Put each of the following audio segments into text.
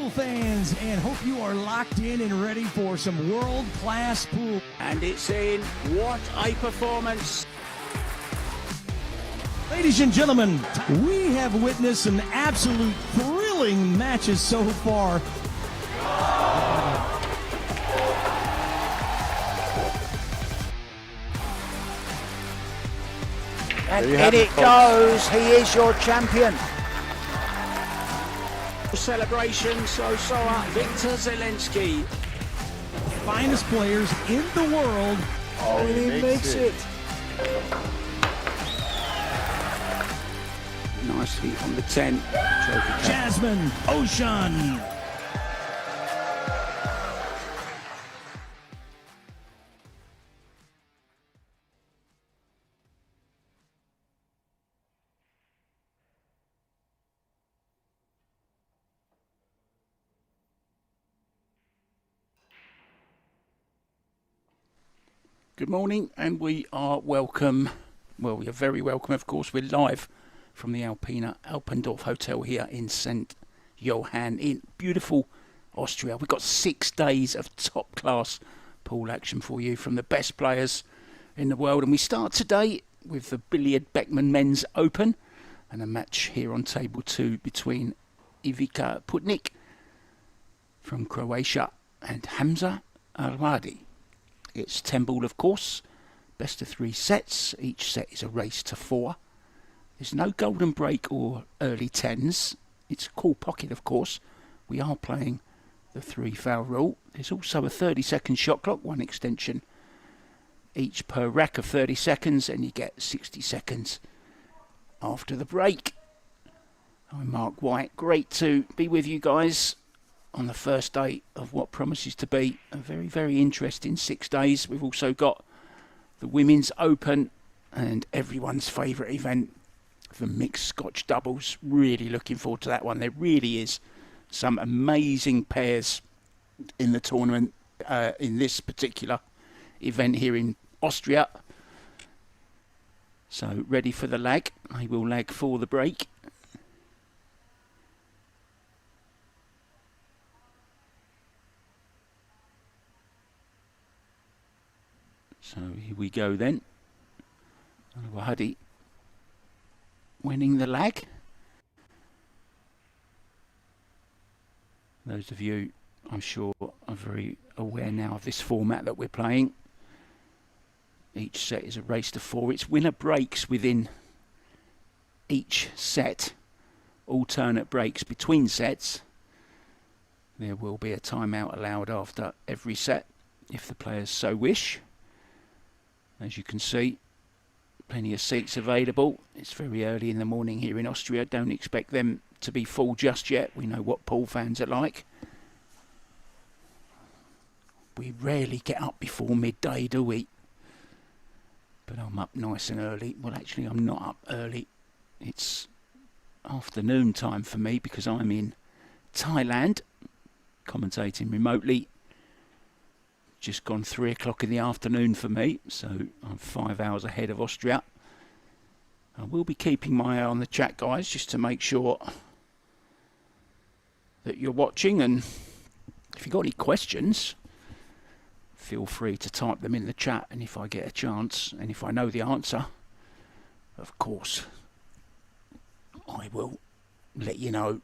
pool fans, and hope you are locked in and ready for some world-class pool. And it's in. What a performance. Ladies and gentlemen, we have witnessed some absolute thrilling matches so far. And in it goes. He is your champion. Celebration, so Victor Zelensky. Finest players in the world. Oh, he makes it. Nicely on the 10. Jasmine Ocean. Good morning, and we are welcome. Well, we are very welcome, of course. We're live from the Alpina Alpendorf Hotel here in St. Johann in beautiful Austria. We've got 6 days of top-class pool action for you from the best players in the world. And we start today with the Billard Beckmann Men's Open and a match here on table 2 between Ivica Putnik from Croatia and Hamza Alwadi. It's 10 ball, of course, best of 3 sets. Each set is a race to 4. There's no golden break or early 10s. It's a cool pocket, of course. We are playing the 3 foul rule. There's also a 30-second shot clock, 1 extension each per rack of 30 seconds, and you get 60 seconds after the break. I'm Mark White. Great to be with you guys on the first day of what promises to be a very, very interesting 6 days. We've also got the Women's Open and everyone's favourite event, the mixed Scotch doubles. Really looking forward to that one. There really is some amazing pairs in the tournament in this particular event here in Austria. So ready for the lag. I will lag for the break. So here we go then. Wahadi winning the lag. Those of you, I'm sure, are very aware now of this format that we're playing. Each set is a race to 4. It's winner breaks within each set. Alternate breaks between sets. There will be a timeout allowed after every set if the players so wish. As you can see, plenty of seats available. It's very early in the morning here in Austria. Don't expect them to be full just yet. We know what pool fans are like. We rarely get up before midday, do we? But I'm up nice and early. Well, actually, I'm not up early. It's afternoon time for me because I'm in Thailand, commentating remotely. Just gone 3 o'clock in the afternoon for me, so I'm 5 hours ahead of Austria. I will be keeping my eye on the chat, guys, just to make sure that you're watching. And if you've got any questions, feel free to type them in the chat. And if I get a chance, and if I know the answer, of course, I will let you know.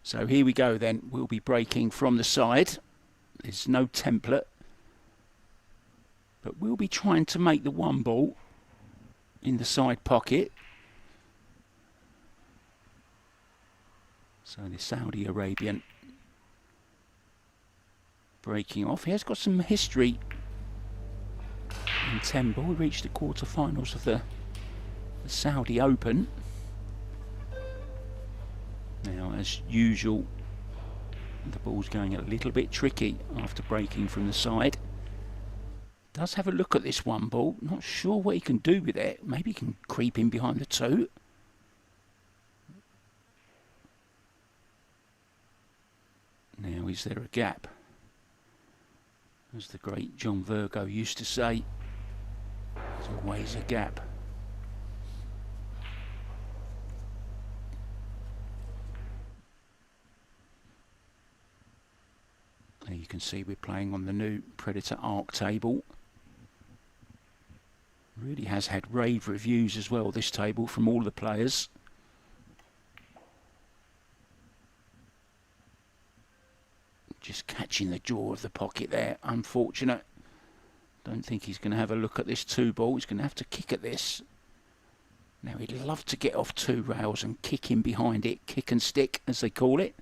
So here we go then. We'll be breaking from the side. There's no template. But we'll be trying to make the 1 ball in the side pocket. So the Saudi Arabian breaking off. He has got some history in 10 ball. We reached the quarterfinals of the Saudi Open. Now, as usual, the ball's going a little bit tricky after breaking from the side. Does have a look at this 1 ball. Not sure what he can do with it. Maybe he can creep in behind the 2. Now, is there a gap? As the great John Virgo used to say, there's always a gap. You can see we're playing on the new Predator Arc table. Really has had rave reviews as well, this table, from all the players. Just catching the jaw of the pocket there. Unfortunate. Don't think he's going to have a look at this 2-ball. He's going to have to kick at this. Now, he'd love to get off 2 rails and kick in behind it. Kick and stick, as they call it.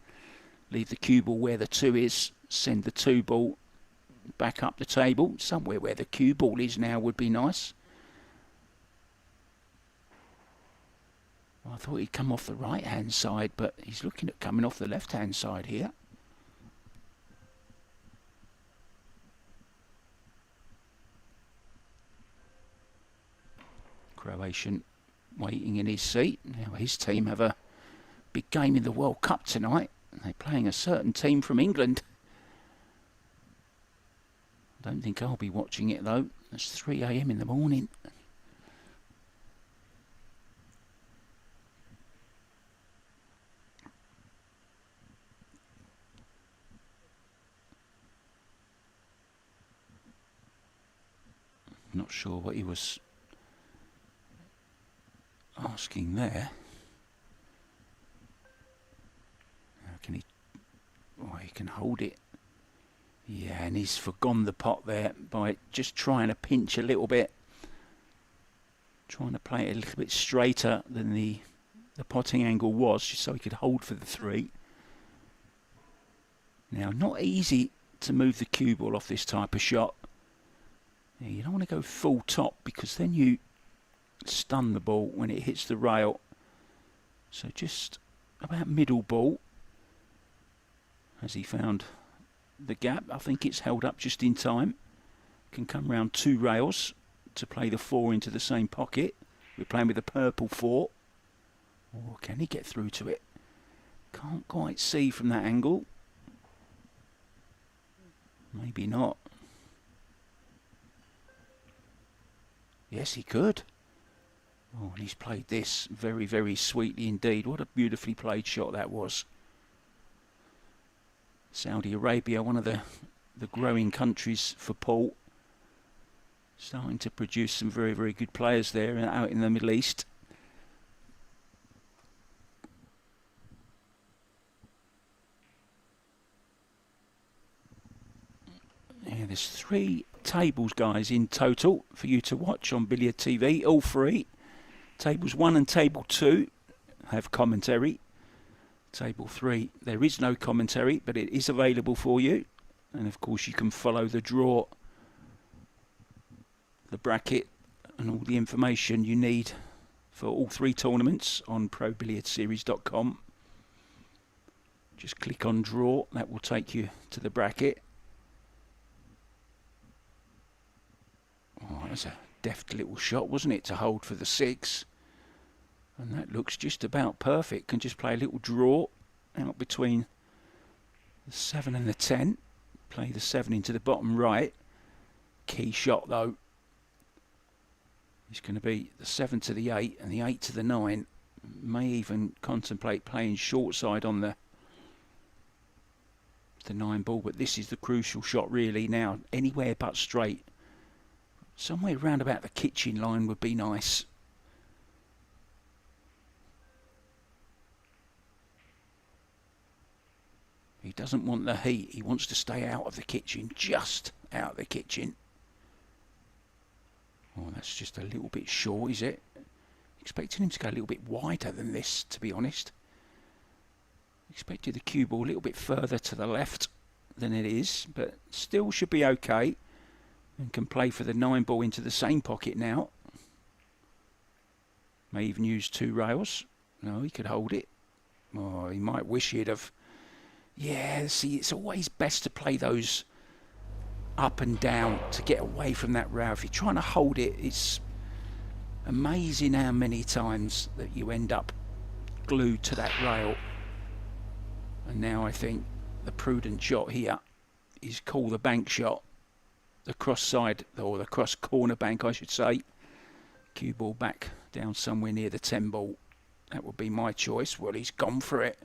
Leave the cue ball where the 2 is. Send the 2-ball back up the table. Somewhere where the cue ball is now would be nice. Well, I thought he'd come off the right-hand side, but he's looking at coming off the left-hand side here. Croatian waiting in his seat. Now his team have a big game in the World Cup tonight. They're playing a certain team from England. I don't think I'll be watching it though. It's 3 AM in the morning. Not sure what he was asking there. How can he? Oh, he can hold it. Yeah, and he's forgone the pot there by just trying to pinch a little bit. Trying to play it a little bit straighter than the potting angle was, just so he could hold for the 3. Now, not easy to move the cue ball off this type of shot. Yeah, you don't want to go full top because then you stun the ball when it hits the rail. So just about middle ball. Has he found the gap? I think it's held up just in time. Can come round 2 rails to play the 4 into the same pocket. We're playing with the purple 4. Or can he get through to it? Can't quite see from that angle. Maybe not. Yes, he could. Oh, and he's played this very, very sweetly indeed. What a beautifully played shot that was. Saudi Arabia, one of the growing countries for pool. Starting to produce some very, very good players there out in the Middle East. Yeah, there's 3 tables, guys, in total for you to watch on Billiard TV, all free. Tables 1 and table 2 have commentary. Table 3, there is no commentary, but it is available for you. And of course you can follow the draw, the bracket, and all the information you need for all 3 tournaments on ProBilliardSeries.com. Just click on draw, that will take you to the bracket. Oh, that's a deft little shot, wasn't it, to hold for the 6. And that looks just about perfect. Can just play a little draw out between the 7 and the 10. Play the 7 into the bottom right. Key shot though. It's going to be the 7 to the 8 and the 8 to the 9. May even contemplate playing short side on the 9 ball, but this is the crucial shot really now. Anywhere but straight. Somewhere round about the kitchen line would be nice. He doesn't want the heat. He wants to stay out of the kitchen, just out of the kitchen. Oh, that's just a little bit short, is it? Expecting him to go a little bit wider than this, to be honest. Expected the cue ball a little bit further to the left than it is, but still should be okay. And can play for the 9 ball into the same pocket now. May even use 2 rails. No, he could hold it. Oh, he might wish he'd have. Yeah, see, it's always best to play those up and down to get away from that rail. If you're trying to hold it, it's amazing how many times that you end up glued to that rail. And now I think the prudent shot here is call the bank shot. The cross side, or the cross corner bank, I should say. Cue ball back down somewhere near the 10 ball. That would be my choice. Well, he's gone for it.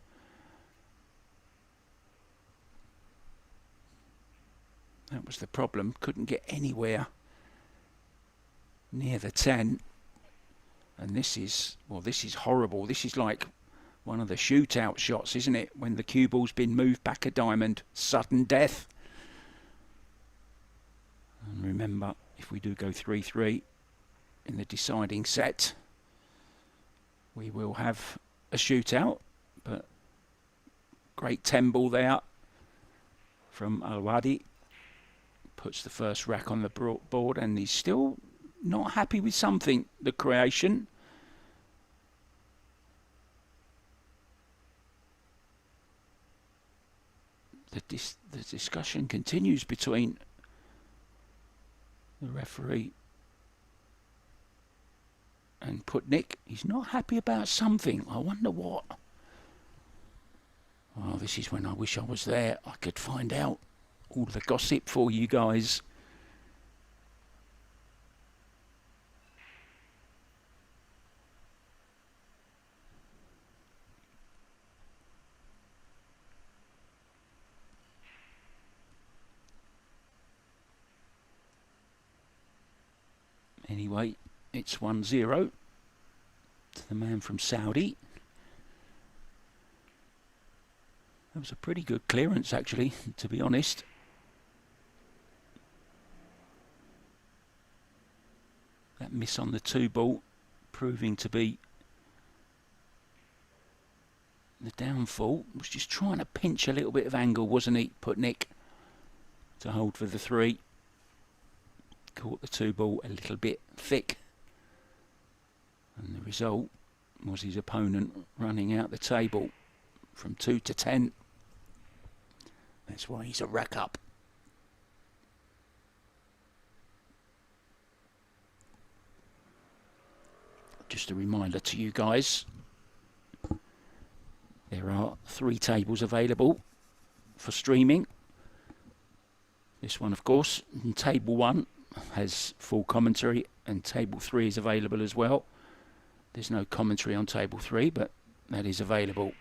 That was the problem. Couldn't get anywhere near the 10. And this is horrible. This is like one of the shootout shots, isn't it? When the cue ball's been moved back a diamond. Sudden death. And remember, if we do go 3-3 in the deciding set, we will have a shootout. But great 10 ball there from Alwadi. Puts the first rack on the board, and he's still not happy with something, the creation. The discussion continues between the referee and Putnik. He's not happy about something. I wonder what. Well, this is when I wish I was there. I could find out all the gossip for you guys. Anyway, it's 1-0 to the man from Saudi. That was a pretty good clearance, actually, to be honest. That miss on the 2 ball proving to be the downfall. Was just trying to pinch a little bit of angle, wasn't he, Putnik, to hold for the 3. Caught the 2 ball a little bit thick. And the result was his opponent running out the table from 2 to 10. That's why he's a rack up. Just a reminder to you guys, there are 3 tables available for streaming. This one, of course, and table 1 has full commentary, and table 3 is available as well. There's no commentary on table 3, but that is available.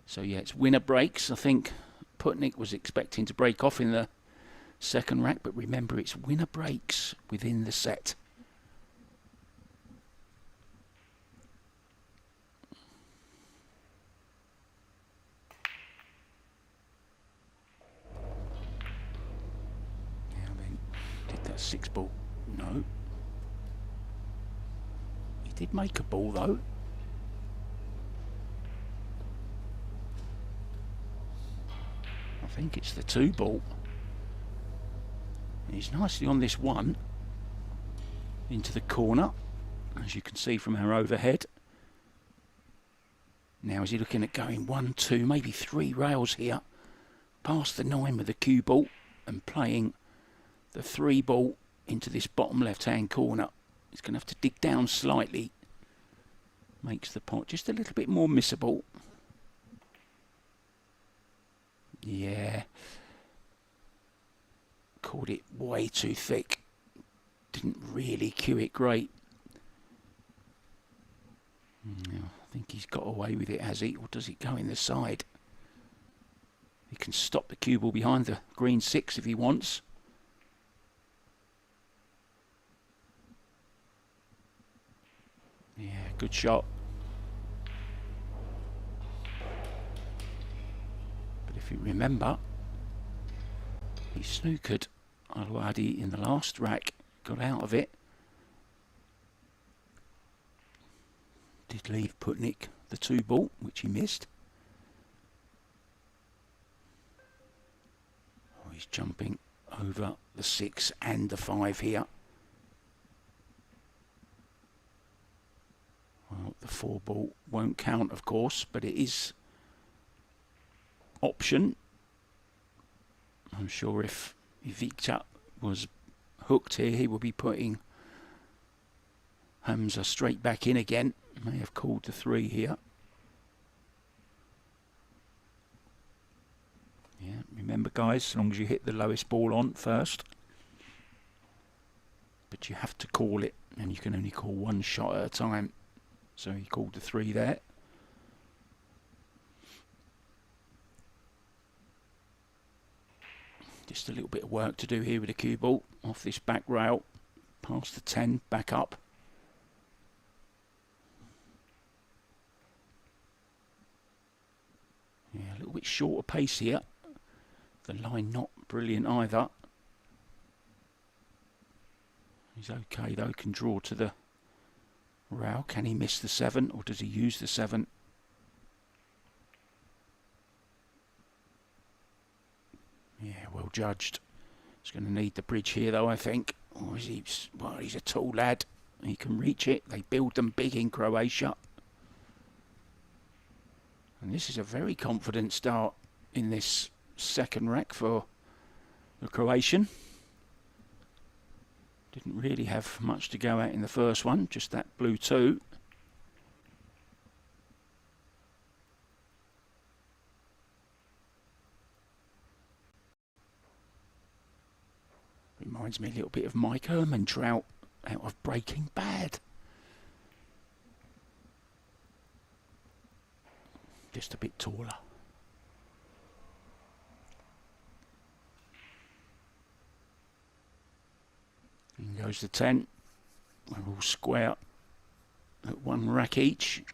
So yeah, it's winner breaks. I think Putnik was expecting to break off in the second rack, but remember, it's winner breaks within the set. Did that 6 ball? No. He did make a ball though. I think it's the 2 ball. He's nicely on this 1 into the corner, as you can see from our overhead. Now is he looking at going 1, 2, maybe 3 rails here, past the 9 with the cue ball and playing the 3 ball into this bottom left hand corner. He's going to have to dig down slightly. Makes the pot just a little bit more missable. Yeah. Caught it way too thick. Didn't really cue it great. I think he's got away with it, has he? Or does it go in the side? He can stop the cue ball behind the green 6 if he wants. Yeah, good shot. But if you remember, he snookered Alwadi in the last rack, got out of it. Did leave Putnik the 2 ball, which he missed. Oh, he's jumping over the 6 and the 5 here. Well, the 4 ball won't count, of course, but it is option. I'm sure if Victor was hooked here, he would be putting Hamza straight back in again. May have called the 3 here. Yeah, remember guys, as long as you hit the lowest ball on first. But you have to call it, and you can only call 1 shot at a time. So he called the 3 there. Just a little bit of work to do here with the cue ball. Off this back rail, past the 10, back up. Yeah, a little bit shorter pace here. The line not brilliant either. He's okay though, can draw to the rail. Can he miss the 7 or does he use the 7? Yeah, well judged. He's going to need the bridge here though, I think. Or is he? Well, he's a tall lad. He can reach it. They build them big in Croatia. And this is a very confident start in this second rack for the Croatian. Didn't really have much to go at in the first one, just that blue 2. Reminds me a little bit of Mike Ehrmantraut out of Breaking Bad. Just a bit taller. In goes the 10. We're all square at 1 rack each.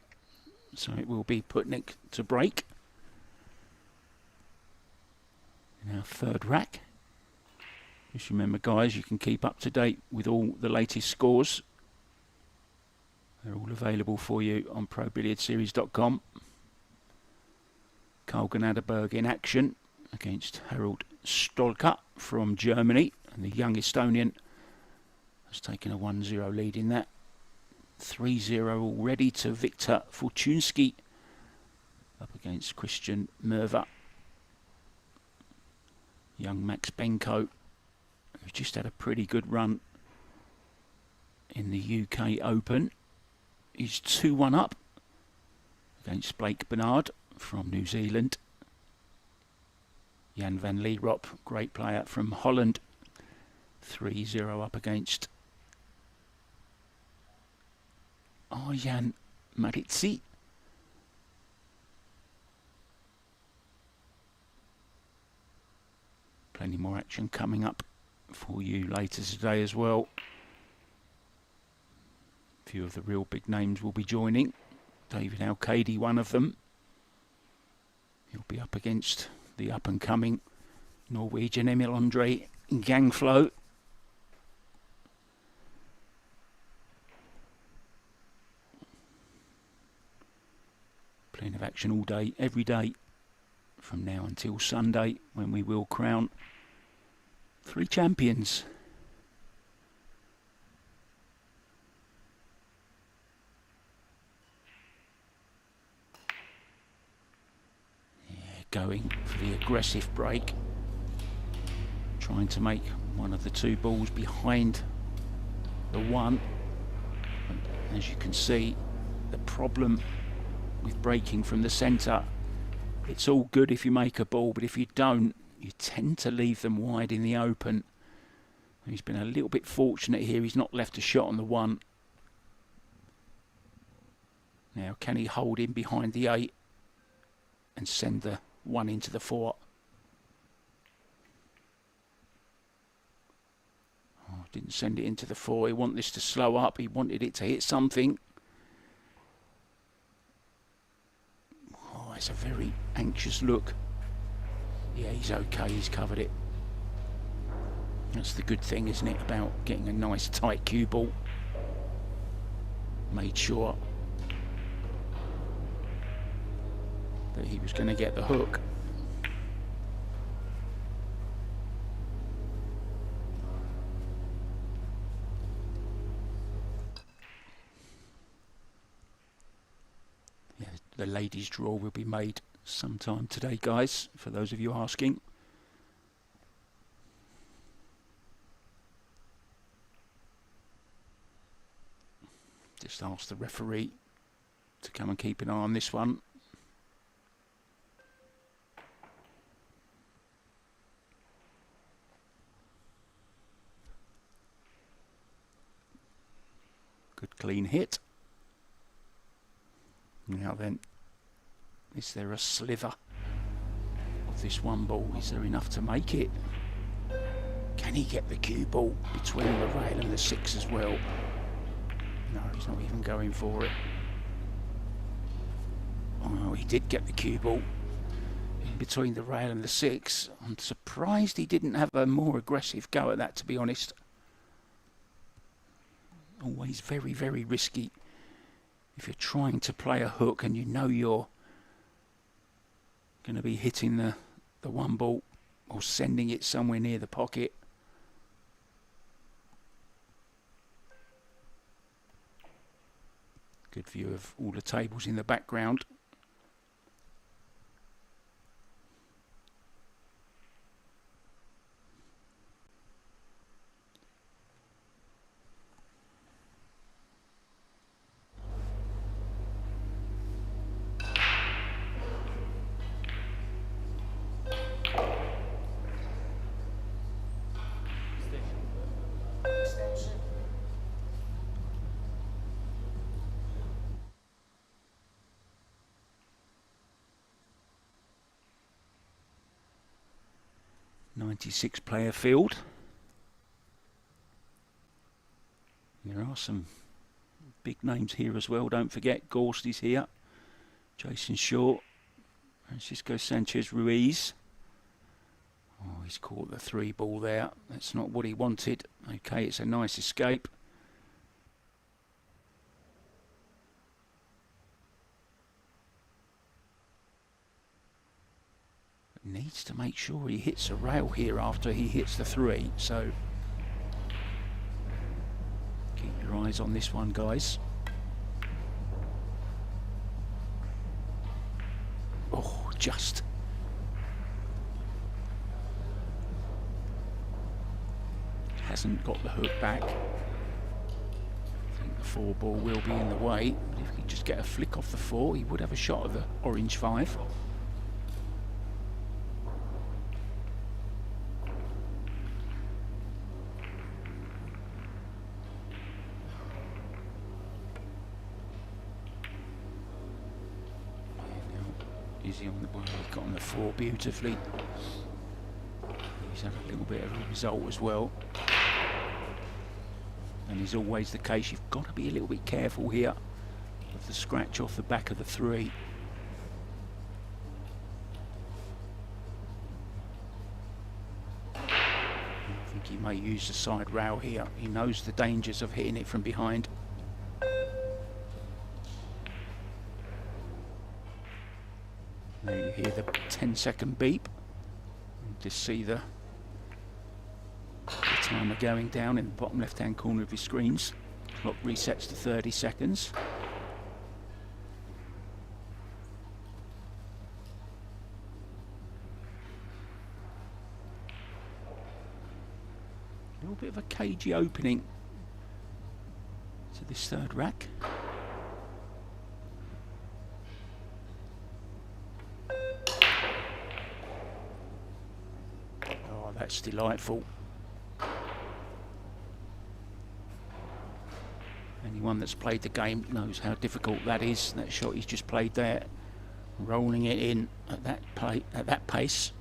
So it will be Putnik to break. In our 3rd rack. Just remember guys, you can keep up to date with all the latest scores. They're all available for you on ProBilliardSeries.com. Karl Gnaderberg in action against Harald Stolker from Germany. And the young Estonian has taken a 1-0 lead in that. 3-0 already to Viktor Fortunsky up against Christian Merva. Young Max Benko, who just had a pretty good run in the UK Open. He's 2-1 up against Blake Bernard from New Zealand. Jan van Lierop, great player from Holland, 3-0 up against Arjan Maritzi. Plenty more action coming up for you later today as well. A few of the real big names will be joining. David Alcady, one of them. He'll be up against the up-and-coming Norwegian Emil Andre Gangflo. Plenty of action all day, every day, from now until Sunday, when we will crown 3 champions. Yeah, going for the aggressive break, trying to make one of the 2 balls behind the 1. And as you can see, the problem with breaking from the centre, it's all good if you make a ball, but if you don't, you tend to leave them wide in the open. He's been a little bit fortunate here. He's not left a shot on the 1. Now, can he hold in behind the 8 and send the 1 into the 4? Oh, didn't send it into the 4. He wanted this to slow up. He wanted it to hit something. Oh, it's a very anxious look. Yeah, he's okay, he's covered it. That's the good thing, isn't it, about getting a nice tight cue ball. Made sure that he was going to get the hook. Yeah, the ladies' draw will be made sometime today, guys, for those of you asking. Just ask the referee to come and keep an eye on this one. Good clean hit. Now then, is there a sliver of this 1 ball? Is there enough to make it? Can he get the cue ball between the rail and the 6 as well? No, he's not even going for it. Oh, he did get the cue ball in between the rail and the 6. I'm surprised he didn't have a more aggressive go at that, to be honest. Always very, very risky if you're trying to play a hook and you know you're going to be hitting the one ball or sending it somewhere near the pocket. Good view of all the tables in the background. Player field. There are some big names here as well. Don't forget, Gorsty's here, Jason Shaw, Francisco Sanchez Ruiz. Oh, he's caught the 3 ball there. That's not what he wanted. Okay, it's a nice escape. Needs to make sure he hits a rail here after he hits the 3, so keep your eyes on this one, guys. Oh, just hasn't got the hook back. I think the 4 ball will be in the way, but if he could just get a flick off the 4, he would have a shot at the orange 5. Easy on the ball, he got on the 4 beautifully. He's had a little bit of a result as well. And is always the case, you've got to be a little bit careful here of the scratch off the back of the 3. I think he may use the side rail here. He knows the dangers of hitting it from behind. Now you hear the 10-second beep. You just see the timer going down in the bottom left-hand corner of your screens. Clock resets to 30 seconds. A little bit of a cagey opening to this 3rd rack. That's delightful. Anyone that's played the game knows how difficult that is. That shot he's just played there, rolling it in at that pace.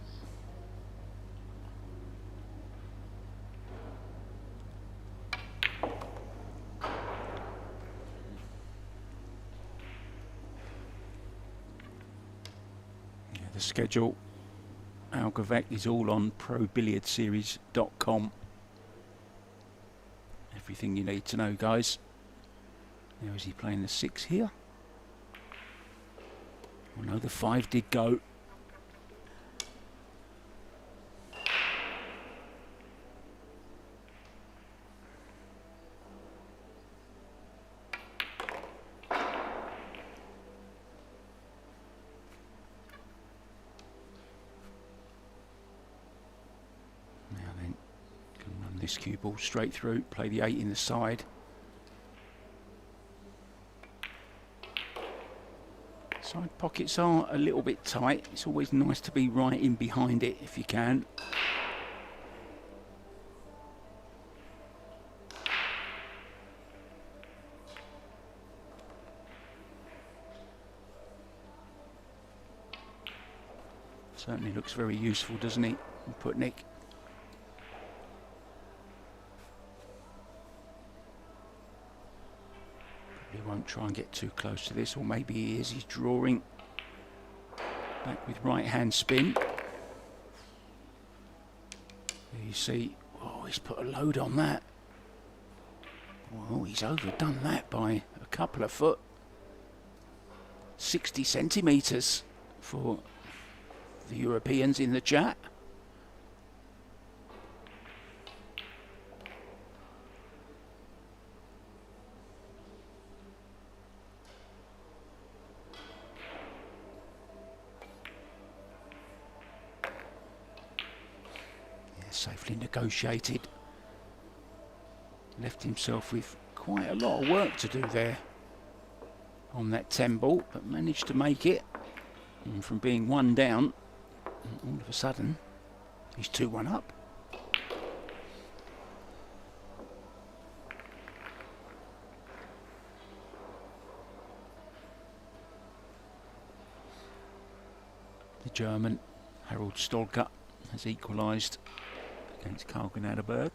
Yeah, the schedule. Alpendorf is all on ProBilliardSeries.com. Everything you need to know, guys. Now, is he playing the 6 here? Oh no, the 5 did go. This cue ball straight through, play the 8 in the side. Side pockets are a little bit tight. It's always nice to be right in behind it if you can. Certainly looks very useful, doesn't he, Putnik? Probably won't try and get too close to this, or maybe he is. He's drawing back with right hand spin. There you see, oh, he's put a load on that. Well, he's overdone that by a couple of foot. 60 centimetres for the Europeans in the chat. Yeah, safely negotiated. Left himself with quite a lot of work to do there on that 10 ball, but managed to make it. And from being 1 down, all of a sudden, he's 2-1 up. The German, Harold Stolker, has equalised against Carl Gnadderberg.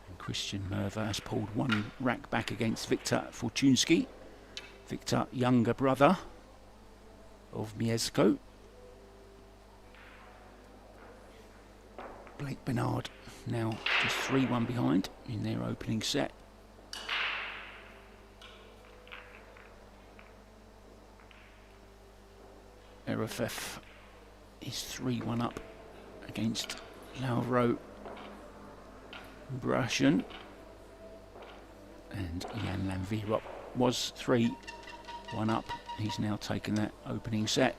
And Christian Merver has pulled 1 rack back against Viktor Fortunski. Viktor, younger brother of Mieszko. Blake Bernard now just 3-1 behind in their opening set. Erefef is 3-1 up against Lauro Brashen. And Jan Lanvirop was 3-1 up. He's now taken that opening set.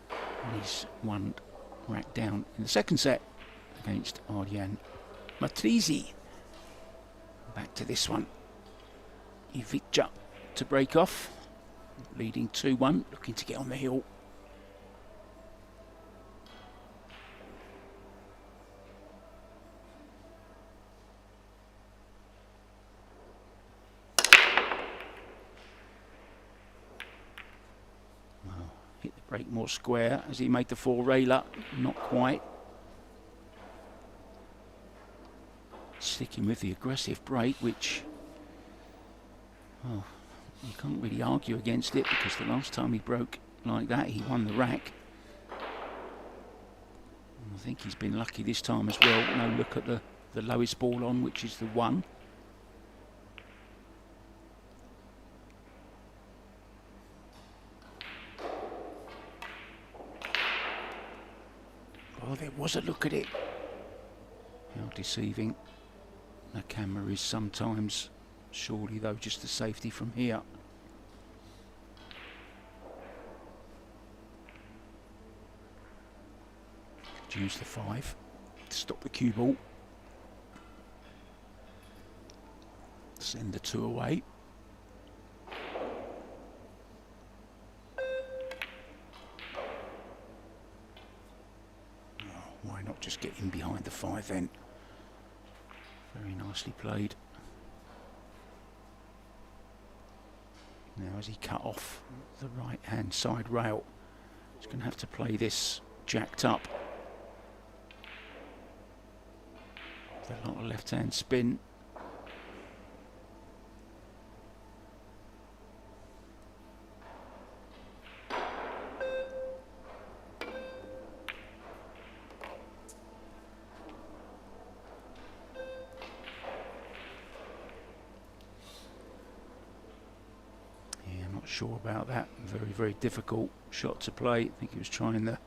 And he's 1 rack down in the second set against Ardian Matrizi. Back to this one. Ivica to break off. Leading 2-1, looking to get on the hill. Hit the break more square as he made the 4-railer. Not quite. Sticking with the aggressive break, which, well, you can't really argue against it, because the last time he broke like that, he won the rack. I think he's been lucky this time as well. No look at the lowest ball on, which is the 1. Oh, there was a look at it. How deceiving the camera is sometimes. Surely, though, just the safety from here. Could use the 5 to stop the cue ball. Send the 2 away. Why not just get in behind the 5 then? Very nicely played. Now as he cut off the right hand side rail, he's going to have to play this jacked up. With a lot of left hand spin. Sure about that. Very difficult shot to play. I think he was trying the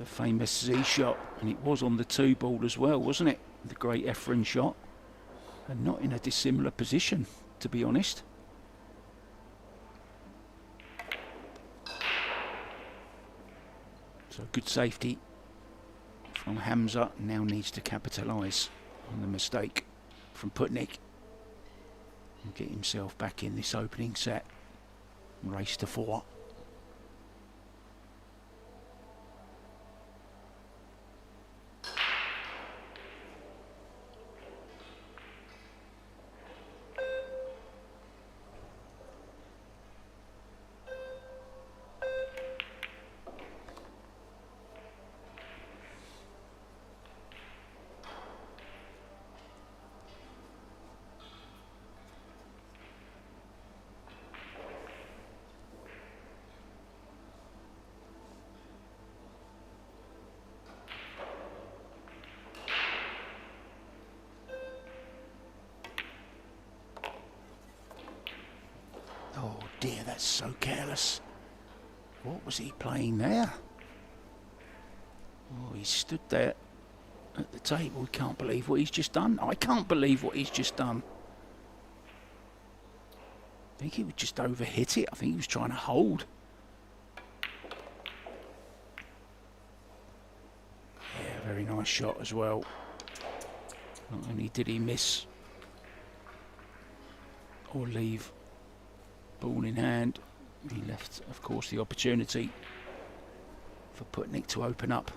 famous Z shot, and it was on the 2 ball as well, wasn't it? The great Efren shot, and not in a dissimilar position, to be honest. So good safety from Hamza. Now needs to capitalise on the mistake from Putnik. Get himself back in this opening set. Race to 4. that's so careless. What was he playing there? Oh, he stood there at the table. He can't believe what he's just done. I can't believe what he's just done. I think he would just overhit it. I think he was trying to hold. Yeah, very nice shot as well. Not only did he miss or leave ball in hand, he left, of course, the opportunity for Putnik to open up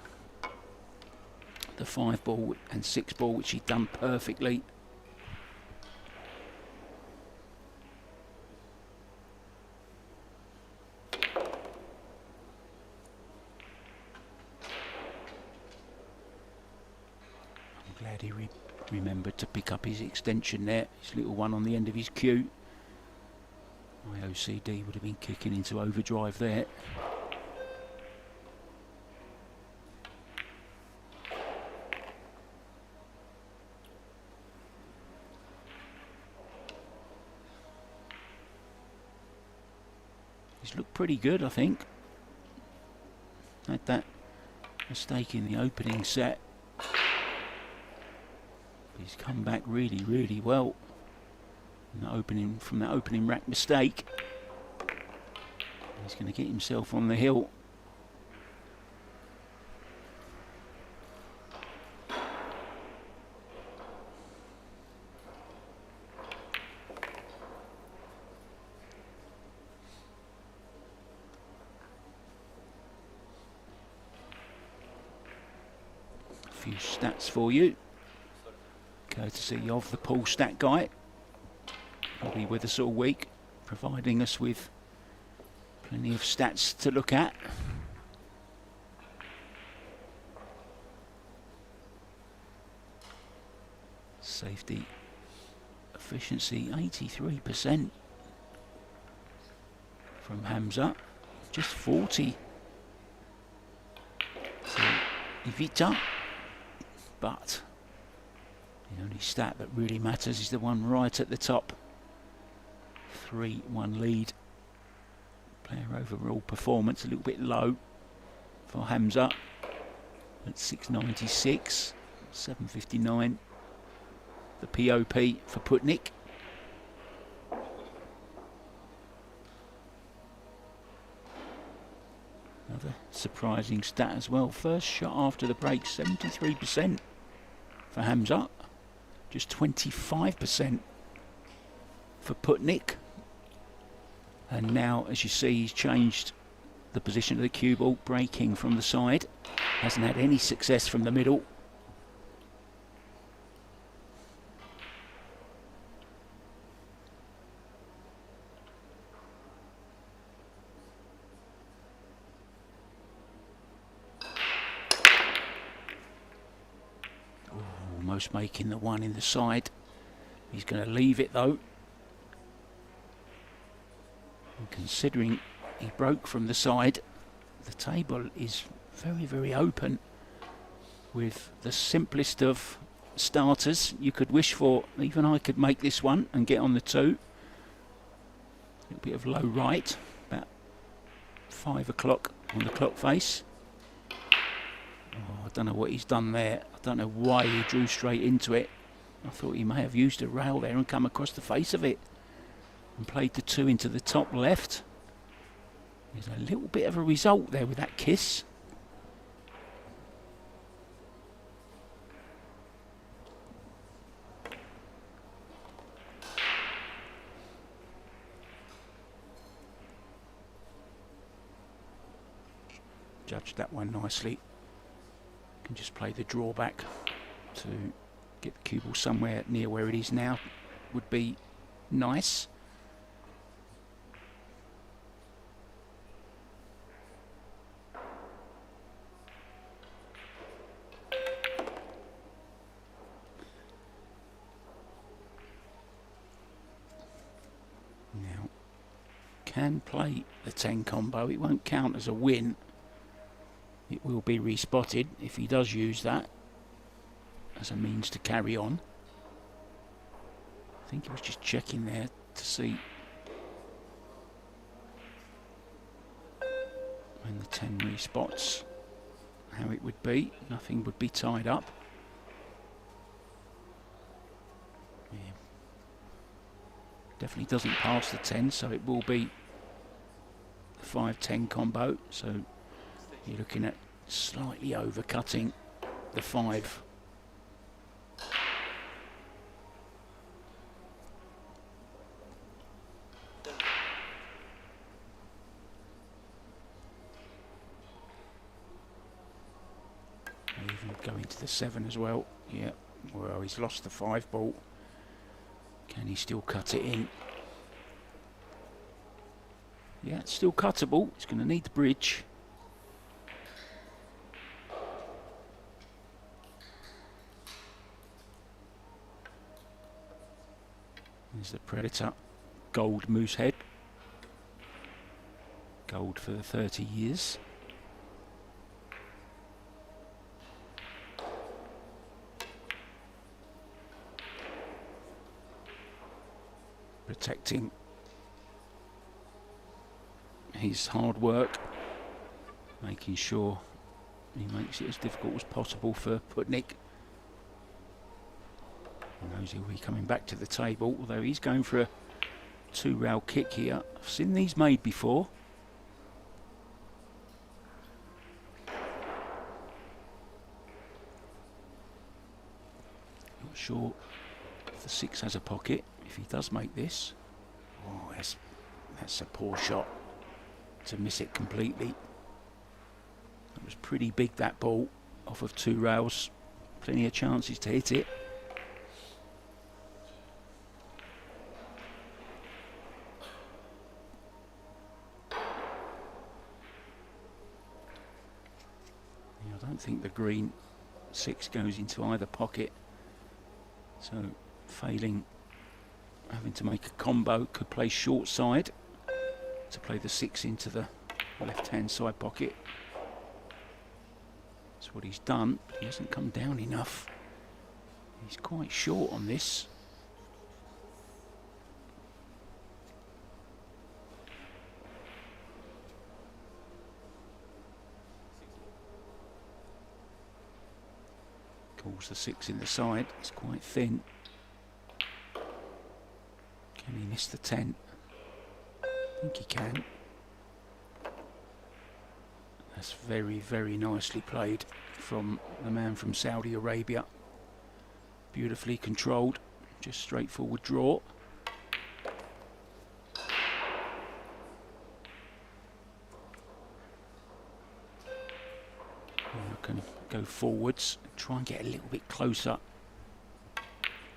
the 5 ball and 6 ball, which he'd done perfectly. I'm glad he remembered to pick up his extension there, his little one on the end of his cue. My OCD would have been kicking into overdrive there. He's looked pretty good, I think. Had that mistake in the opening set. He's come back really, really well from that opening rack mistake. He's going to get himself on the hill. A few stats for you, courtesy of the pool stat guy. He'll be with us all week, providing us with plenty of stats to look at. Safety efficiency 83% from Hamza, just 40 for Ivica, but the only stat that really matters is the one right at the top. 3-1 lead. Player overall performance a little bit low for Hamza at 696, 759. The POP for Putnik. Another surprising stat as well. First shot after the break, 73% for Hamza, just 25% for Putnik. And now, as you see, he's changed the position of the cue ball, breaking from the side. Hasn't had any success from the middle. Almost making the one in the side. He's going to leave it though. And considering he broke from the side, the table is very, very open with the simplest of starters you could wish for. Even I could make this one and get on the 2. A little bit of low right, about 5 o'clock on the clock face. Oh, I don't know what he's done there. I don't know why he drew straight into it. I thought he may have used a rail there and come across the face of it and played the 2 into the top left. There's a little bit of a result there with that kiss. Judged that one nicely. Can just play the drawback to get the cue ball somewhere near where it is now. Would be nice. Now, can play the 10 combo. It won't count as a win. It will be respotted if he does use that as a means to carry on. I think he was just checking there to see when the 10 respots how it would be. Nothing would be tied up. Yeah. Definitely doesn't pass the 10, so it will be the 5-10 combo. So you're looking at slightly overcutting the 5. Even going to the 7 as well. Yeah, well, he's lost the 5 ball. Can he still cut it in? Yeah, it's still cuttable. It's going to need the bridge. There's the Predator gold moose head. Gold for the 30 years. Protecting his hard work, making sure he makes it as difficult as possible for Putnik. He knows he'll be coming back to the table, although he's going for a 2-rail kick here. I've seen these made before. Not sure if the 6 has a pocket. If he does make this, oh, that's a poor shot to miss it completely. It was pretty big, that ball, off of 2 rails. Plenty of chances to hit it. I don't think the green 6 goes into either pocket, so failing having to make a combo, could play short side to play the 6 into the left-hand side pocket. That's what he's done, but he hasn't come down enough. He's quite short on this. Calls the 6 in the side, it's quite thin. Can he miss the 10? I think he can. That's very, very nicely played from the man from Saudi Arabia. Beautifully controlled, just straightforward draw. I can go forwards, try and get a little bit closer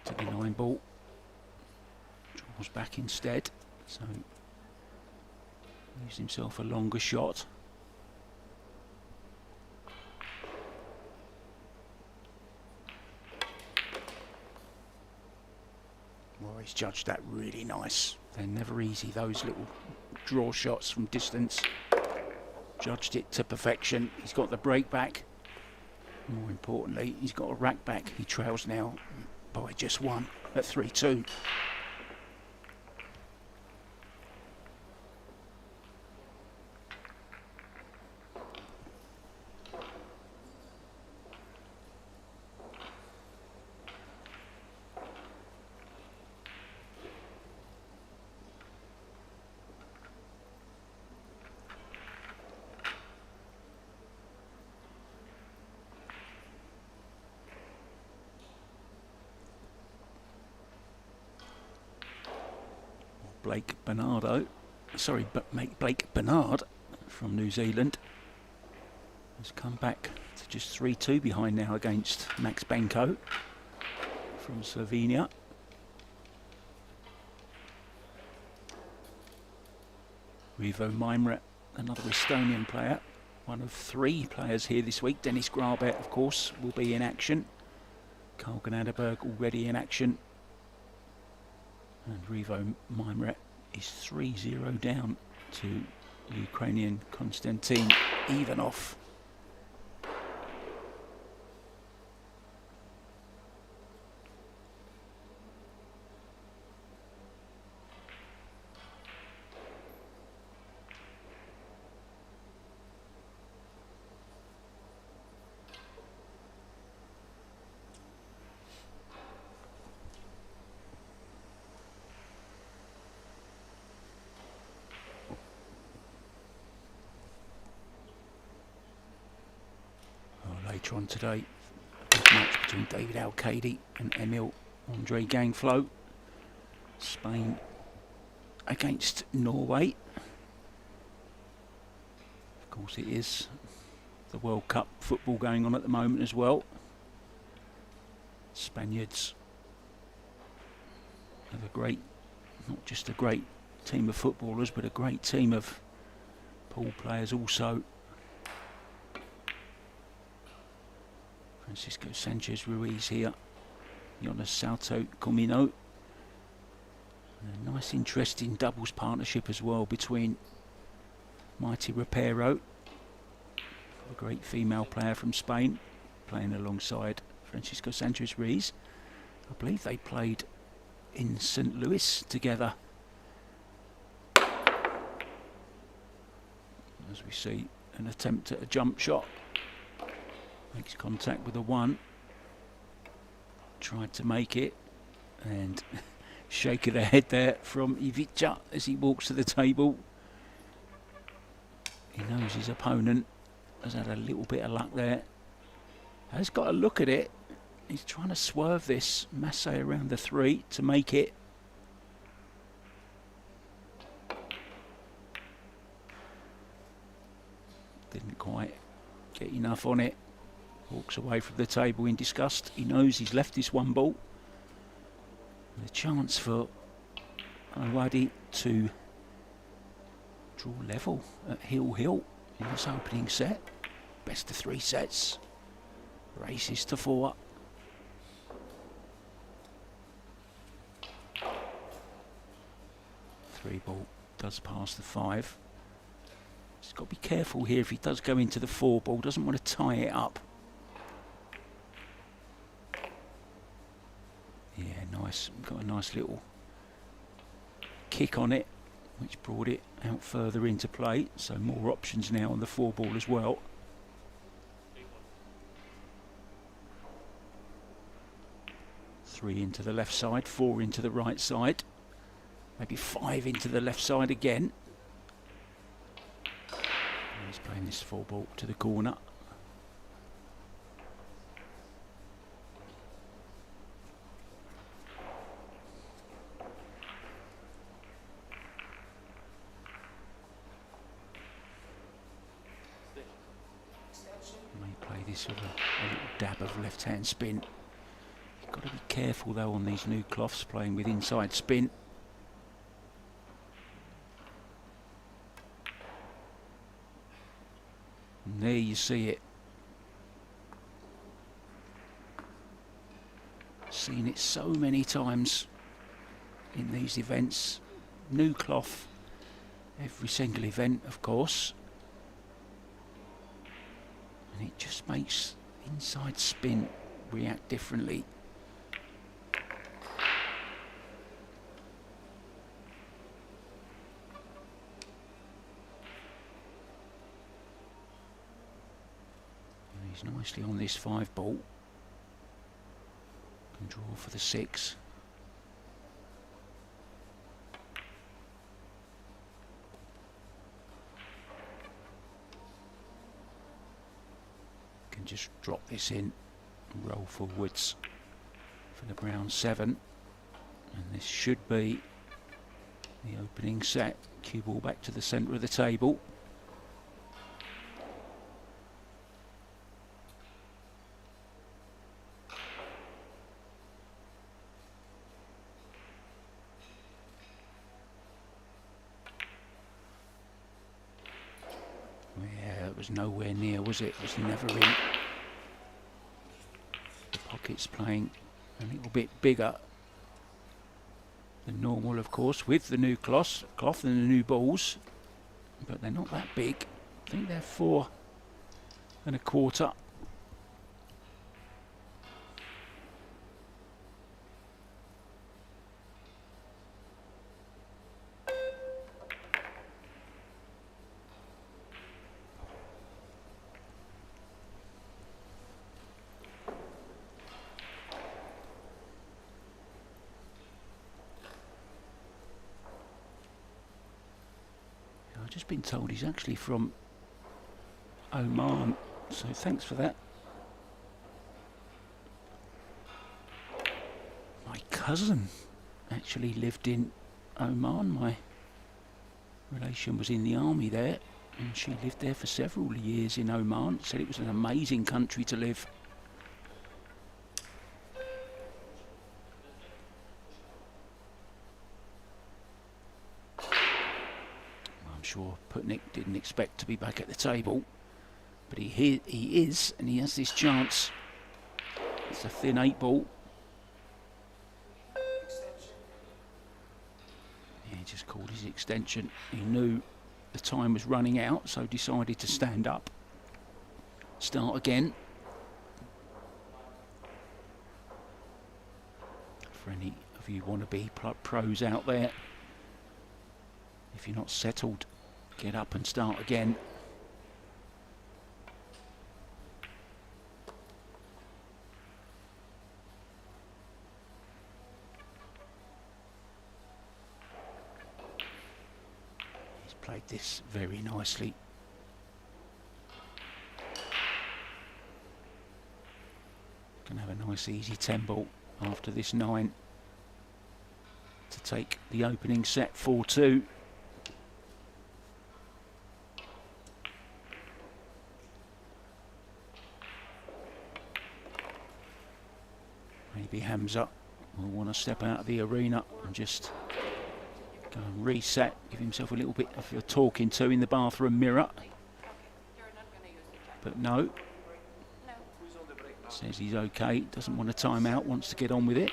to the 9 ball. Draws back instead, so gives himself a longer shot. Well, he's judged that really nice. They're never easy, those little draw shots from distance. Judged it to perfection. He's got the break back. More importantly, he's got a rack back. He trails now by just 1 at 3-2. Blake Bernard from New Zealand has come back to just 3-2 behind now against Max Benko from Slovenia. Rivo Mimre, another Estonian player, one of 3 players here this week. Dennis Grabet, of course, will be in action. Carl Gnaderberg already in action. And Rivo Mimre is 3-0 down to Ukrainian Konstantin Ivanov. later on today, a big match between David Al-Kaidi and Emil Andre Gangflow. Spain against Norway. Of course, it is the World Cup football going on at the moment as well. Spaniards have a great, not just a great team of footballers, but a great team of pool players also. Francisco Sanchez Ruiz here, Jonas Salto Comino. And a nice interesting doubles partnership as well between Mighty Rapero, a great female player from Spain, playing alongside Francisco Sanchez Ruiz. I believe they played in St. Louis together. As we see, an attempt at a jump shot. Makes contact with a 1. Tried to make it, and shake of the head there from Ivica as he walks to the table. He knows his opponent has had a little bit of luck there. Has got a look at it. He's trying to swerve this Masse around the 3 to make it. Didn't quite get enough on it. Walks away from the table in disgust. He knows he's left this 1 ball. And a chance for Awadi to draw level at Hill in this opening set. Best of 3 sets. Races to 4. Three ball does pass the 5. He's got to be careful here if he does go into the 4 ball. Doesn't want to tie it up. Yeah, nice. Got a nice little kick on it, which brought it out further into play. So more options now on the 4 ball as well. Three into the left side, 4 into the right side. Maybe 5 into the left side again. And he's playing this 4 ball to the corner. May play this with a little dab of left-hand spin. You've got to be careful though on these new cloths, playing with inside spin. And there you see it. Seen it so many times in these events. New cloth, every single event of course. And it just makes inside spin react differently. Nicely on this 5 ball. Can draw for the 6. Can just drop this in and roll forwards for the brown 7. And this should be the opening set. Cue ball back to the centre of the table. Was nowhere near, was it? It was never in. The pocket's playing a little bit bigger than normal, of course, with the new cloth and the new balls, but they're not that big. I think they're 4 1/4. Just been told he's actually from Oman, so thanks for that, cousin actually lived in Oman. My relation was in the army there, and she lived there for several years in Oman. Said it was an amazing country to live. I'm sure Putnik didn't expect to be back at the table, but he is, and he has this chance. It's a thin 8 ball. Yeah, he just called his extension. He knew the time was running out, so decided to stand up. Start again. For any of you wannabe pros out there, if you're not settled, get up and start again. Played this very nicely. Can have a nice easy 10 ball after this 9 to take the opening set 4-2. Maybe Hamza will want to step out of the arena and just go and reset, give himself a little bit of a talking to in the bathroom mirror. But no. Says he's okay, doesn't want a timeout, wants to get on with it.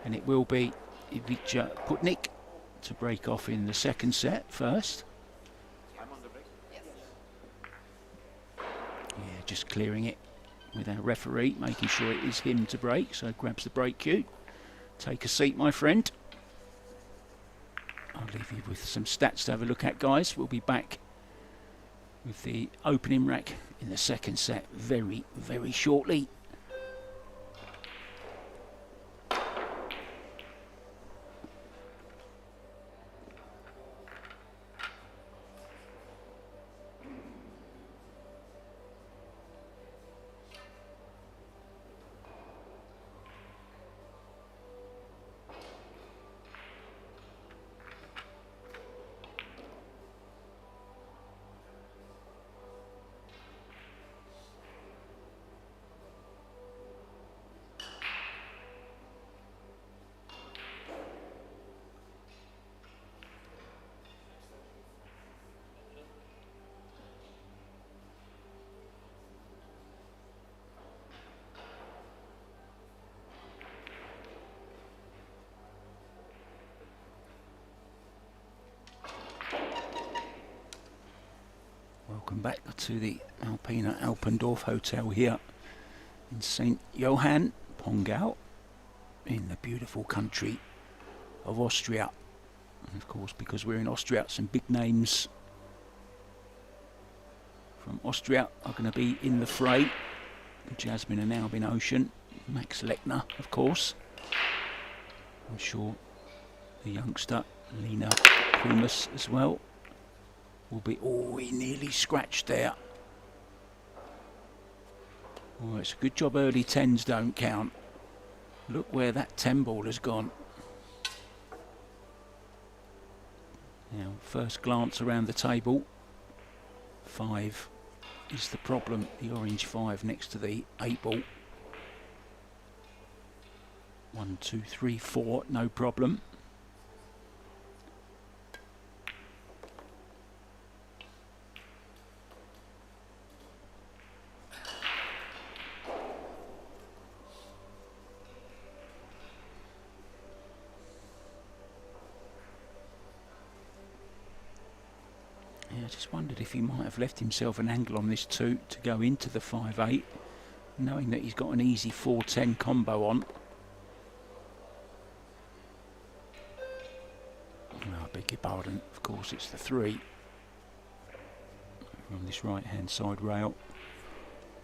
And it will be Ivica Putnik to break off in the second set first. Yeah, just clearing it with our referee, making sure it is him to break, so grabs the break cue. Take a seat, my friend. I'll leave you with some stats to have a look at, guys. We'll be back with the opening rack in the second set very, very shortly. Welcome back to the Alpina Alpendorf Hotel here in St. Johann, Pongau, in the beautiful country of Austria. And of course, because we're in Austria, some big names from Austria are going to be in the fray. Jasmine and Albin Ocean, Max Lechner, of course. I'm sure the youngster Lena Primus as well will be. Oh, he nearly scratched there. Oh, it's a good job early 10s don't count. Look where that 10 ball has gone. Now, first glance around the table. 5 is the problem. The orange 5 next to the 8 ball. 1, 2, 3, 4, no problem. I just wondered if he might have left himself an angle on this 2 to go into the 5-8, knowing that he's got an easy 4-10 combo on. Oh, I beg your pardon, of course it's the 3 on this right hand side rail.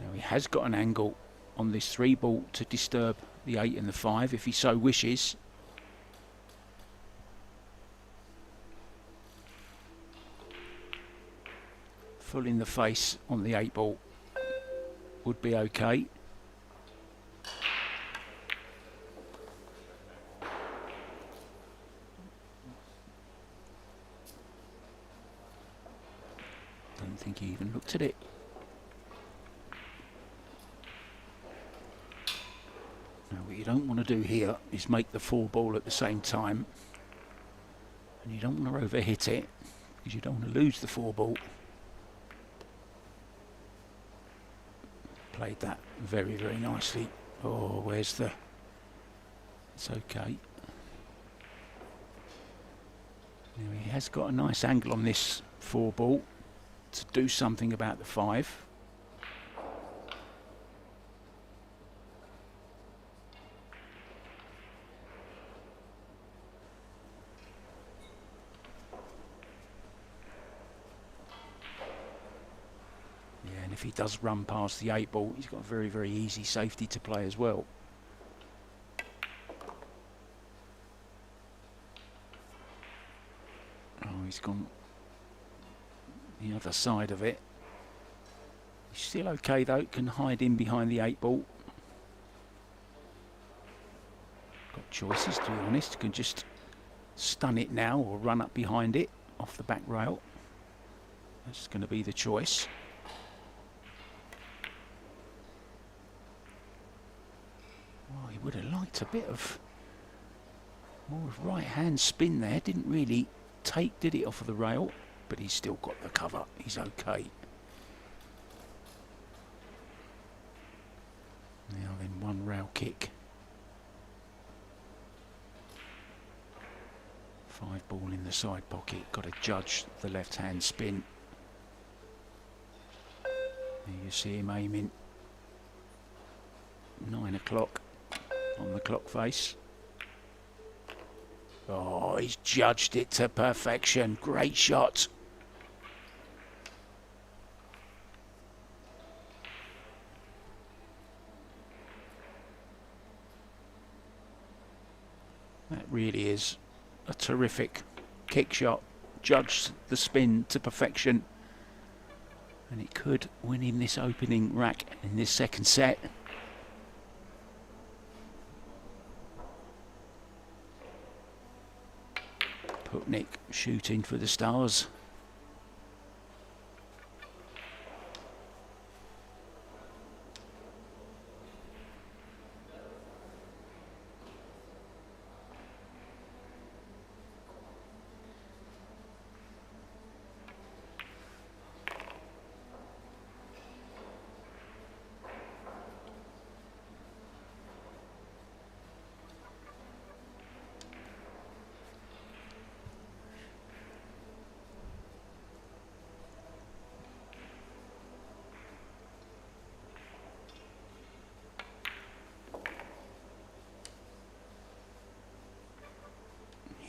Now he has got an angle on this 3 ball to disturb the 8 and the 5 if he so wishes. Full in the face on the 8 ball would be okay. Now what you don't want to do here is make the 4-ball at the same time, and you don't want to overhit it because you don't want to lose the 4-ball. Played that very, very nicely. Oh, where's the... It's okay. Now he has got a nice angle on this 4-ball to do something about the 5. Yeah, and if he does run past the 8-ball, he's got a very, very easy safety to play as well. Oh, he's gone the other side of it. He's still okay though, can hide in behind the 8-ball. Got choices, to be honest, can just stun it now or run up behind it off the back rail. That's going to be the choice. Oh, he would have liked a bit of more of right hand spin there, didn't really did it off of the rail, but he's still got the cover, he's okay. Now then, 1 rail kick. 5-ball in the side pocket, got to judge the left hand spin. There you see him aiming. 9 o'clock on the clock face. Oh, he's judged it to perfection. Great shot. That really is a terrific kick shot. Judged the spin to perfection. And it could win him this opening rack in this second set. Putnik shooting for the stars.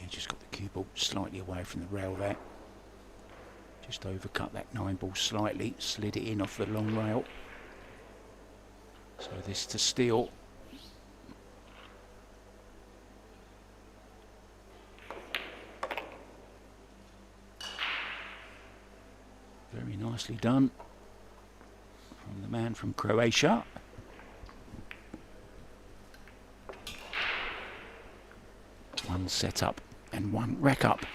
Just got the cue ball slightly away from the rail there. Just overcut that 9-ball slightly, slid it in off the long rail. So this to steal. Very nicely done from the man from Croatia. One set up and 1 rack up.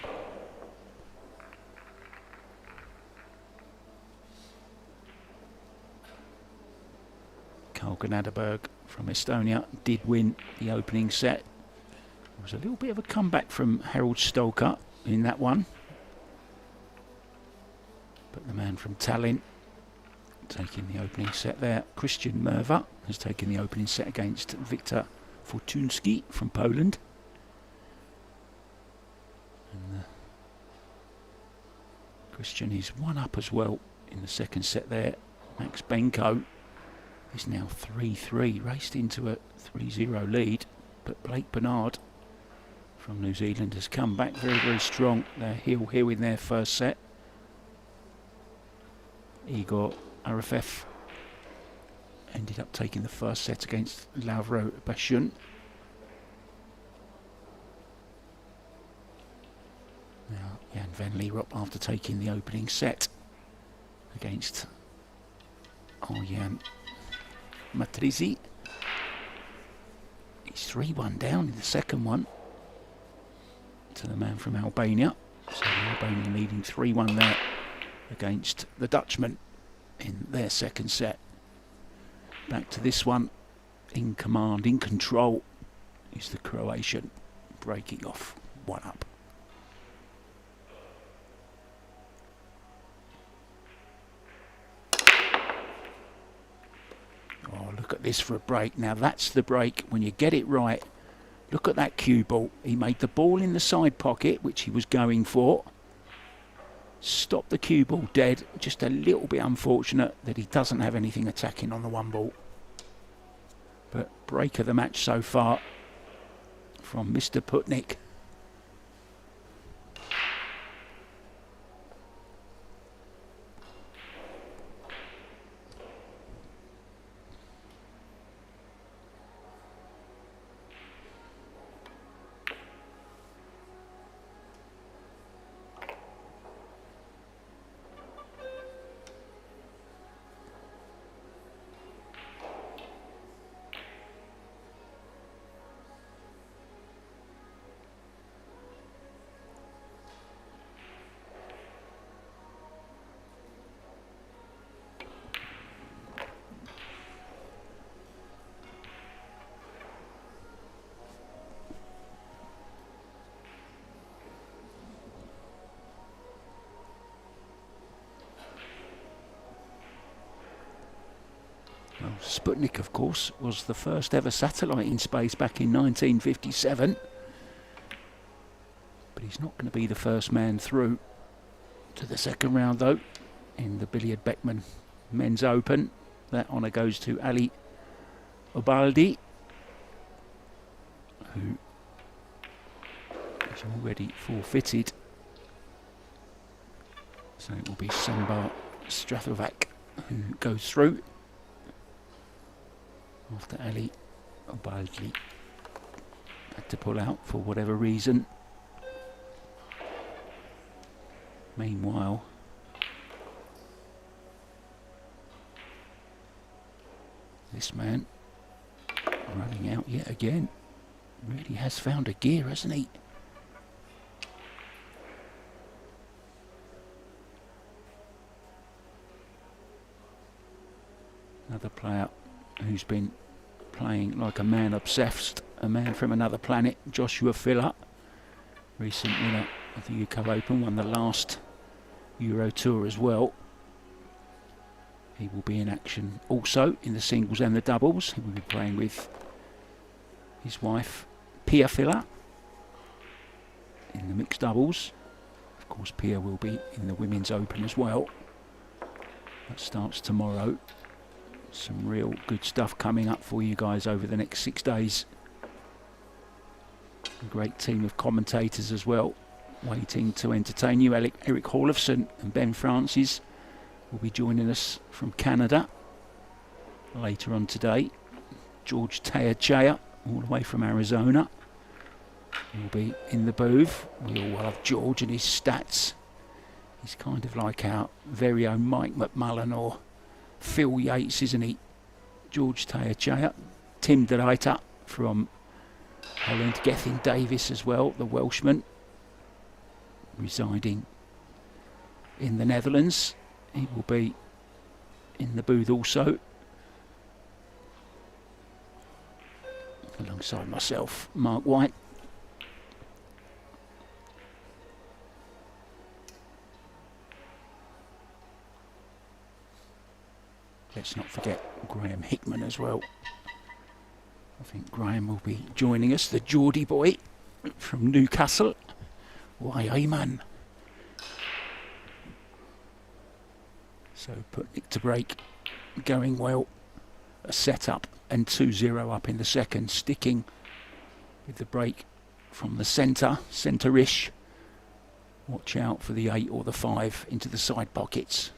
Carl Gnaderberg from Estonia did win the opening set. There was a little bit of a comeback from Harold Stolka in that one. But the man from Tallinn taking the opening set there. Christian Merva has taken the opening set against Viktor Fortunski from Poland. And Christian is 1 up as well in the second set there. Max Benko is now 3-3, raced into a 3-0 lead, but Blake Bernard from New Zealand has come back very, very strong. They're heel in their first set. Igor Arafev ended up taking the first set against Lavro Bashun. Now Jan van Lierop, after taking the opening set against Arjan Matrizi, he's 3-1 down in the second one to the man from Albania. So Albania leading 3-1 there against the Dutchman in their second set. Back to this one. in command, in control, is the Croatian, breaking off 1 up. Oh, look at this for a break. Now that's the break when you get it right. Look at that cue ball. He made the ball in the side pocket, which he was going for. Stopped the cue ball dead. Just a little bit unfortunate that he doesn't have anything attacking on the 1 ball. But break of the match so far from Mr. Putnik. Sputnik, of course, was the first ever satellite in space back in 1957. But he's not going to be the first man through to the second round, though, in the Billard Beckmann Men's Open. That honour goes to Ali Obaldi, who is already forfeited. So it will be Sambar Stratovac who goes through after Ali Obaldi had to pull out for whatever reason. Meanwhile, this man running out yet again. Really has found a gear, hasn't he? Another player who's been playing like a man obsessed, a man from another planet, Joshua Filler, recent winner of the UK Open, won the last Euro Tour as well. He will be in action also in the singles and the doubles. He will be playing with his wife, Pia Filler, in the mixed doubles. Of course, Pia will be in the Women's Open as well. That starts tomorrow. Some real good stuff coming up for you guys over the next 6 days. A great team of commentators as well, waiting to entertain you. Eric Hallofsson and Ben Francis will be joining us from Canada later on today. George Teachea, all the way from Arizona, will be in the booth. We all love George and his stats. He's kind of like our very own Mike McMullen or Phil Yates, isn't he? George Teachea. Tim de Ruyter from Holland. Gethin Davis as well, the Welshman, residing in the Netherlands. He will be in the booth also, alongside myself, Mark White. Let's not forget Graham Hickman as well. I think Graham will be joining us, the Geordie boy from Newcastle. Why, amen. So Putnik to break, going well. A set-up and 2-0 up in the second, sticking with the break from the centre-ish. Watch out for the 8 or the 5 into the side pockets.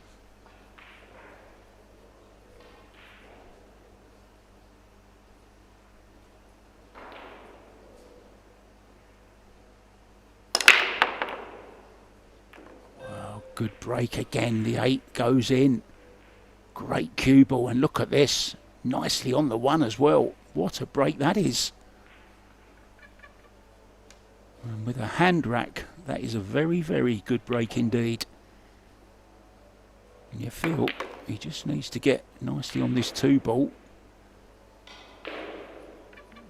Good break again. The 8 goes in. Great cue ball, and look at this. Nicely on the 1 as well. What a break that is. And with a hand rack, that is a very, very good break indeed. And you feel he just needs to get nicely on this 2 ball.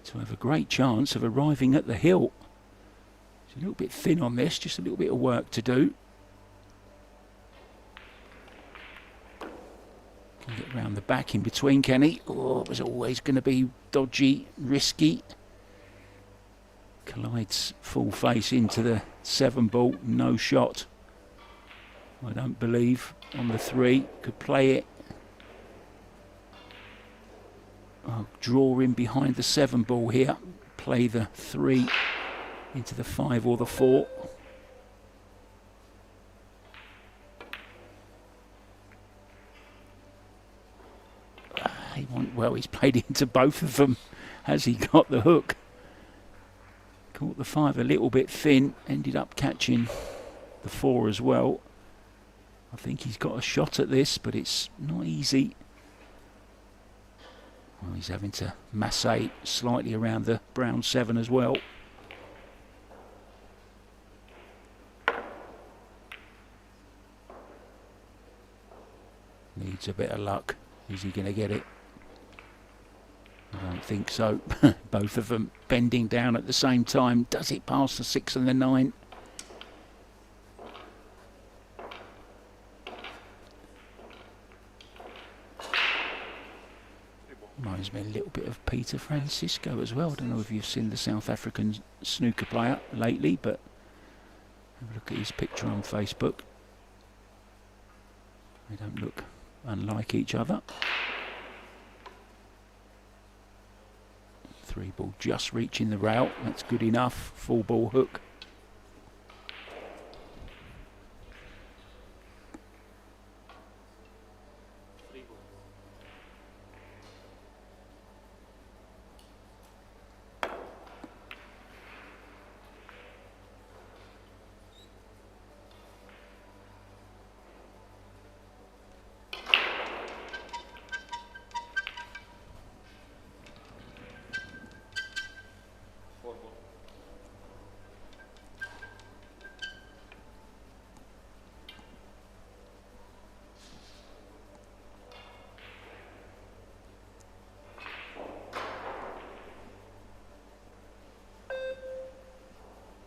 to have a great chance of arriving at the hill. It's a little bit thin on this, just a little bit of work to do. Can get round the back in between, can he? Oh, it was always going to be dodgy, risky. Collides full face into the 7 ball, no shot. I don't believe on the 3, could play it. Oh, draw in behind the 7 ball here, play the 3 into the 5 or the 4. Well, he's played into both of them. Has he got the hook? Caught the 5 a little bit thin, ended up catching the 4 as well. I think he's got a shot at this, but it's not easy. Well, he's having to massate slightly around the brown 7 as well. Needs a bit of luck. Is he going to get it? I don't think so. Both of them bending down at the same time. Does it pass the 6 and the 9? Reminds me a little bit of Peter Francisco as well. I don't know if you've seen the South African snooker player lately, but have a look at his picture on Facebook. They don't look unlike each other. 3 ball just reaching the rail, that's good enough. 4 ball hook.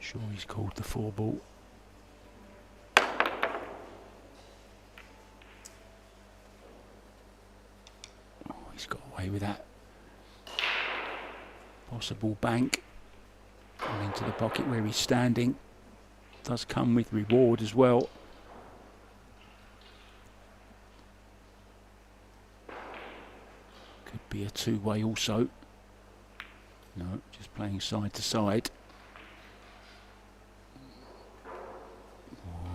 Sure, he's called the 4 ball. Oh, he's got away with that. Possible bank. And into the pocket where he's standing. Does come with reward as well. Could be a 2-way also. No, just playing side to side.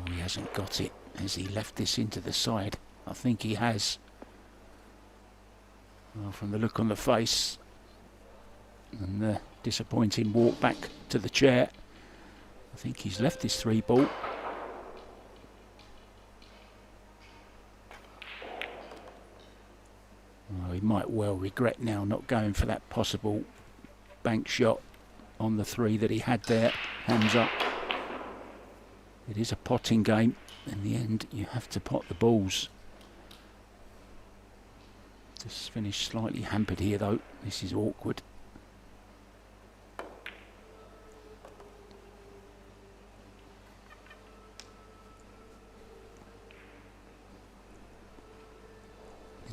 He hasn't got it. Has he left this into the side? I think he has. Well, from the look on the face and the disappointing walk back to the chair, I think he's left this 3 ball. Well, he might well regret now not going for that possible bank shot on the 3 that he had there. Hands up. It is a potting game. In the end, you have to pot the balls. Just finished slightly hampered here, though. This is awkward.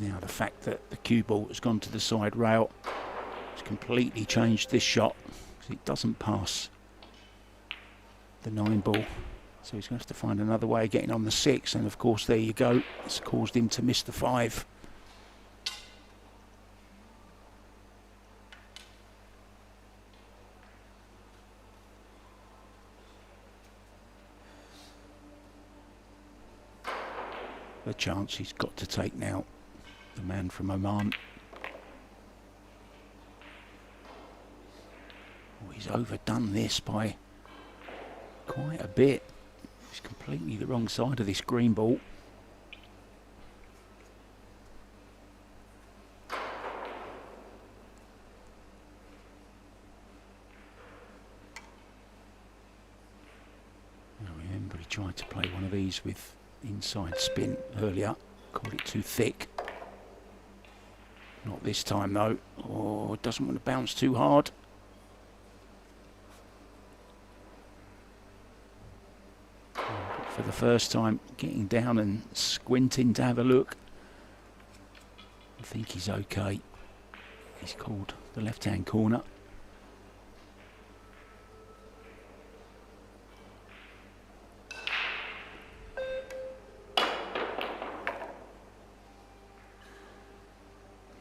Now, the fact that the cue ball has gone to the side rail has completely changed this shot, because it doesn't pass the 9 ball. So he's going to have to find another way of getting on the 6, and of course there you go, it's caused him to miss the 5. The chance he's got to take now, the man from Oman. Oh, he's overdone this by quite a bit. He's completely the wrong side of this green ball. I remember he tried to play one of these with inside spin earlier. Called it too thick. Not this time though. Oh, doesn't want to bounce too hard. for the first time, getting down and squinting to have a look. I think he's okay. He's called the left-hand corner.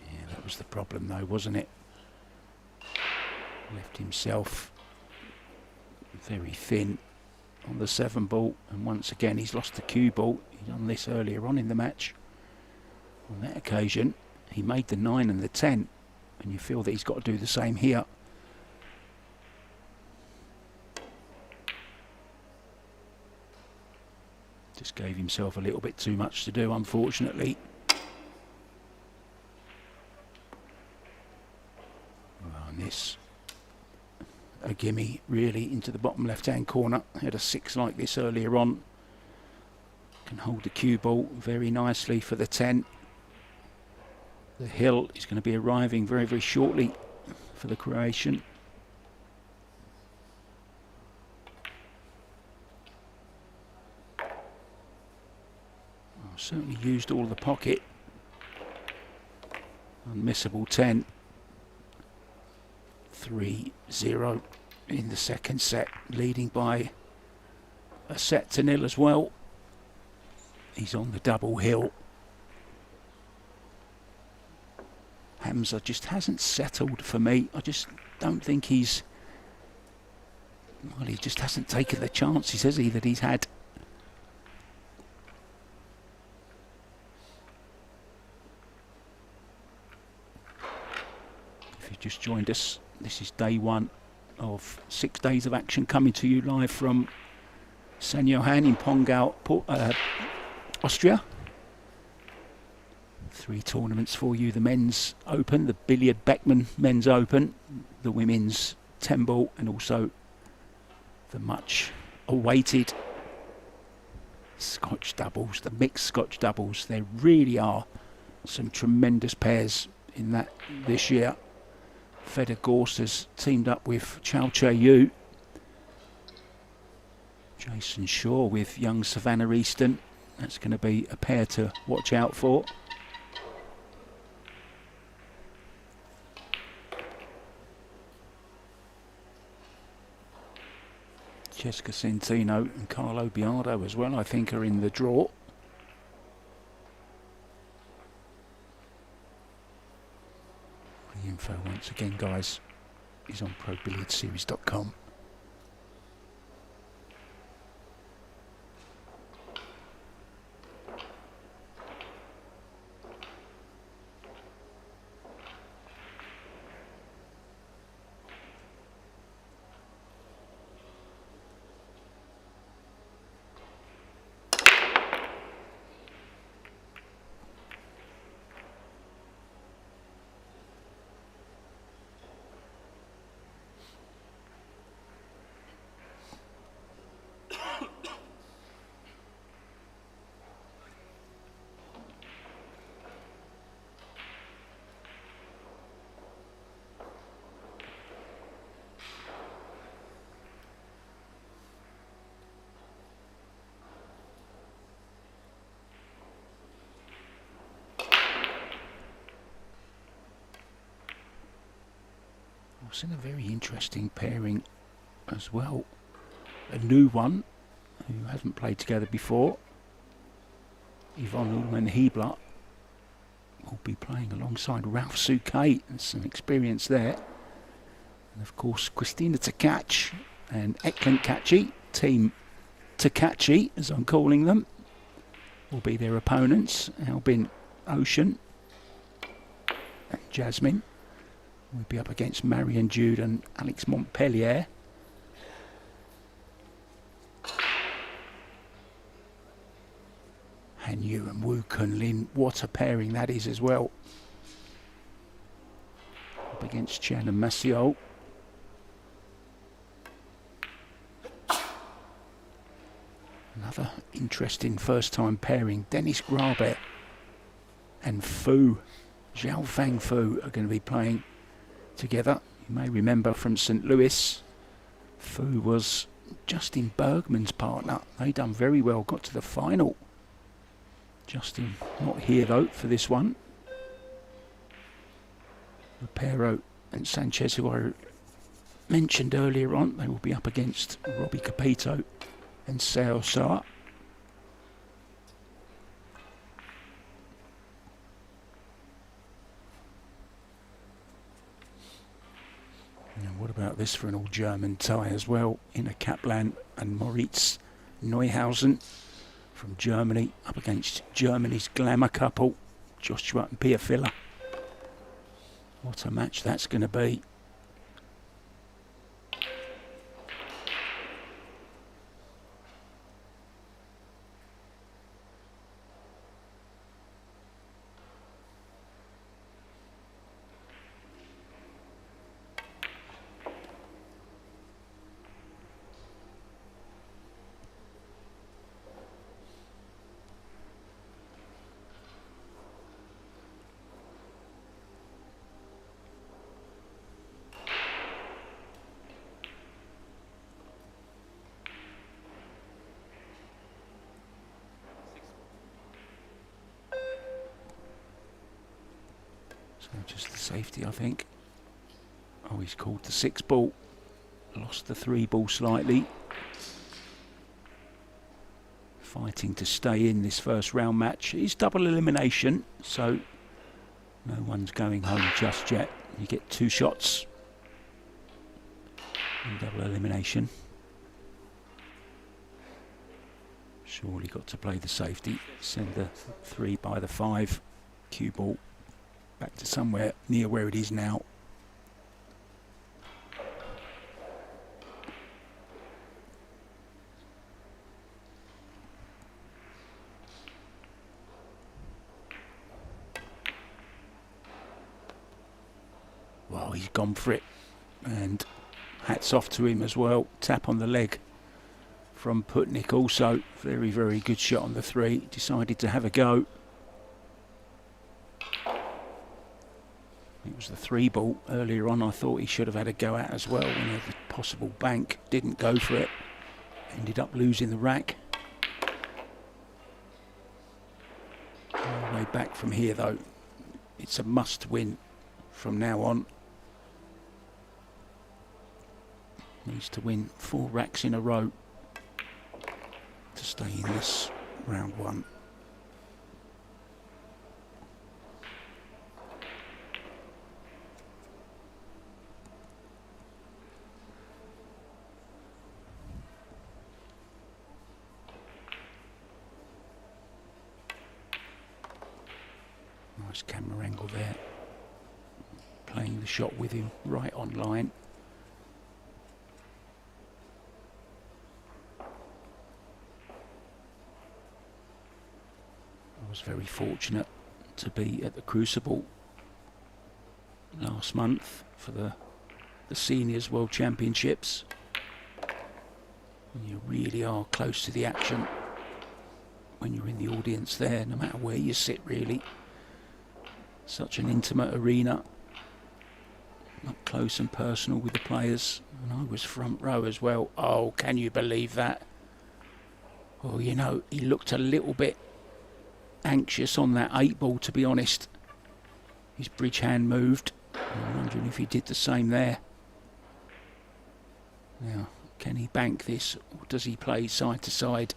Yeah, that was the problem though, wasn't it? Left himself very thin on the 7 ball, and once again he's lost the cue ball. He's done this earlier on in the match. On that occasion he made the 9 and the 10, and you feel that he's got to do the same here. Just gave himself a little bit too much to do, unfortunately. Well, and this a gimme really into the bottom left hand corner. Had a 6 like this earlier on. Can hold the cue ball very nicely for the 10. The hill is going to be arriving very, very shortly for the Croatian. Certainly used all the pocket. Unmissable 10. 3-0 in the second set, leading by a set to 0 as well. He's on the double hill. Hamza just hasn't settled for me. I just don't think he's... Well, he just hasn't taken the chances, has he, that he's had. If you've just joined us, this is day 1 of 6 days of action, coming to you live from St. Johann in Pongau, Austria. 3 tournaments for you: the men's open, the Billard Beckmann men's open, the women's 10 ball, and also the much awaited Scotch doubles, the mixed Scotch doubles. There really are some tremendous pairs in that this year. Feder Gorst has teamed up with Chow Che-Yu. Jason Shaw with young Savannah Easton. That's going to be a pair to watch out for. Jessica Centino and Carlo Biardo as well, I think, are in the draw. The info once again, guys, is on ProBilliardSeries.com. I've seen a very interesting pairing as well. A new one who hasn't played together before. Iwan and Hebler will be playing alongside Ralph Souquet. There's some experience there. And of course Christina Takac and Eklund Kachi, Team Takachi as I'm calling them, will be their opponents. Albin Ocean and Jasmine will be up against Marion Jude and Alex Montpellier. Han Yu and Wu Kun Lin, what a pairing that is as well. Up against Chan and Massiol. Another interesting first time pairing. Dennis Grabe and Fu, Zhao Fang Fu, are going to be playing together. You may remember from St. Louis, Fu was Justin Bergman's partner. They done very well, got to the final. Justin not here though for this one. Rapero and Sanchez, who I mentioned earlier on, they will be up against Robbie Capito and Sao Sa. And what about this for an all-German tie as well? Inna Kaplan and Moritz Neuhausen from Germany up against Germany's glamour couple, Joshua and Pia Filler. What a match that's going to be. So just the safety, I think. Oh, he's called the 6 ball. Lost the 3 ball slightly. Fighting to stay in this first round match. It's double elimination, so no one's going home just yet. You get 2 shots in double elimination. Surely got to play the safety. Send the 3 by the 5 cue ball back to somewhere near where it is now. Well, he's gone for it, and hats off to him as well. Tap on the leg from Putnik also. Very, very good shot on the 3. Decided to have a go. It was the 3 ball earlier on. I thought he should have had a go at as well. When the possible bank, didn't go for it. Ended up losing the rack. All the way back from here though. It's a must win from now on. Needs to win 4 racks in a row to stay in this round 1. Nice camera angle there. Playing the shot with him right on line. I was very fortunate to be at the Crucible last month for the Seniors World Championships. And you really are close to the action when you're in the audience there, no matter where you sit really. Such an intimate arena, up close and personal with the players, and I was front row as well. Oh, can you believe that? Well, you know, he looked a little bit anxious on that 8 ball, to be honest. His bridge hand moved. I'm wondering if he did the same there. Now, can he bank this, or does he play side to side?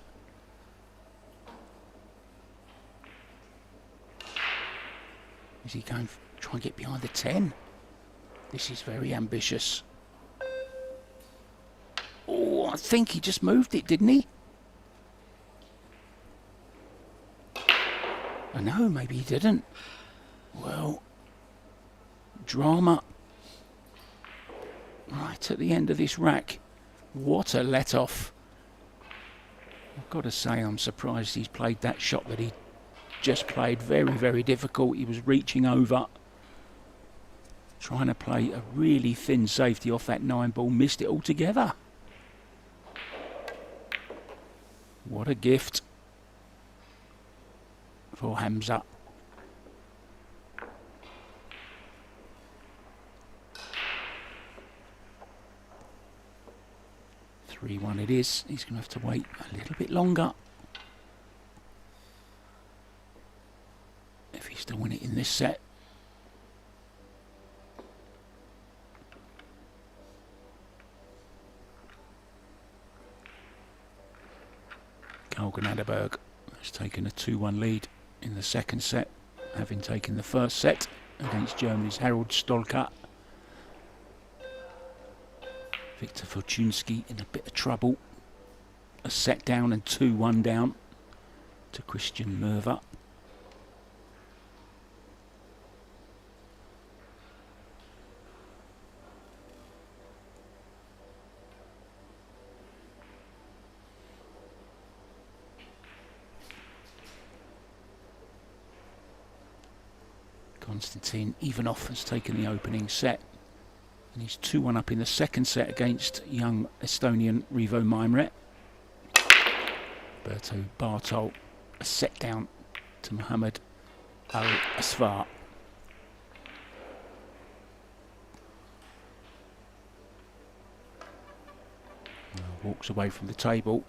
Is he going to try and get behind the 10? This is very ambitious. Oh, I think he just moved it, didn't he? I know, maybe he didn't. Well, drama. Right at the end of this rack. What a let-off. I've got to say, I'm surprised he's played that shot that he just played. Very, very difficult. He was reaching over, trying to play a really thin safety off that 9 ball. Missed it altogether. What a gift for Hamza. 3-1 it is. He's going to have to wait a little bit longer if he's to win it in this set. Gnaderberg has taken a 2-1 lead in the second set, having taken the first set against Germany's Harold Stolka. Viktor Fortunski in a bit of trouble. A set down and 2-1 down to Christian Merva. Konstantin Ivanov has taken the opening set, and he's 2-1 up in the second set against young Estonian Rivo Maimre. Berto Bartol, a set down to Mohammed Al-Asfar. Walks away from the table,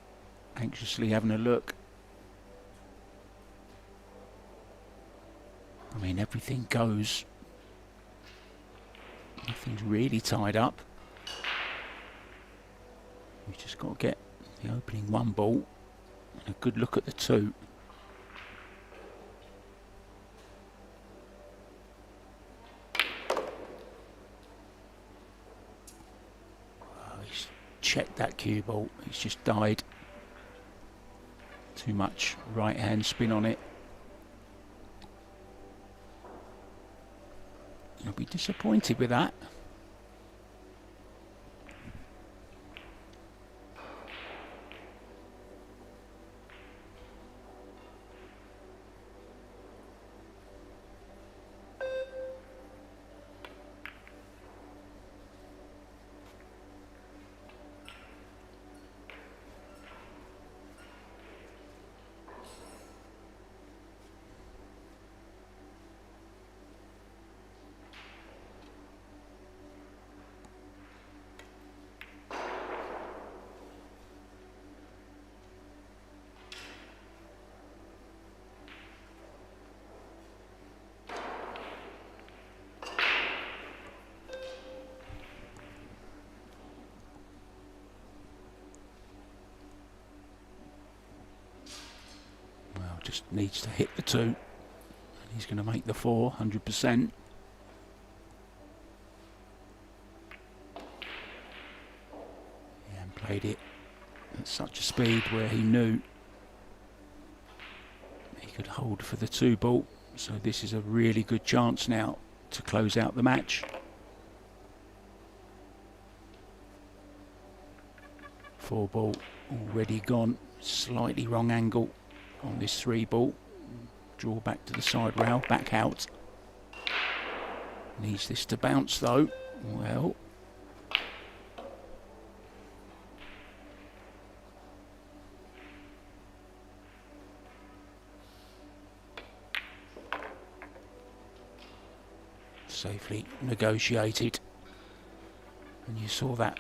anxiously having a look. I mean, everything goes. Nothing's really tied up. We've just got to get the opening one ball and a good look at the two. Oh, he's checked that cue ball. He's just died. Too much right hand spin on it. You'll be disappointed with that. Just needs to hit the two, and he's going to make the 400%. And played it at such a speed where he knew he could hold for the two ball. So this is a really good chance now to close out the match. Four ball already gone, slightly wrong angle on this three ball. Draw back to the side rail, back out. Needs this to bounce though. Well, safely negotiated, and you saw that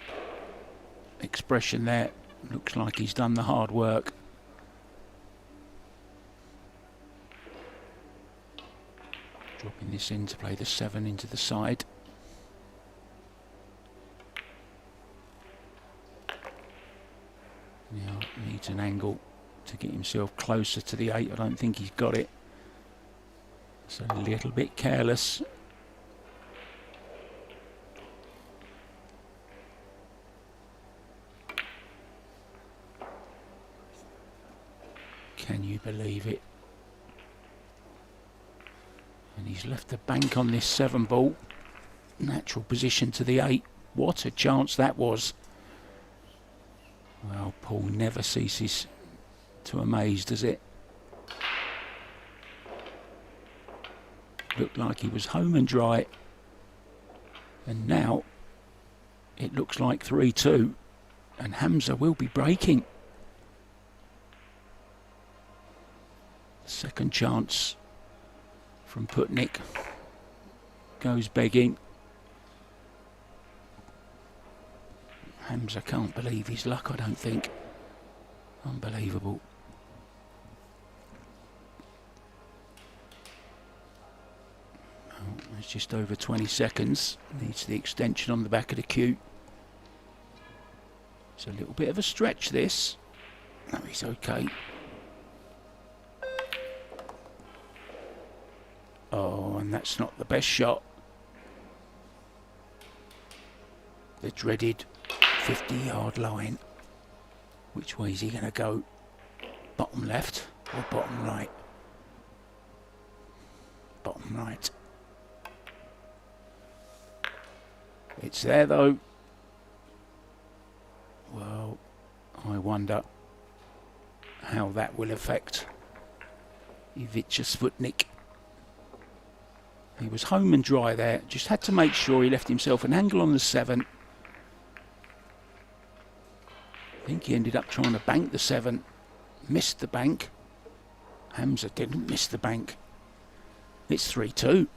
expression there. Looks like he's done the hard work. Dropping this in to play the 7 into the side. Now needs an angle to get himself closer to the 8. I don't think he's got it. It's a little bit careless. Can you believe it? And he's left the bank on this 7 ball. Natural position to the 8. What a chance that was. Well, Paul never ceases to amaze, does it? Looked like he was home and dry. And now it looks like 3-2. And Hamza will be breaking. Second chance from Putnik goes begging. Hamza can't believe his luck, I don't think. Unbelievable. Oh, it's just over 20 seconds. Needs the extension on the back of the cue. It's a little bit of a stretch, this. No, he's okay. Oh, and that's not the best shot. The dreaded 50-yard line. Which way is he going to go? Bottom left or bottom right? Bottom right. It's there though. Well, I wonder how that will affect Ivica Sputnik. He was home and dry there. Just had to make sure he left himself an angle on the 7. I think he ended up trying to bank the 7. Missed the bank. Hamza didn't miss the bank. It's 3-2.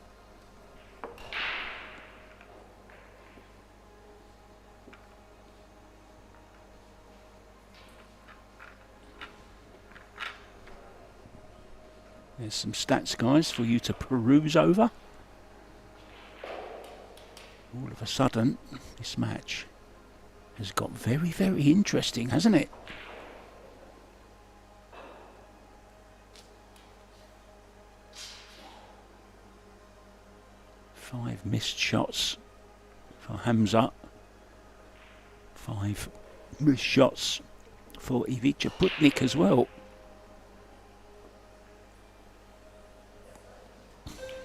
There's some stats, guys, for you to peruse over. All of a sudden, this match has got very, very interesting, hasn't it? Five missed shots for Hamza. 5 missed shots for Ivica Sputnik as well.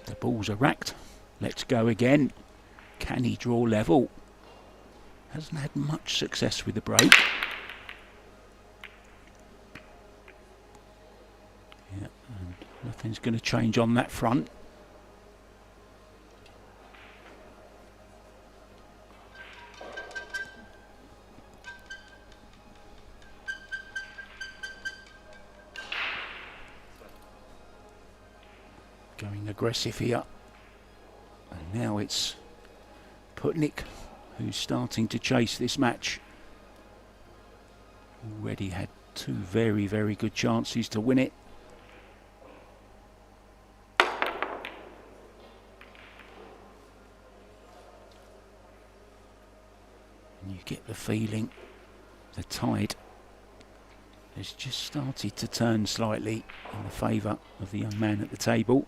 The balls are racked. Let's go again. Can he draw level? Hasn't had much success with the break. Yeah, and nothing's going to change on that front. Going aggressive here. And now it's Sputnik who's starting to chase this match. Already had 2 very, very good chances to win it. And you get the feeling the tide has just started to turn slightly in the favour of the young man at the table.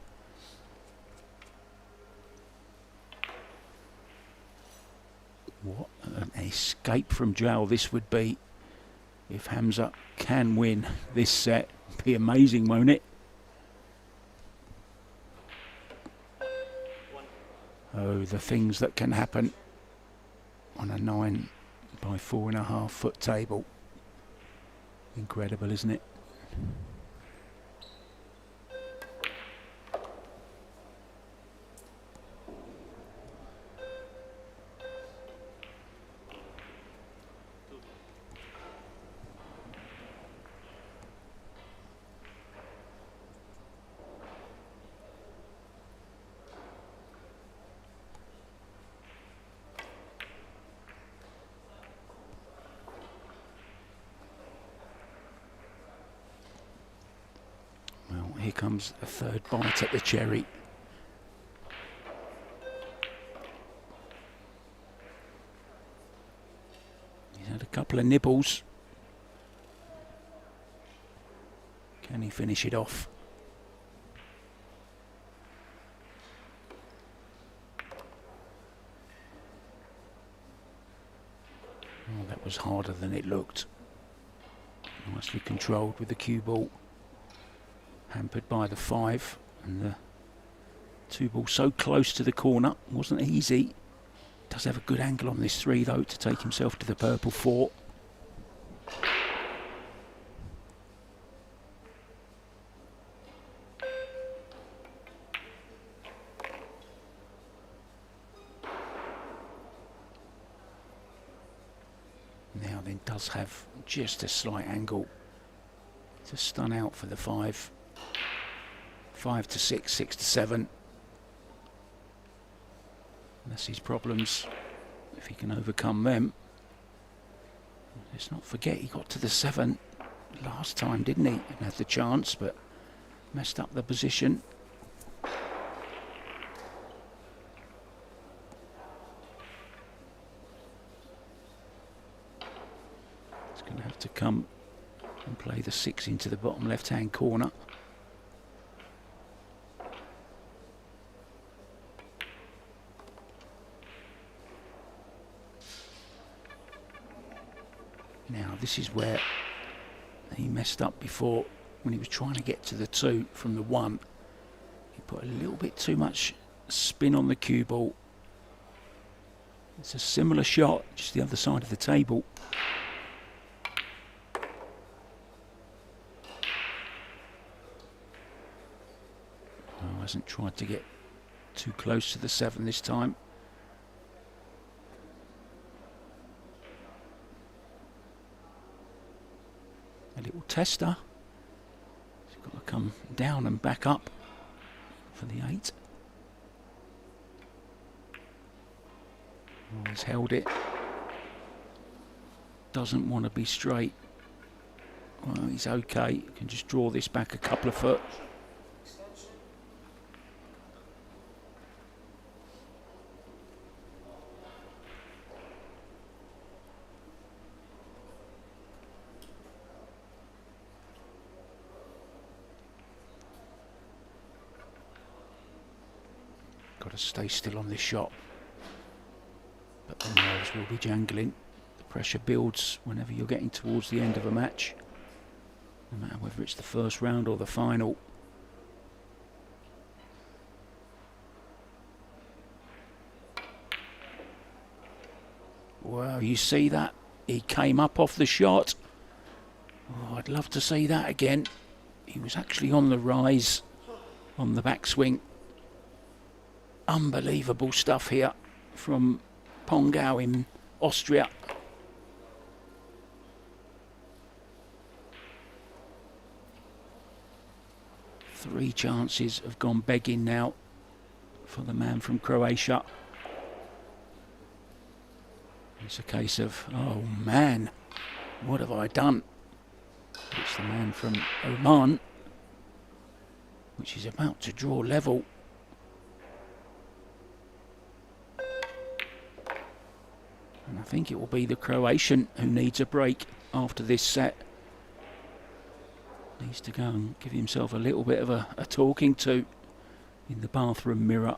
What an escape from jail this would be if Hamza can win this set. Be amazing, won't it? Oh, the things that can happen on a 9 by 4.5 foot table. Incredible, isn't it? Here comes a third bite at the cherry. He's had a couple of nibbles. Can he finish it off? Oh, that was harder than it looked. Nicely controlled with the cue ball. Hampered by the 5 and the 2 ball so close to the corner. Wasn't easy. Does have a good angle on this 3 though to take himself to the purple 4. Now then does have just a slight angle to stun out for the 5. 5 to 6, 6 to 7. That's his problems. If he can overcome them. Let's not forget he got to the 7 last time, didn't he? And had the chance, but messed up the position. He's going to have to come and play the 6 into the bottom left-hand corner. Now this is where he messed up before when he was trying to get to the 2 from the 1. He put a little bit too much spin on the cue ball. It's a similar shot, just the other side of the table. Oh, hasn't tried to get too close to the 7 this time. A little tester. He's got to come down and back up for the 8. Oh, he's held it. Doesn't want to be straight. Well, he's okay. Can just draw this back a couple of foot. Got to stay still on this shot, but the nerves will be jangling. The pressure builds whenever you're getting towards the end of a match, no matter whether it's the first round or the final. Well, you see that? He came up off the shot. Oh, I'd love to see that again. He was actually on the rise on the backswing. Unbelievable stuff here from Pongau in Austria. Three chances have gone begging now for the man from Croatia. It's a case of, oh man, what have I done? It's the man from Oman, which is about to draw level. And I think it will be the Croatian who needs a break after this set. Needs to go and give himself a little bit of a talking to in the bathroom mirror.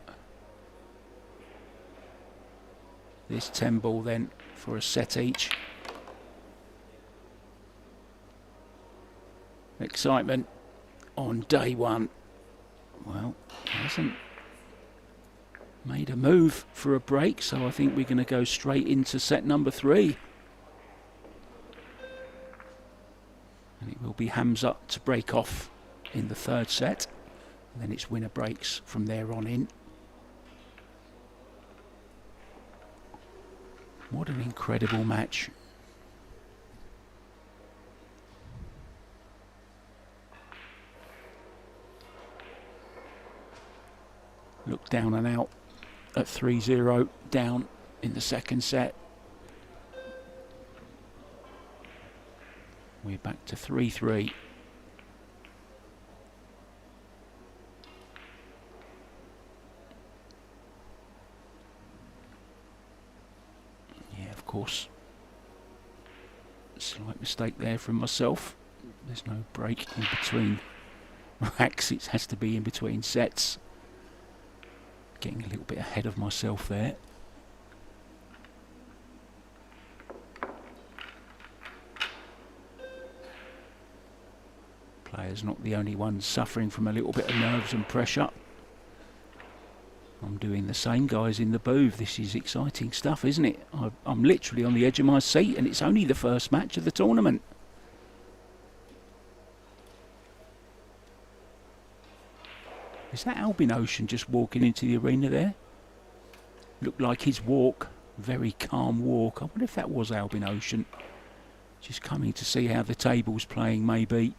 This 10 ball then for a set each. Excitement on day one. Well, he hasn't made a move for a break, so I think we're going to go straight into set number 3. And it will be Hamza to break off in the 3rd set. And then it's winner breaks from there on in. What an incredible match. Look down and out at 3-0, down in the 2nd set. We're back to 3-3. Yeah, of course. Slight mistake there from myself. There's no break in between racks. It has to be in between sets. Getting a little bit ahead of myself there. Players not the only ones suffering from a little bit of nerves and pressure. I'm doing the same, guys, in the booth. This is exciting stuff, isn't it? I'm literally on the edge of my seat, and it's only the first match of the tournament. Is that Albin Ocean just walking into the arena there? Looked like his walk, very calm walk. I wonder if that was Albin Ocean. Just coming to see how the table's playing, maybe.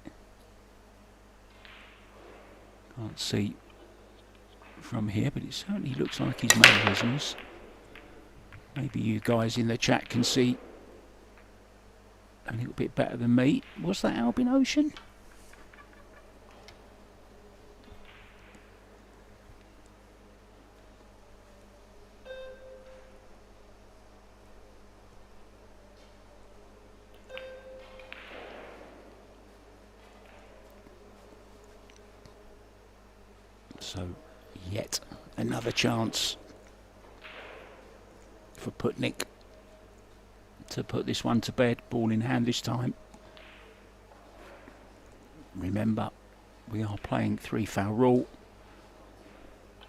Can't see from here, but it certainly looks like his mannerisms. Maybe you guys in the chat can see a little bit better than me. Was that Albin Ocean? So, yet another chance for Putnik to put this one to bed. Ball in hand this time. Remember, we are playing 3-foul rule.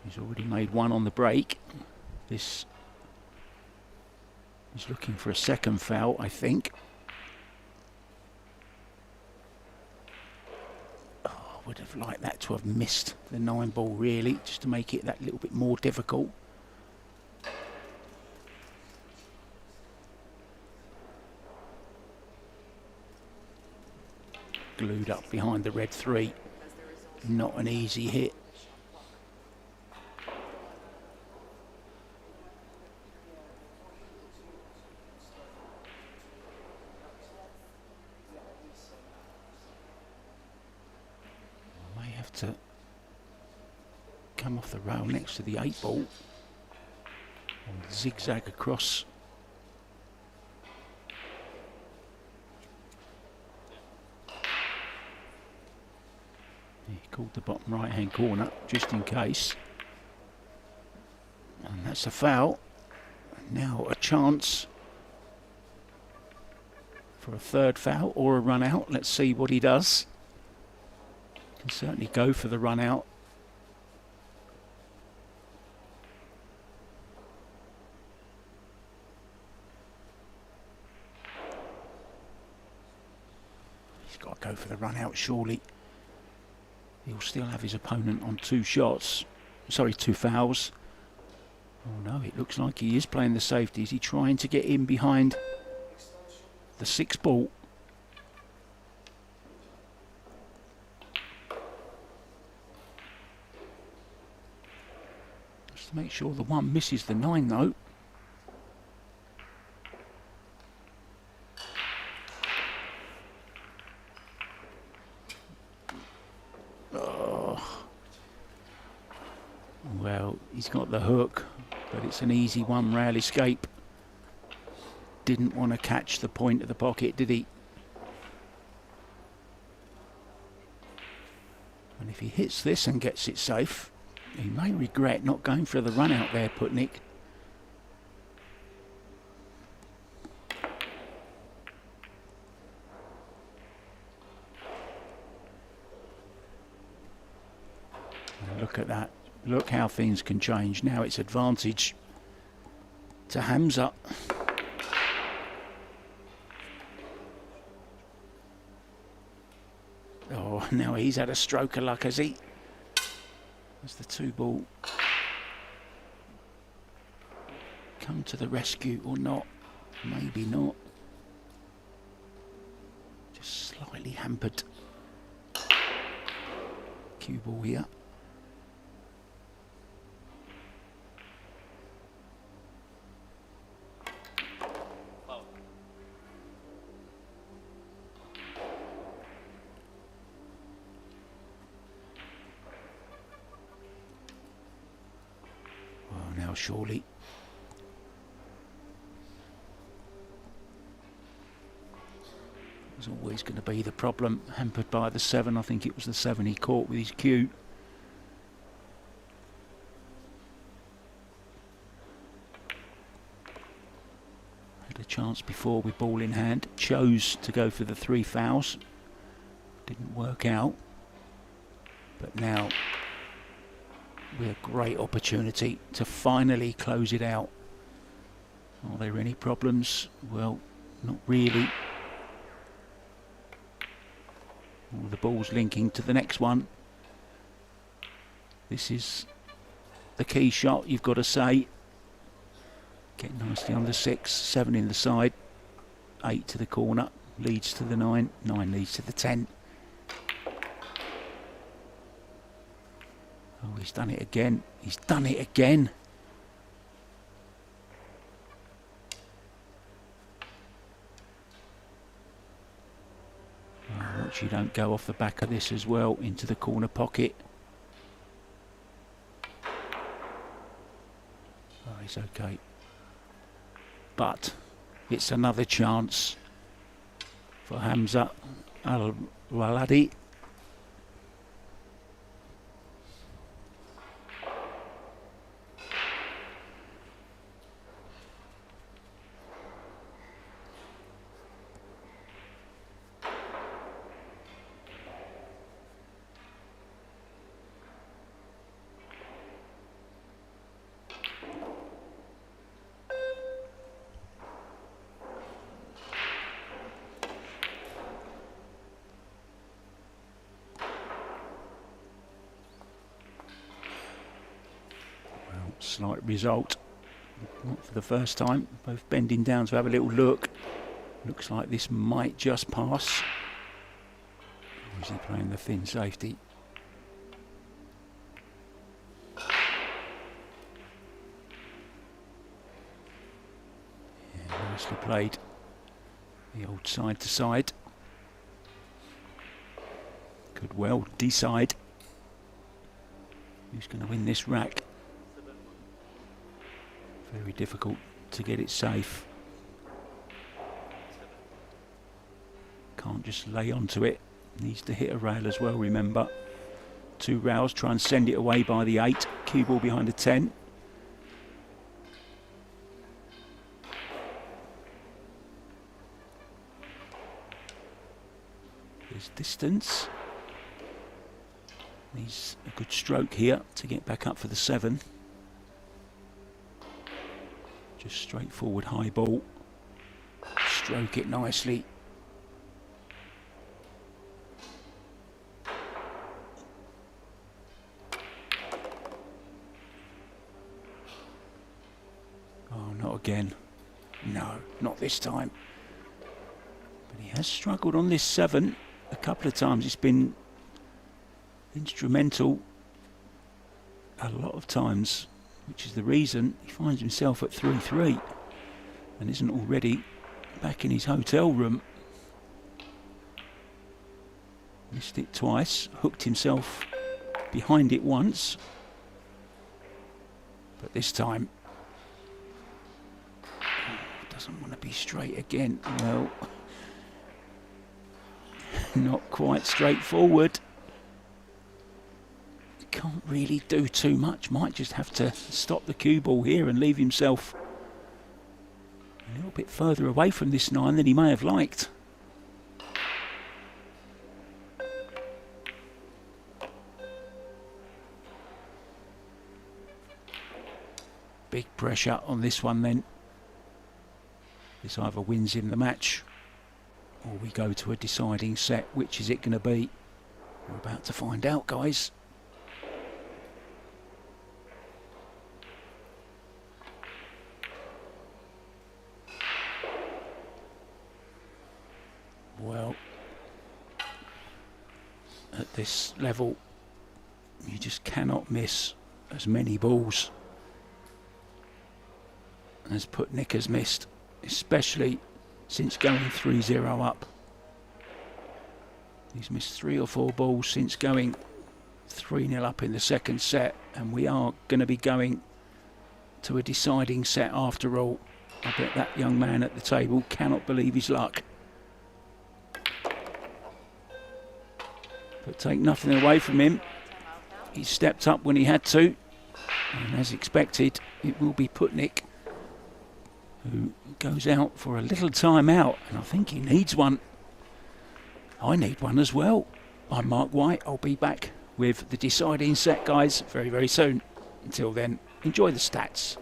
He's already made one on the break. This is looking for a second foul, I think. Would have liked that to have missed the 9 ball really, just to make it that little bit more difficult. Glued up behind the red 3. Not an easy hit. To come off the rail next to the 8 ball and zigzag across. He called the bottom right hand corner just in case, and that's a foul. Now a chance for a third foul or a run out. Let's see what he does. Can certainly go for the run out. He's got to go for the run out surely. He'll still have his opponent on 2 shots. Sorry, 2 fouls. Oh no, it looks like he is playing the safety. Is he trying to get in behind the 6 ball? To make sure the 1 misses the 9 though. Oh. Well, he's got the hook, but it's an easy 1 rail escape. Didn't want to catch the point of the pocket, did he? And if he hits this and gets it safe, he may regret not going for the run out there, Putnik. And look at that. Look how things can change. Now it's advantage to Hamza. Oh, now he's had a stroke of luck, has he? As the 2 ball come to the rescue or not? Maybe not. Just slightly hampered. Cue ball here. Surely. There's always going to be the problem, hampered by the 7. I think it was the 7 he caught with his cue. Had a chance before with ball in hand, chose to go for the 3 fouls. Didn't work out. But now with a great opportunity to finally close it out. Are there any problems? Well, not really. All the ball's linking to the next one. This is the key shot, you've got to say. Get nicely on the 6, 7 in the side, 8 to the corner, leads to the 9, 9 leads to the 10. Oh, he's done it again. He's done it again. Watch you don't go off the back of this as well into the corner pocket. Oh, he's okay. But it's another chance for Hamza Al-Waladi. Slight result, not for the first time. Both bending down to have a little look. Looks like this might just pass. Or is he playing the thin safety? Yeah, nicely played. The old side to side. Could well decide who's going to win this rack. Very difficult to get it safe. Can't just lay onto it. Needs to hit a rail as well, remember. 2 rails, try and send it away by the 8. Cue ball behind the 10. There's distance. Needs a good stroke here to get back up for the 7. Just straightforward high ball. Stroke it nicely. Oh, not again. No, not this time. But he has struggled on this 7 a couple of times. It's been instrumental a lot of times, which is the reason he finds himself at 3-3 and isn't already back in his hotel room. Missed it twice, hooked himself behind it once, but this time doesn't want to be straight again. Well, not quite straightforward. Can't really do too much. Might just have to stop the cue ball here and leave himself a little bit further away from this 9 than he may have liked. Big pressure on this one then. This either wins him the match or we go to a deciding set. Which is it going to be? We're about to find out, guys. Well, at this level, you just cannot miss as many balls as Putnik has missed, especially since going 3-0 up. He's missed 3 or 4 balls since going 3-0 up in the second set, and we are going to be going to a deciding set after all. I bet that young man at the table cannot believe his luck. But take nothing away from him. He stepped up when he had to, and as expected, it will be Putnik who goes out for a little time out, and I think he needs one. I need one as well. I'm Mark White. I'll be back with the deciding set, guys, very, very soon. Until then, enjoy the stats.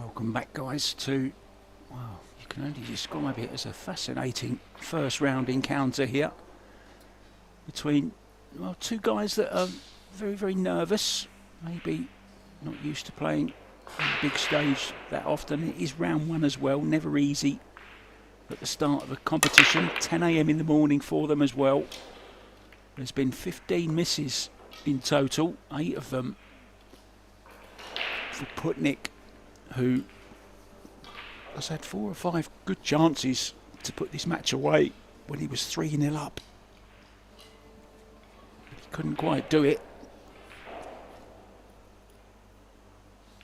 Welcome back, guys, to, well, you can only describe it as a fascinating first round encounter here between, well, two guys that are very, very nervous, maybe not used to playing on the big stage that often. It is round one as well, never easy at the start of a competition. 10 a.m. in the morning for them as well. There's been 15 misses in total, 8 of them for Putnik, who has had 4 or 5 good chances to put this match away when he was 3-0 up. But he couldn't quite do it.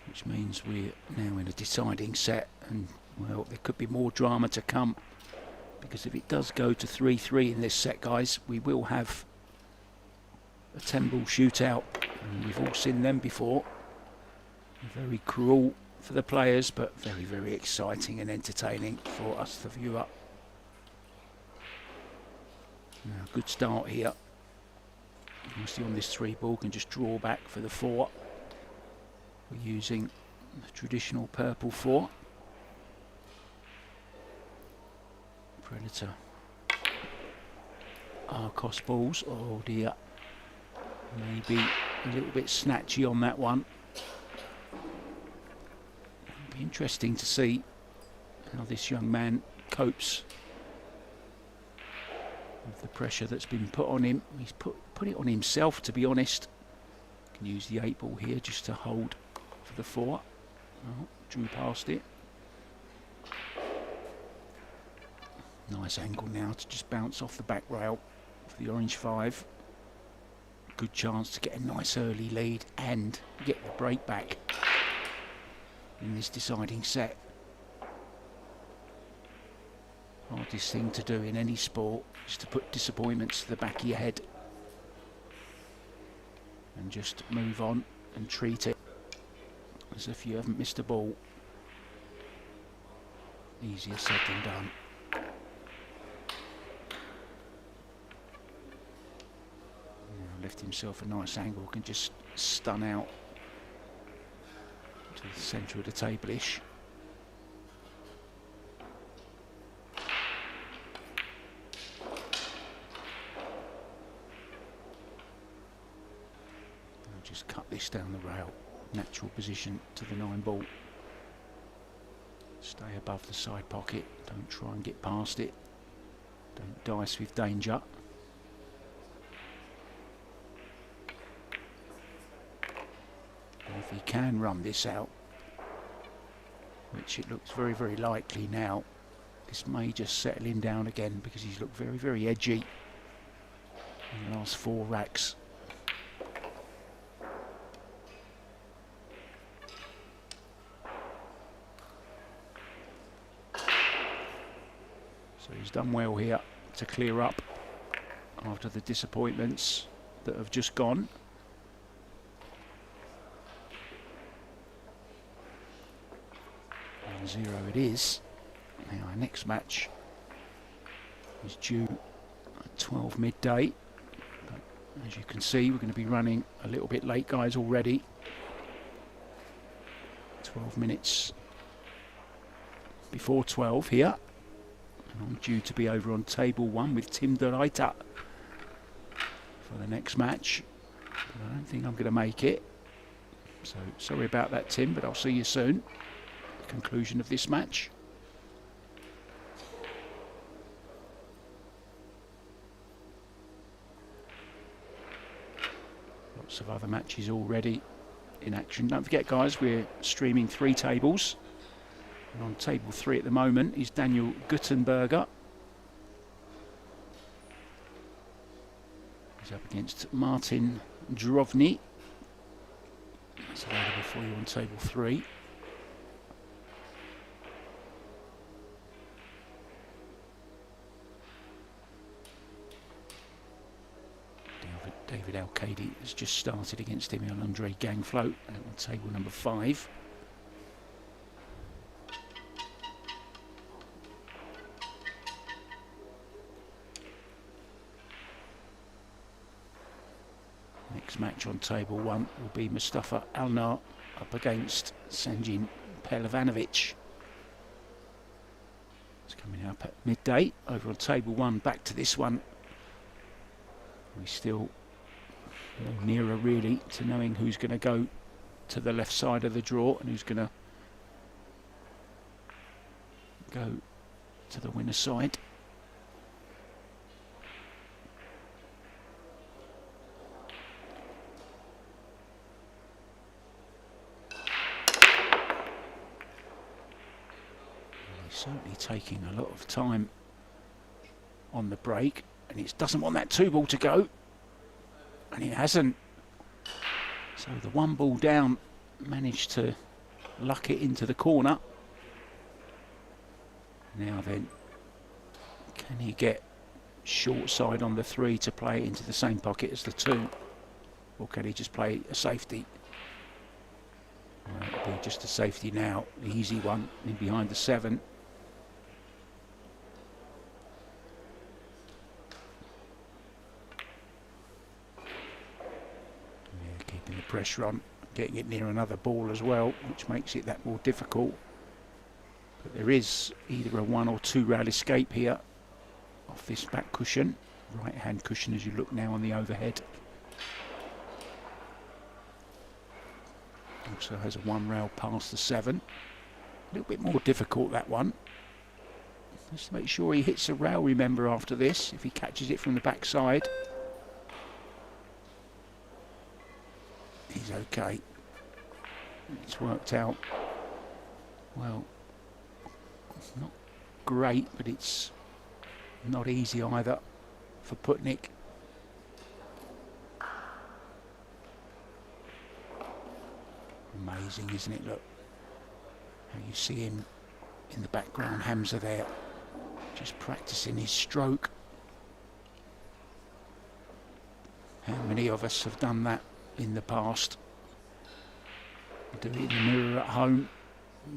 Which means we're now in a deciding set, and well, there could be more drama to come, because if it does go to 3-3 in this set, guys, we will have a 10-ball shootout, and we've all seen them before. Very cruel for the players, but very, very exciting and entertaining for us, the viewer. Now, good start here. Obviously on this 3-ball can just draw back for the 4. We're using the traditional purple 4. Predator. Arcos balls. Oh dear. Maybe a little bit snatchy on that one. It'll be interesting to see how this young man copes with the pressure that's been put on him. He's put it on himself, to be honest. Can use the 8-ball here just to hold for the 4. Oh, drew past it. Nice angle now to just bounce off the back rail for the orange 5. Good chance to get a nice early lead and get the break back in this deciding set. Hardest thing to do in any sport is to put disappointments to the back of your head and just move on and treat it as if you haven't missed a ball. Easier said than done. Left himself a nice angle, can just stun out to the centre of the table-ish. I'll just cut this down the rail, natural position to the 9-ball. Stay above the side pocket, don't try and get past it, don't dice with danger. If he can run this out, which it looks very, very likely now, this may just settle him down again, because he's looked very, very edgy in the last 4 racks. So he's done well here to clear up after the disappointments that have just gone. 0 it is. Now our next match is due at 12 midday. But as you can see, we're going to be running a little bit late, guys, already. 12 minutes before 12 here. And I'm due to be over on table 1 with Tim de Reiter for the next match. But I don't think I'm going to make it. So sorry about that, Tim, but I'll see you soon. Conclusion of this match. Lots of other matches already in action. Don't forget, guys, we're streaming 3 tables, and on table 3 at the moment is Daniel Guttenberger. He's up against Martin Drovny. That's available for you on table 3. David Al-Kadi has just started against Emil Andre Gangfloat on table number 5. Next match on table 1 will be Mustafa Alnar up against Sanjin Pelovanovic. It's coming up at midday over on table 1. Back to this one. We're still no nearer really to knowing who's going to go to the left side of the draw and who's going to go to the winner's side. He's certainly taking a lot of time on the break, and it doesn't want that 2 ball to go, and it hasn't. So the 1 ball down managed to luck it into the corner. Now then, can he get short side on the 3 to play it into the same pocket as the 2? Or can he just play a safety? Well, it'll be just a safety now, the easy one, in behind the 7. Yeah, keeping the pressure on, getting it near another ball as well, which makes it that more difficult. But there is either a 1 or 2 rail escape here off this back cushion, right hand cushion as you look now on the overhead. Also has a 1 rail past the 7. A little bit more difficult, that one. Just to make sure he hits a rail, remember, after this, if he catches it from the back side. He's okay. It's worked out well. It's not great, but it's not easy either for Putnik. Amazing, isn't it? Look how you see him in the background, Hamza there, just practicing his stroke. How many of us have done that in the past? Do it in the mirror at home,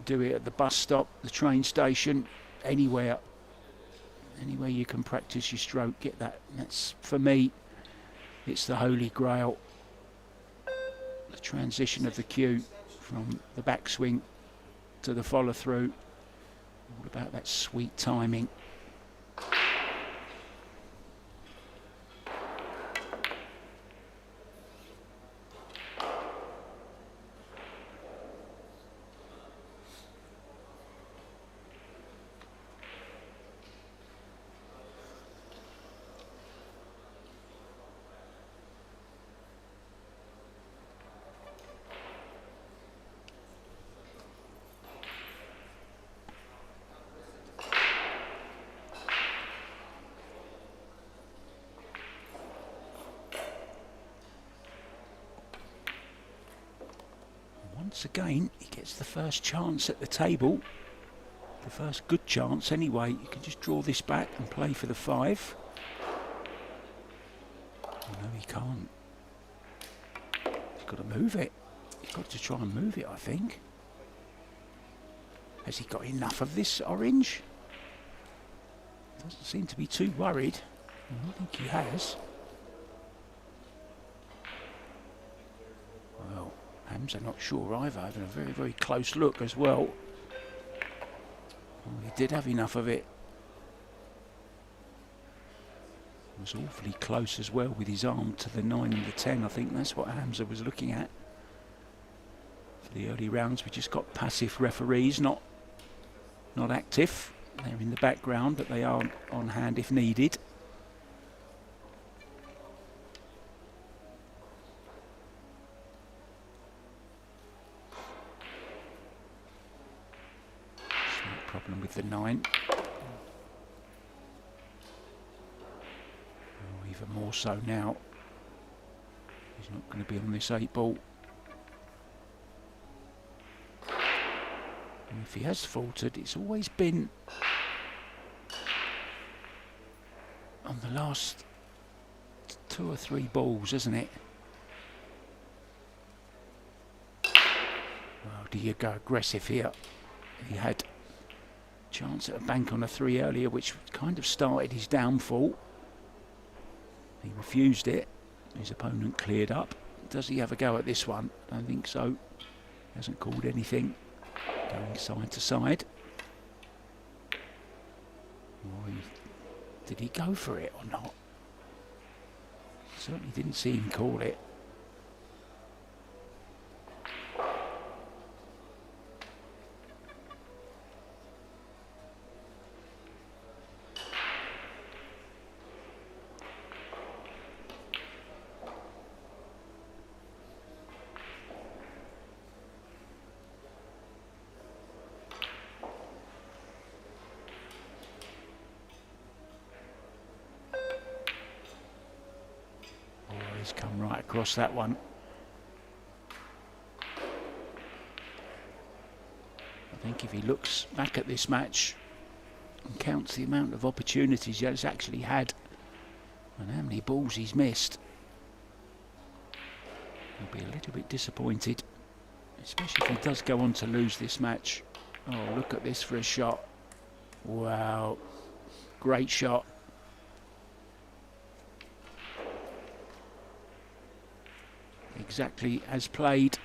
do it at the bus stop, the train station, anywhere you can practice your stroke. Get that. That's, for me, it's the holy grail. The transition of the cue from the backswing to the follow through, all about that sweet timing. Once again, he gets the first chance at the table, the first good chance anyway. You can just draw this back and play for the 5. No, he can't. He's got to move it. He's got to try and move it, I think. Has he got enough of this orange? Doesn't seem to be too worried. I don't think he has. Well, Hamza not sure either, having a very, very close look as well. Oh, he did have enough of it. It was awfully close as well with his arm to the 9 and the 10. I think that's what Hamza was looking at. For the early rounds, we just got passive referees, not active. They're in the background, but they are on hand if needed. Problem with the 9. Oh, even more so now. He's not going to be on this 8 ball. And if he has faltered, it's always been on the last 2 or 3 balls, isn't it? Well, do you go aggressive here? He had chance at a bank on a 3 earlier, which kind of started his downfall. He refused it. His opponent cleared up. Does he have a go at this one? I don't think so. He hasn't called anything. Going side to side. Did he go for it or not? Certainly didn't see him call it. He's come right across that one. I think if he looks back at this match and counts the amount of opportunities he's actually had and how many balls he's missed, he'll be a little bit disappointed, especially if he does go on to lose this match. Oh, look at this for a shot. Wow, great shot. Exactly as played.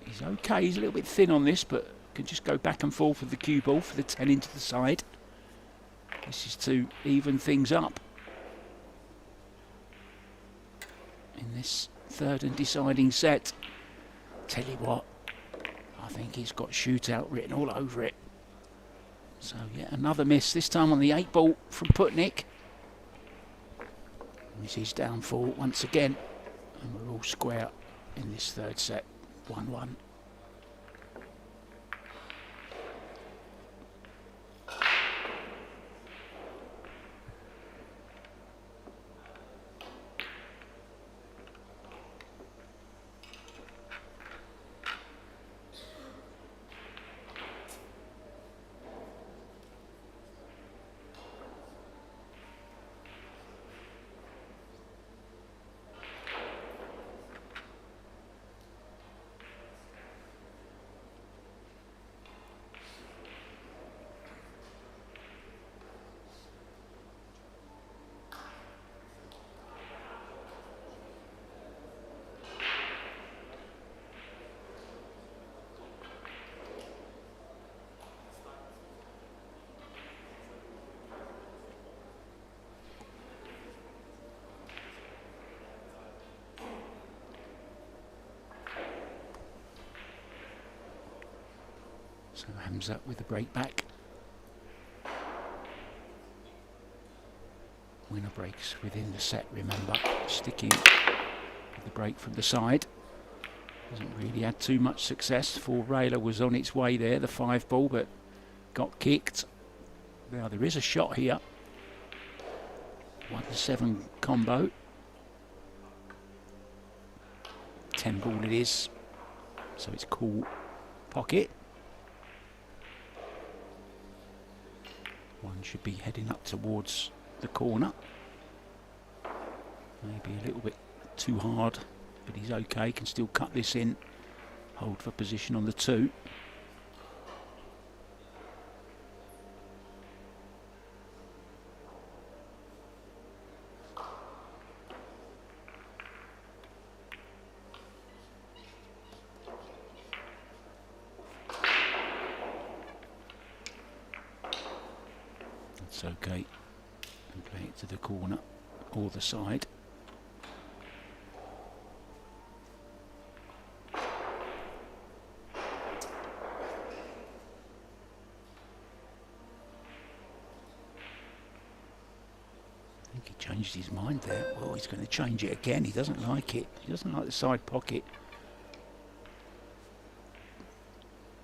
He's okay, he's a little bit thin on this, but can just go back and forth with the cue ball for the 10 into the side. This is to even things up in this third and deciding set. Tell you what, I think he's got shootout written all over it. So yet another miss, this time on the 8 ball from Putnik. This is downfall once again. And we're all square in this third set, 1-1. So Hamza with the break back. Winner breaks within the set, remember. Sticking with the break from the side. Hasn't really had too much success. For Rayla was on its way there, the 5 ball, but got kicked. Now there is a shot here. 1-7 combo. 10 ball it is. So it's cool pocket. One should be heading up towards the corner. Maybe a little bit too hard, but he's okay, can still cut this in. Hold for position on the 2. That's okay. And play it to the corner or the side. I think he changed his mind there. Well, he's going to change it again. He doesn't like it. He doesn't like the side pocket.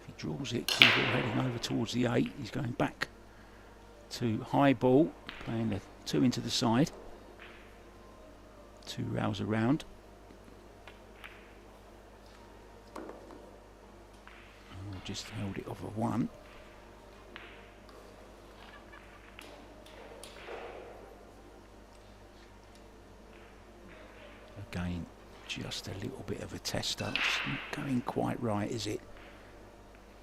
If he draws it, cue ball heading over towards the 8. He's going back to high ball, playing the 2 into the side. 2 rails around. Oh, just held it off a 1. Again, just a little bit of a tester. It's not going quite right, is it?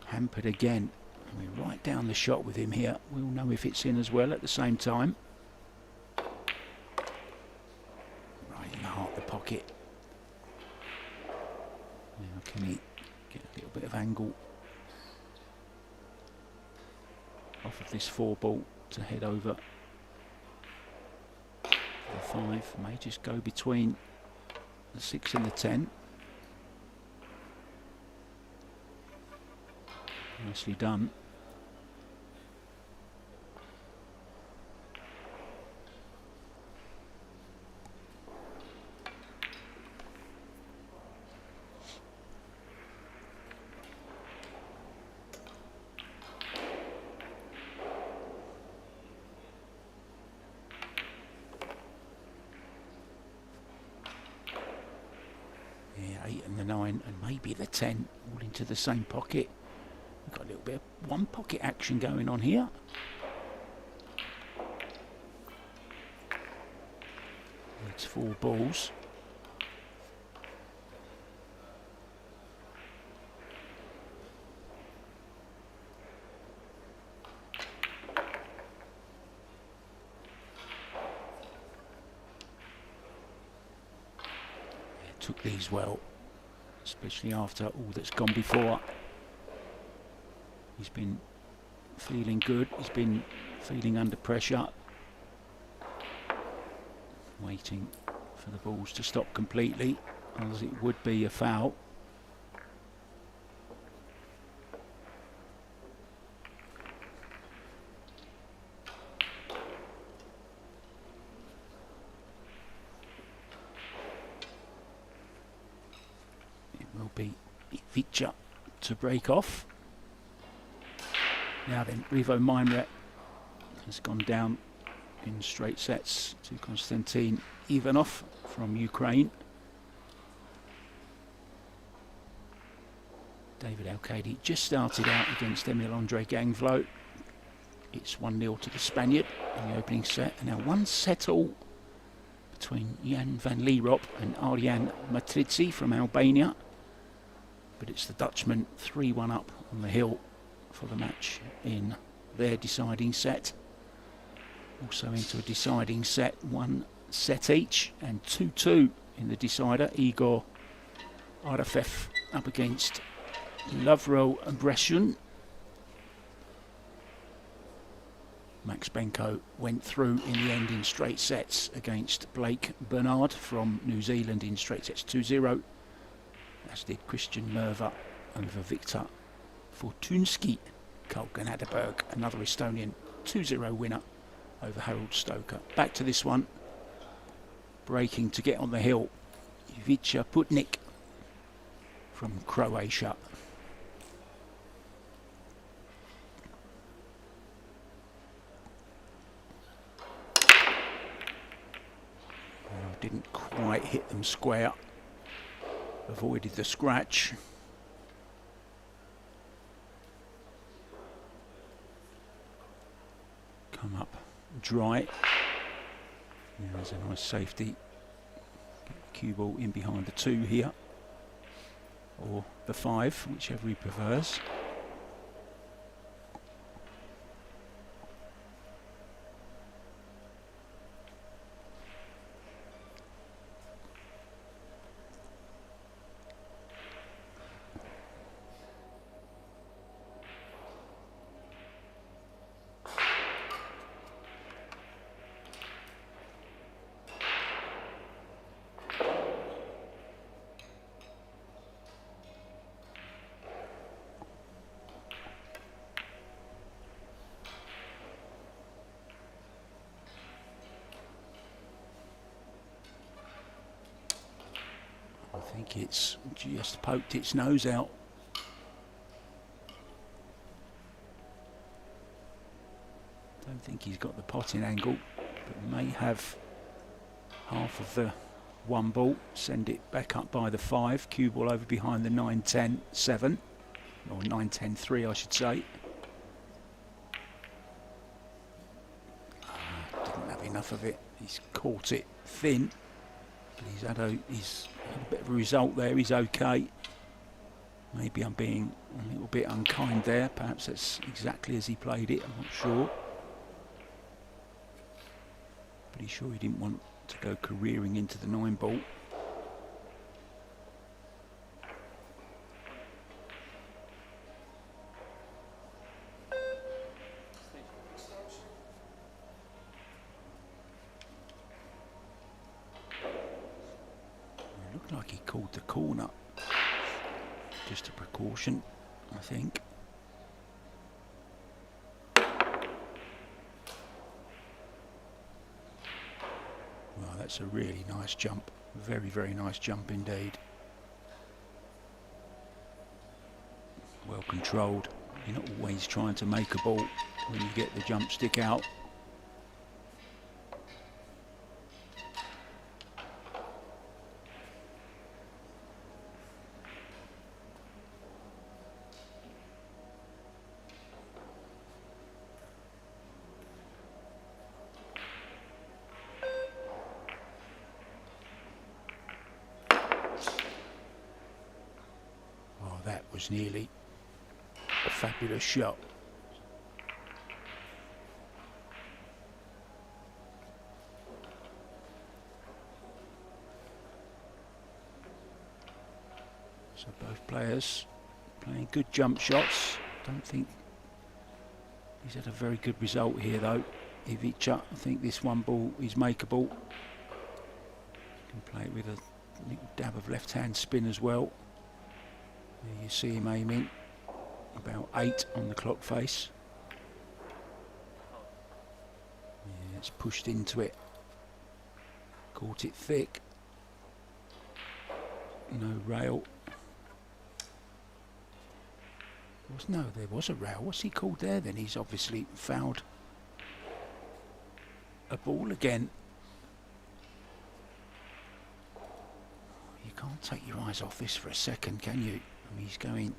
Hampered again. I mean, right down the shot with him here. We'll know if it's in as well at the same time. Right in the heart of the pocket. Now can he get a little bit of angle off of this 4 ball to head over the 5. May just go between the 6 and the 10. Nicely done. Yeah, 8 and the 9 and maybe the 10 all into the same pocket. We've got a little bit of one pocket action going on here. It's 4 balls. Took these well, especially after all that's gone before. He's been feeling good, he's been feeling under pressure, waiting for the balls to stop completely, as it would be a foul. Will be Ivica to break off. Now then, Rivo Meinreh has gone down in straight sets to Konstantin Ivanov from Ukraine. David Alcadi just started out against Emil Andre Gangvlo. It's 1-0 to the Spaniard in the opening set, and now 1 set all between Jan van Lierop and Arjan Matrizi from Albania. But it's the Dutchman 3-1 up on the hill for the match in their deciding set. Also into a deciding set, 1 set each, and 2-2 in the decider. Igor Arafev up against Lovro Breshun. Max Benko went through in the end in straight sets against Blake Bernard from New Zealand in straight sets 2-0. As did Christian Merva over Victor Fortunski. Carl Ganaderberg, another Estonian, 2-0 winner over Harold Stoker. Back to this one. Breaking to get on the hill, Ivica Putnik from Croatia. Didn't quite hit them square. Avoided the scratch. Come up dry. There's a nice safety. Get the cue ball in behind the 2 here, or the 5, whichever he prefers. I think it's just poked its nose out. Don't think he's got the potting angle, but may have half of the 1 ball. Send it back up by the 5. Cue ball over behind the 9-10-7, or 9-10-3 I should say. Didn't have enough of it. He's caught it thin. He's had a bit of a result there. He's okay. Maybe I'm being a little bit unkind there. Perhaps that's exactly as he played it. I'm not sure. But he's sure he didn't want to go careering into the 9 ball. Looked like he called the corner. Just a precaution, I think. Well, that's a really nice jump. Very, very nice jump indeed. Well controlled. You're not always trying to make a ball when you get the jump stick out. Oh, that was nearly a fabulous shot. So both players playing good jump shots. Don't think he's had a very good result here though. Ivica, I think this one ball is makeable. Can play it with a little dab of left-hand spin as well. There you see him aiming. About 8 on the clock face. Yeah, it's pushed into it. Caught it thick. No rail. No, there was a rail. What's he called there then? He's obviously fouled a ball again. You can't take your eyes off this for a second, can you? I mean, he's going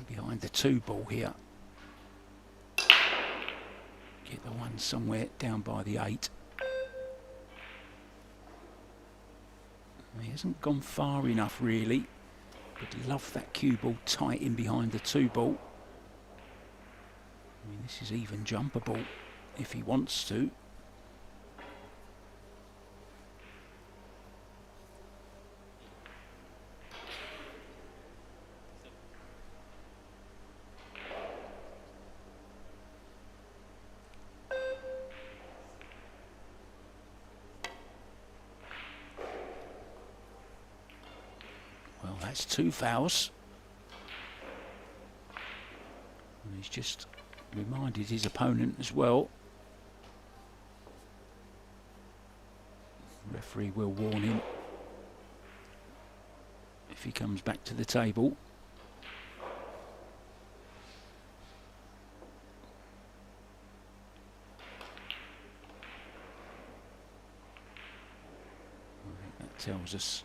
behind the 2 ball here. Get the one somewhere down by the 8. He hasn't gone far enough really, but love that cue ball tight in behind the 2 ball. I mean, this is even jumpable if he wants to. That's 2 fouls. And he's just reminded his opponent as well. The referee will warn him if he comes back to the table. I think that tells us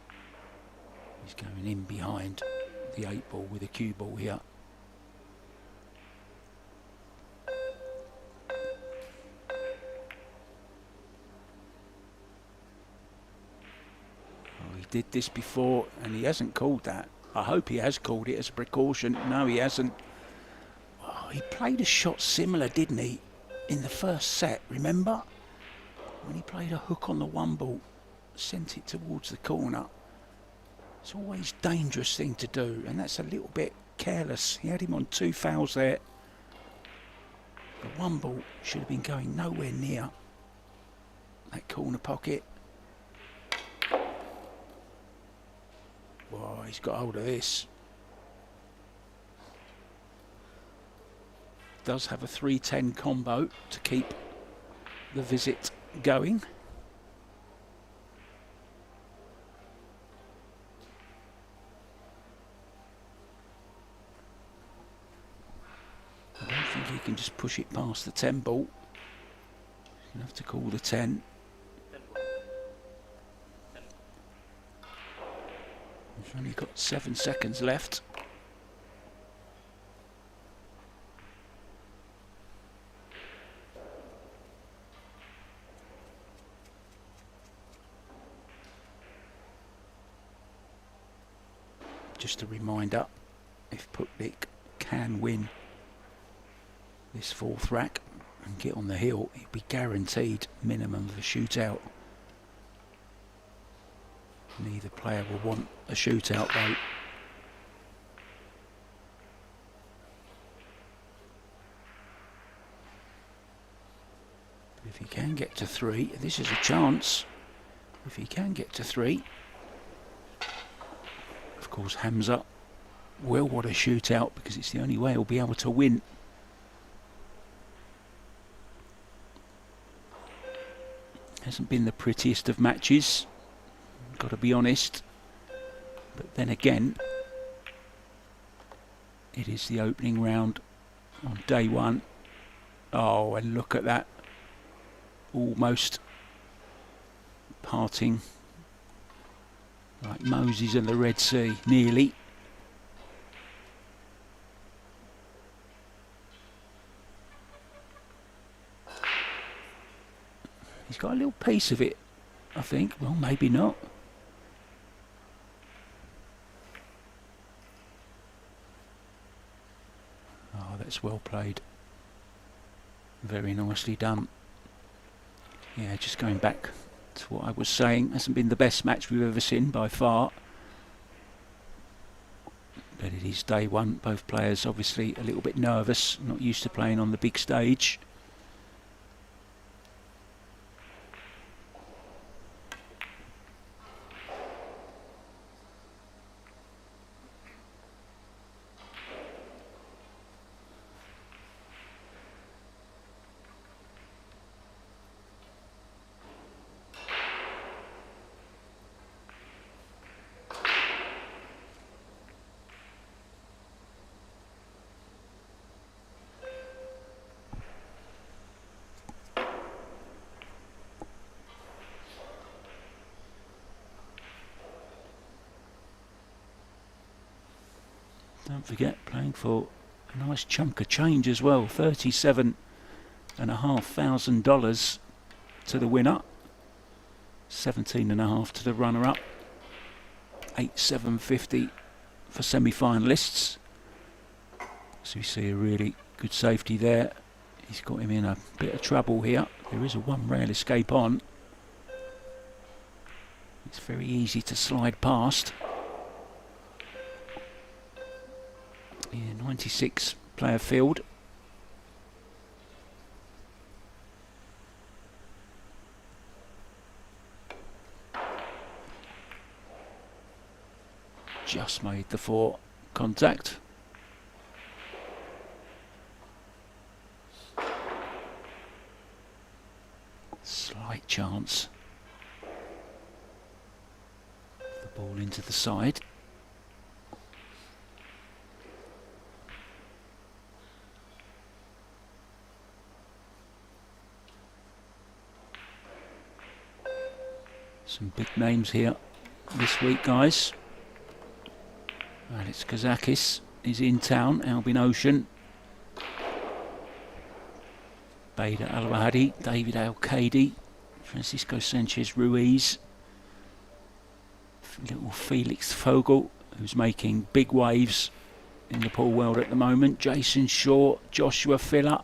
he's going in behind the 8 ball with a cue ball here. Oh, he did this before and he hasn't called that. I hope he has called it as a precaution. No, he hasn't. Oh, he played a shot similar, didn't he, in the first set, remember? When he played a hook on the 1 ball, sent it towards the corner. It's always a dangerous thing to do, and that's a little bit careless. He had him on 2 fouls there. The 1 ball should have been going nowhere near that corner pocket. Whoa, he's got hold of this. Does have a 3-10 combo to keep the visit going. I don't think he can just push it past the 10 ball. He's going to have to call the 10. He's only got 7 seconds left. Just a reminder, if Putnik can win this 4th rack and get on the hill, he'll be guaranteed minimum of a shootout. Neither player will want a shootout though. But if he can get to 3, this is a chance. If he can get to 3, Of course, Hamza will want a shootout because it's the only way he'll be able to win. Hasn't been the prettiest of matches, got to be honest. But then again, it is the opening round on day one. Oh, and look at that. Almost parting like Moses and the Red Sea, nearly. He's got a little piece of it, I think. Well, maybe not. Oh, that's well played. Very nicely done. Yeah, just going back to what I was saying, hasn't been the best match we've ever seen by far. But it is day one. Both players obviously a little bit nervous, not used to playing on the big stage. Don't forget, playing for a nice chunk of change as well. $37,500 to the winner, $17,500 to the runner-up, $8,750 for semi-finalists. So you see a really good safety there. He's got him in a bit of trouble here. There is a one rail escape on. It's very easy to slide past. Yeah, 96 player field. Just made the 4 contact. Slight chance. The ball into the side. Some big names here this week, guys. Alex Kazakis is in town. Albin Ocean, Bader Al-Wahadi, David Al-Kadi, Francisco Sanchez Ruiz, little Felix Fogel, who's making big waves in the pool world at the moment. Jason Shaw, Joshua Filler,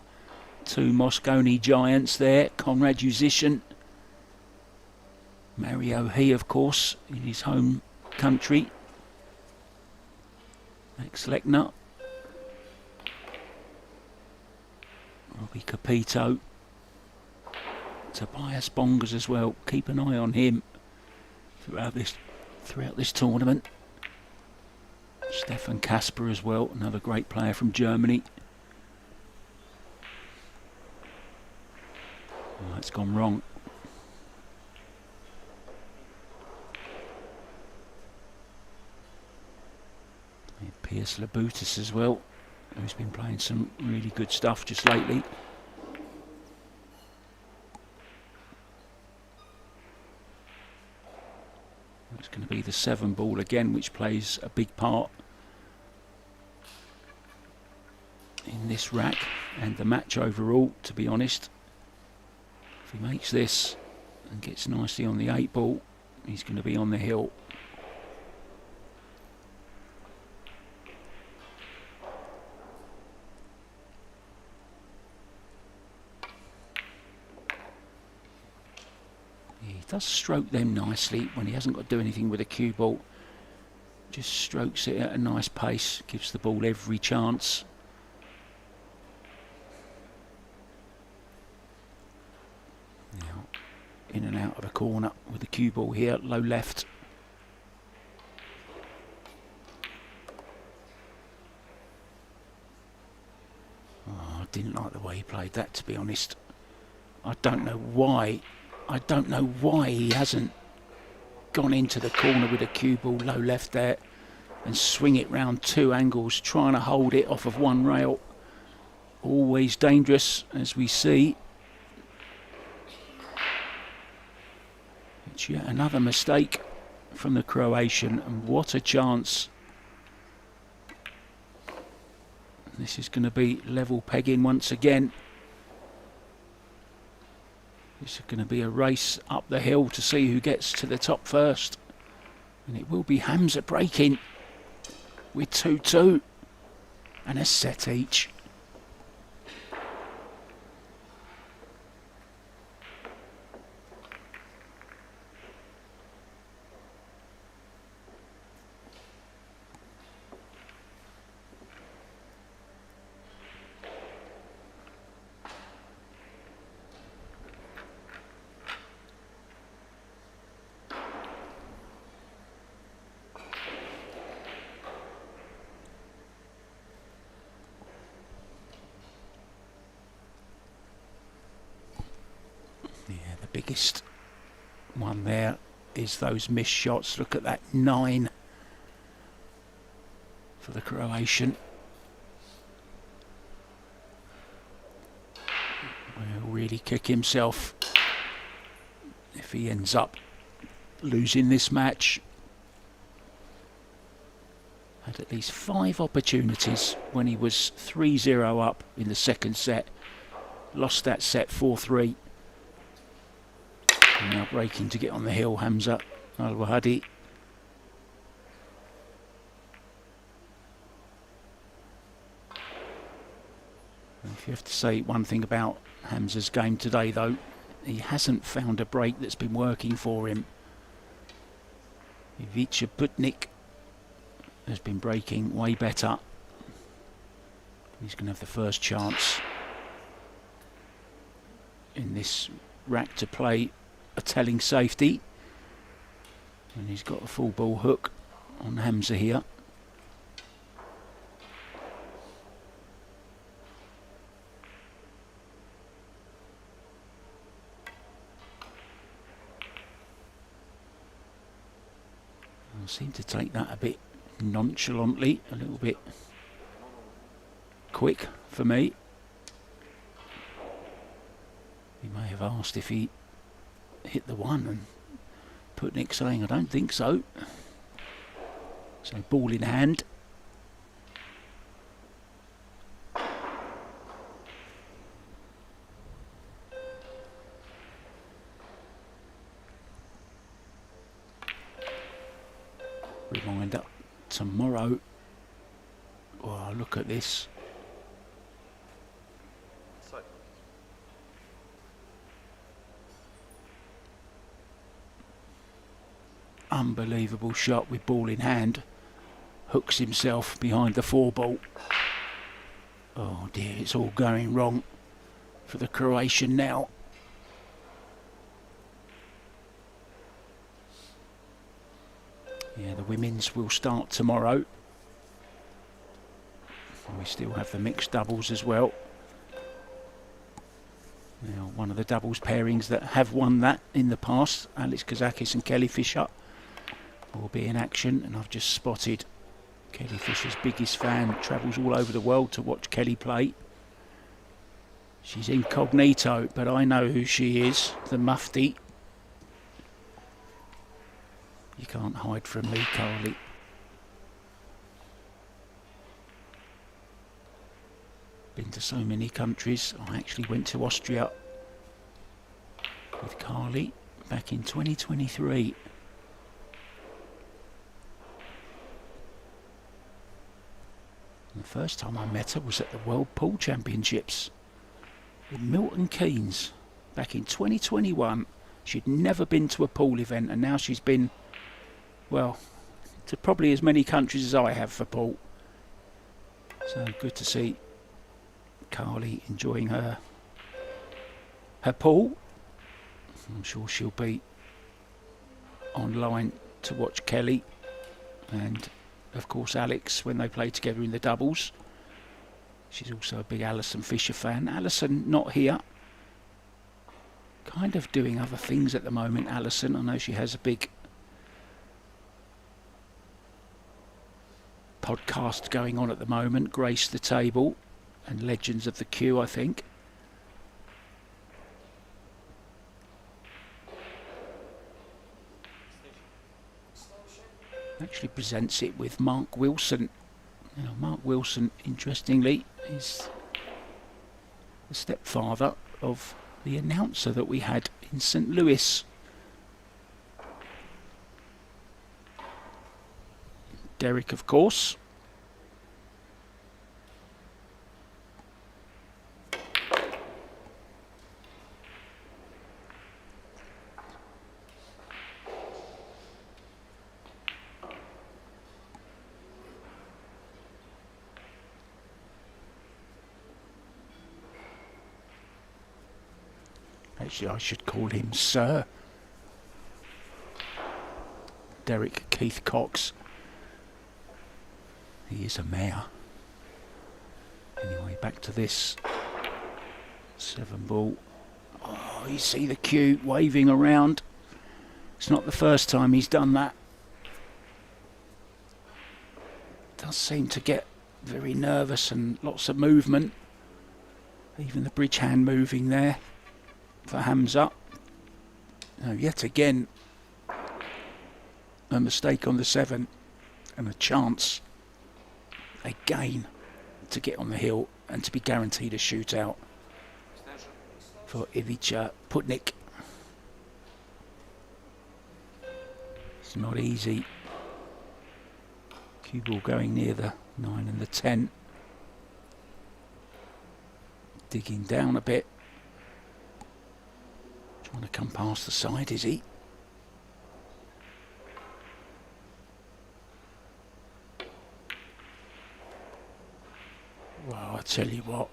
2 Moscone giants there. Conrad Musician, Mario He, of course, in his home country. Max Lechner, Robbie Capito, Tobias Bongers as well. Keep an eye on him throughout this tournament. Stefan Kasper as well, another great player from Germany. Oh, it's gone wrong. Piers Labutis as well, who's been playing some really good stuff just lately. It's going to be the 7 ball again, which plays a big part in this rack and the match overall, to be honest. If he makes this and gets nicely on the 8 ball, he's going to be on the hill. He does stroke them nicely when he hasn't got to do anything with a cue ball. Just strokes it at a nice pace, gives the ball every chance. Now in and out of a corner with the cue ball here, low left. didn't like the way he played that, to be honest. I don't know why. I don't know why he hasn't gone into the corner with a cue ball low left there and swing it round 2 angles, trying to hold it off of 1 rail. Always dangerous, as we see. It's yet another mistake from the Croatian, and what a chance. This is going to be level pegging once again. This is going to be a race up the hill to see who gets to the top first. And it will be Hamza breaking with 2-2 and a set each. Biggest one there is those missed shots. Look at that 9 for the Croatian. Will really kick himself if he ends up losing this match. Had at least 5 opportunities when he was 3-0 up in the second set. Lost that set 4-3. Now breaking to get on the hill, Hamza Al-Wahadi. If you have to say one thing about Hamza's game today, though, he hasn't found a break that's been working for him. Ivica Putnik has been breaking way better. He's going to have the first chance in this rack to play a telling safety, and he's got a full ball hook on Hamza here. I seem to take that a bit nonchalantly, a little bit quick for me. He may have asked if he hit the 1, and Putnik saying I don't think so. So ball in hand. Reminder, tomorrow, oh, look at this. Unbelievable shot with ball in hand. Hooks himself behind the 4 ball. Oh dear, it's all going wrong for the Croatian now. Yeah, the women's will start tomorrow. And we still have the mixed doubles as well. Now, one of the doubles pairings that have won that in the past, Alex Kazakis and Kelly Fisher, will be in action, and I've just spotted Kelly Fisher's biggest fan, travels all over the world to watch Kelly play. She's incognito, but I know who she is, the Mufti. You can't hide from me, Carly. Been to so many countries. I actually went to Austria with Carly back in 2023. And the first time I met her was at the World Pool Championships in Milton Keynes back in 2021. She'd never been to a pool event, and now she's been, well, to probably as many countries as I have for pool. So good to see Carly enjoying her pool. I'm sure she'll be online to watch Kelly and of course Alex when they play together in the doubles. She's also a big Alison Fisher fan. Alison not here. Kind of doing other things at the moment, Alison. I know she has a big podcast going on at the moment. Grace the Table and Legends of the Queue, I think. Actually presents it with Mark Wilson. You know, Mark Wilson, interestingly, is the stepfather of the announcer that we had in St. Louis. Derek, of course. Actually, I should call him Sir. Derek Keith Cox. He is a mayor. Anyway, back to this 7-ball. Oh, you see the cue waving around. It's not the first time he's done that. Does seem to get very nervous and lots of movement. Even the bridge hand moving there for Hamza. Now, yet again, a mistake on the 7 and a chance again to get on the hill and to be guaranteed a shootout for Ivica Putnik. It's not easy. Cue ball going near the 9 and the 10. Digging down a bit. Trying to come past the side, is he? Well, I tell you what,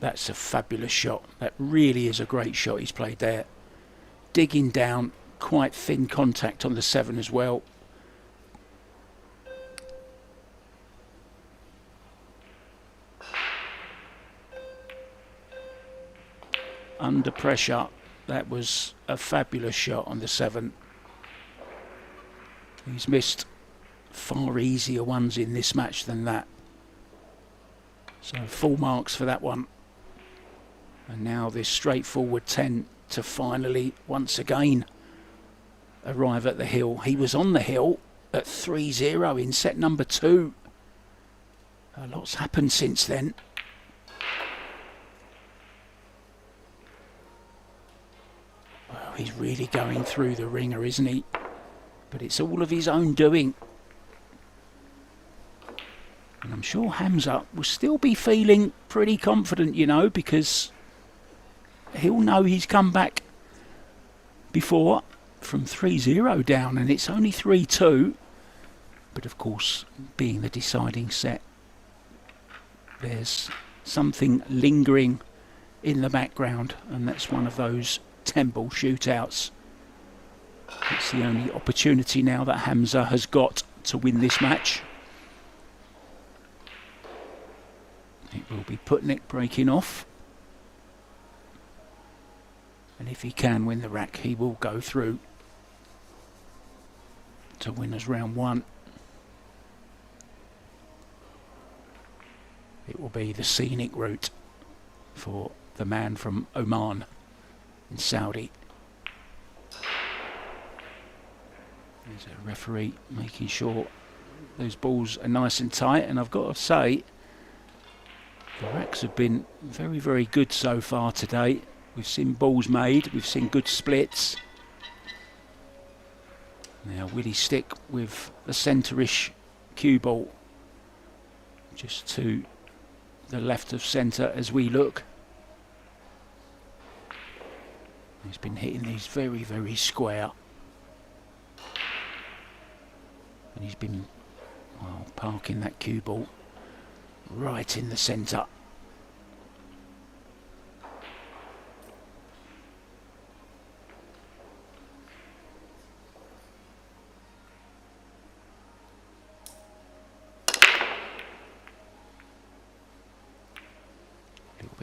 that's a fabulous shot. That really is a great shot he's played there. Digging down, quite thin contact on the 7 as well. Under pressure, that was a fabulous shot on the 7. He's missed far easier ones in this match than that. So full marks for that one. And now this straightforward 10 to finally, once again, arrive at the hill. He was on the hill at 3-0 in set number 2. A lot's happened since then. Well, he's really going through the ringer, isn't he? But it's all of his own doing. And I'm sure Hamza will still be feeling pretty confident, you know, because he'll know he's come back before from 3-0 down and it's only 3-2. But of course, being the deciding set, there's something lingering in the background, and that's one of those 10-ball shootouts. It's the only opportunity now that Hamza has got to win this match. It will be Putnik breaking off. And if he can win the rack, he will go through to winners round 1. It will be the scenic route for the man from Oman in Saudi. There's a referee making sure those balls are nice and tight, and I've got to say, the racks have been very, very good so far today. We've seen balls made, we've seen good splits. Now will he stick with a centre-ish cue ball just to the left of centre as we look? He's been hitting these very, very square. And he's been, well, parking that cue ball right in the centre.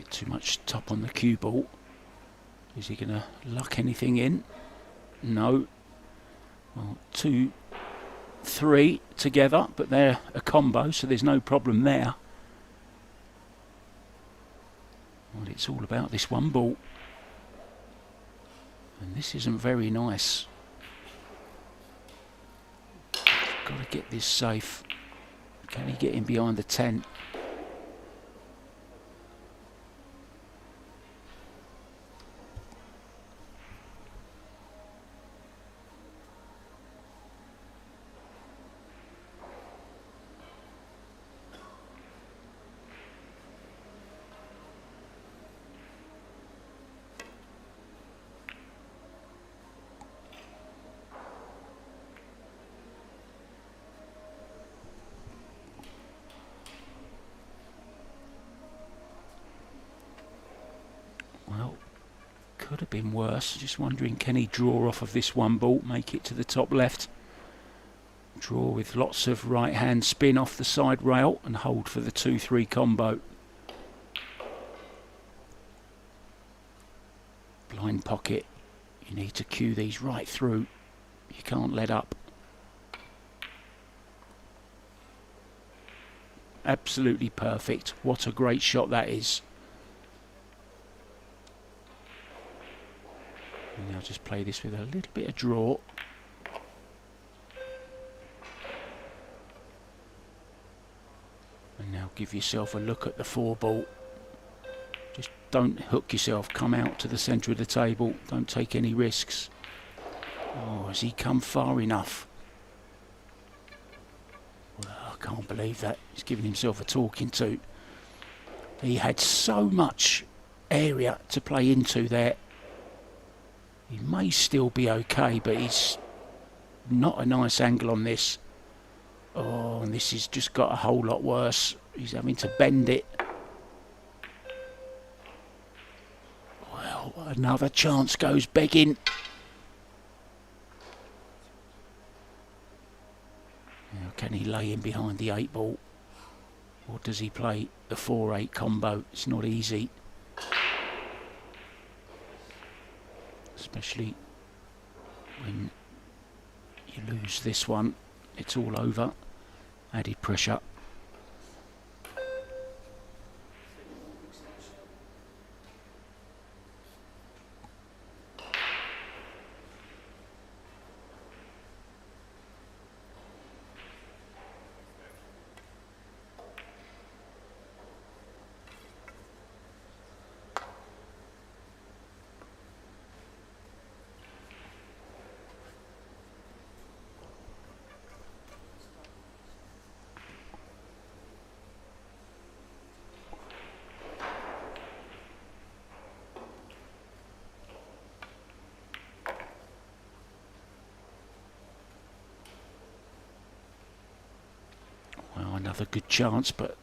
Bit too much top on the cue ball. Is he going to luck anything in? No. Well, 2, 3 together, but they're a combo, so there's no problem there. Well, it's all about this one ball. And this isn't very nice. Got to get this safe. Can he get in behind the 10? Well, could have been worse. Just wondering, can he draw off of this one ball, make it to the top left? Draw with lots of right hand spin off the side rail and hold for the 2-3 combo. Blind pocket. You need to cue these right through. You can't let up. Absolutely perfect. What a great shot that is. And now just play this with a little bit of draw. And now give yourself a look at the 4 ball. Just don't hook yourself. Come out to the centre of the table. Don't take any risks. Oh, has he come far enough? Well, I can't believe that. He's giving himself a talking to. He had so much area to play into there. He may still be okay, but he's not a nice angle on this. Oh, and this has just got a whole lot worse. He's having to bend it. Well, another chance goes begging. Now, can he lay in behind the 8 ball? Or does he play the 4-8 combo? It's not easy. Especially when you lose this one, it's all over. Added pressure. Another good chance, but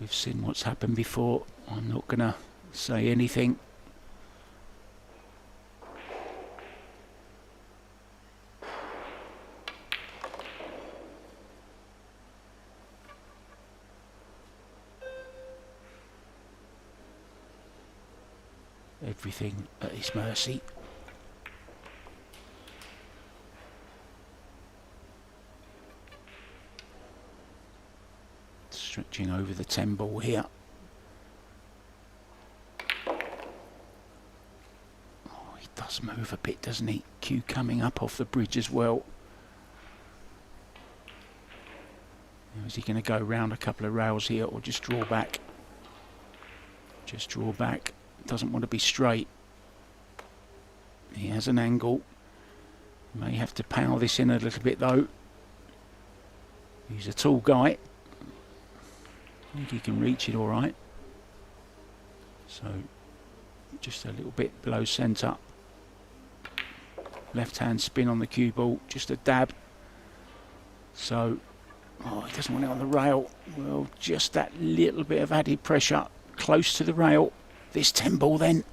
we've seen what's happened before. I'm not going to say anything. Everything at his mercy. Stretching over the 10 ball here. Oh, he does move a bit, doesn't he? Cue coming up off the bridge as well. Now, is he going to go round a couple of rails here or just draw back? Just draw back. Doesn't want to be straight. He has an angle. May have to power this in a little bit though. He's a tall guy. I think he can reach it all right. So just a little bit below centre. Left hand spin on the cue ball, just a dab. So, oh, he doesn't want it on the rail. Well, just that little bit of added pressure close to the rail. This 10 ball then.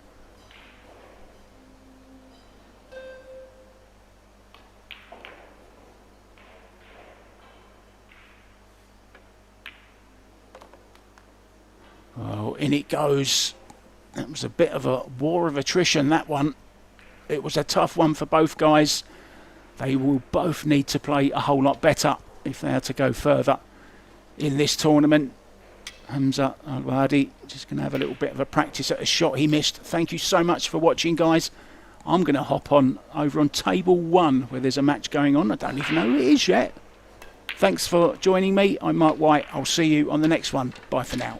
Oh, in it goes. That was a bit of a war of attrition, that one. It was a tough one for both guys. They will both need to play a whole lot better if they are to go further in this tournament. Hamza Al-Wadi just going to have a little bit of a practice at a shot he missed. Thank you so much for watching, guys. I'm going to hop on over on table 1 where there's a match going on. I don't even know who it is yet. Thanks for joining me. I'm Mark White. I'll see you on the next one. Bye for now.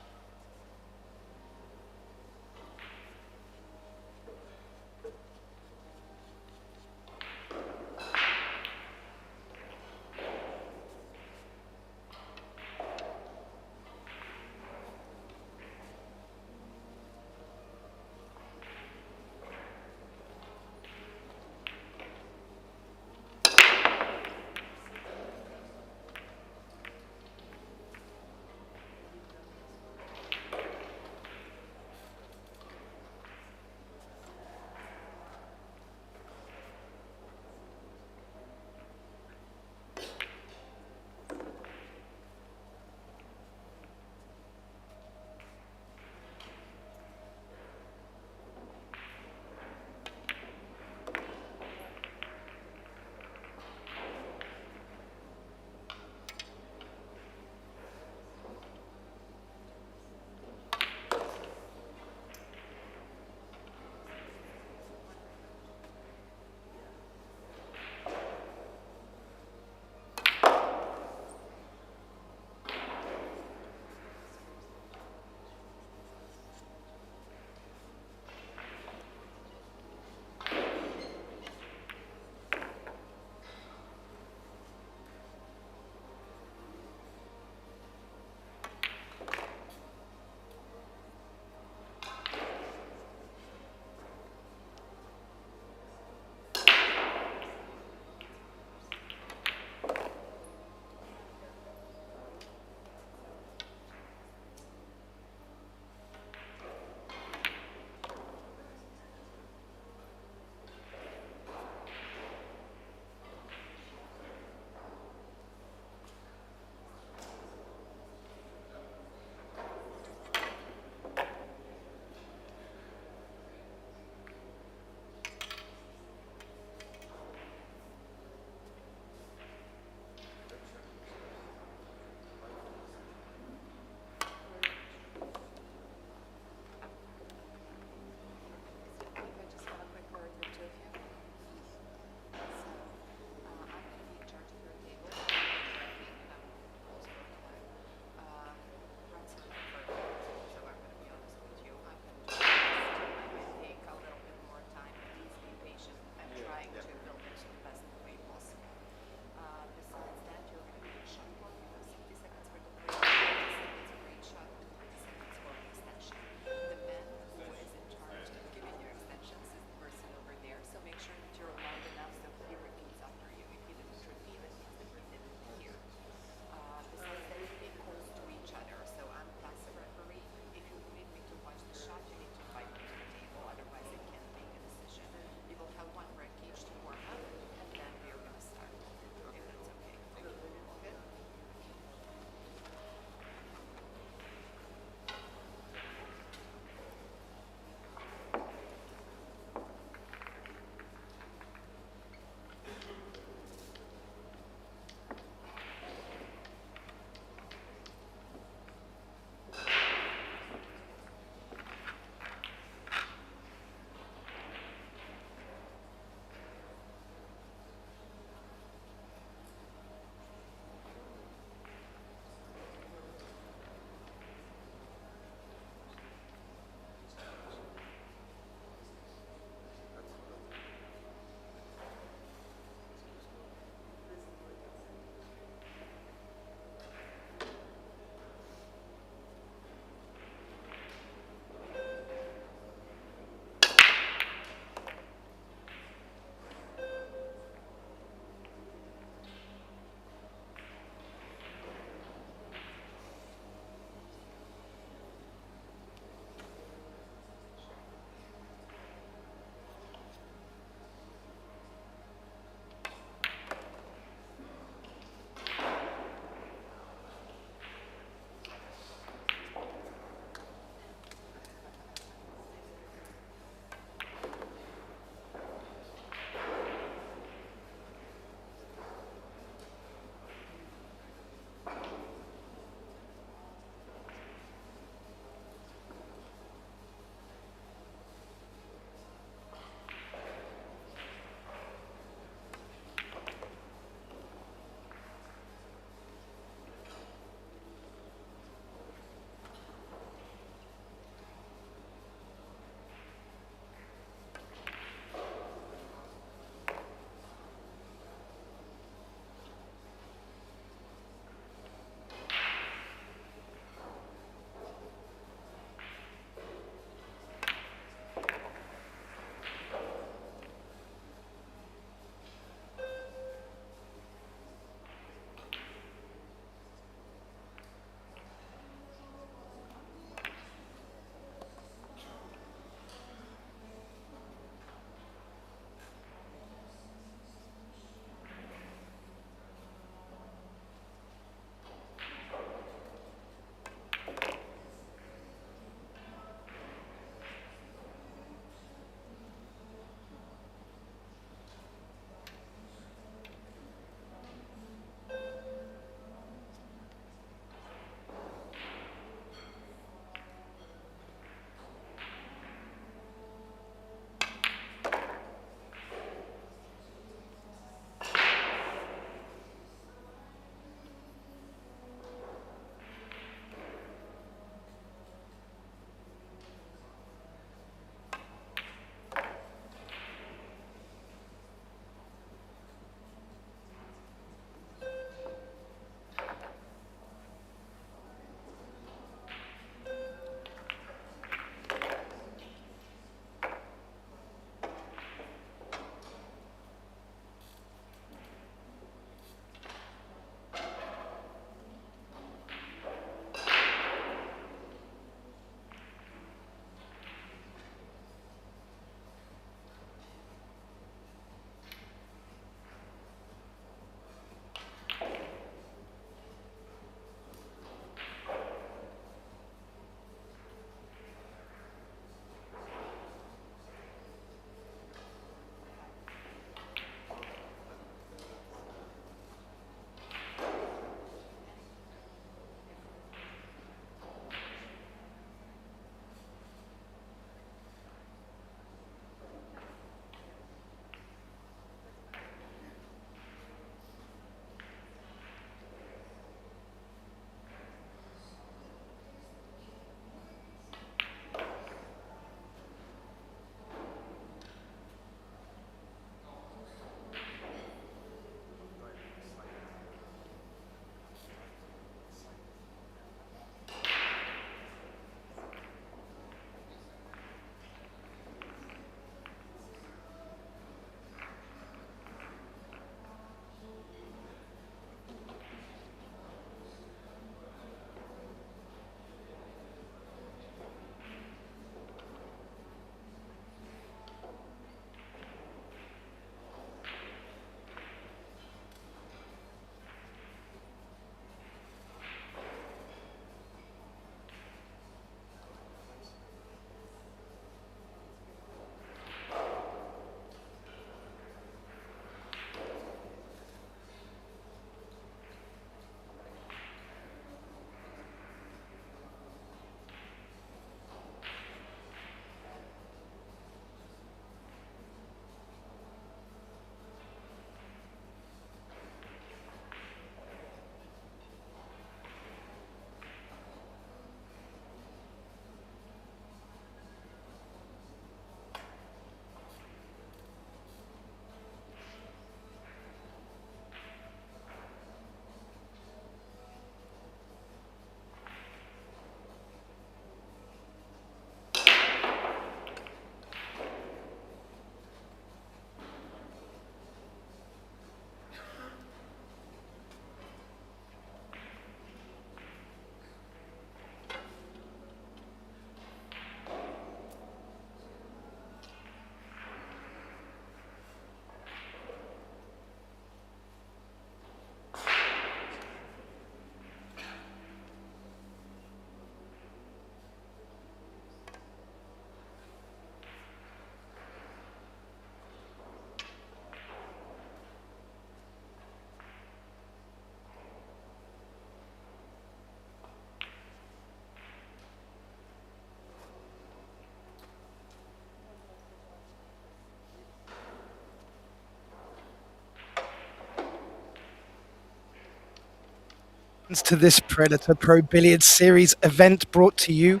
To this Predator Pro Billiards Series event brought to you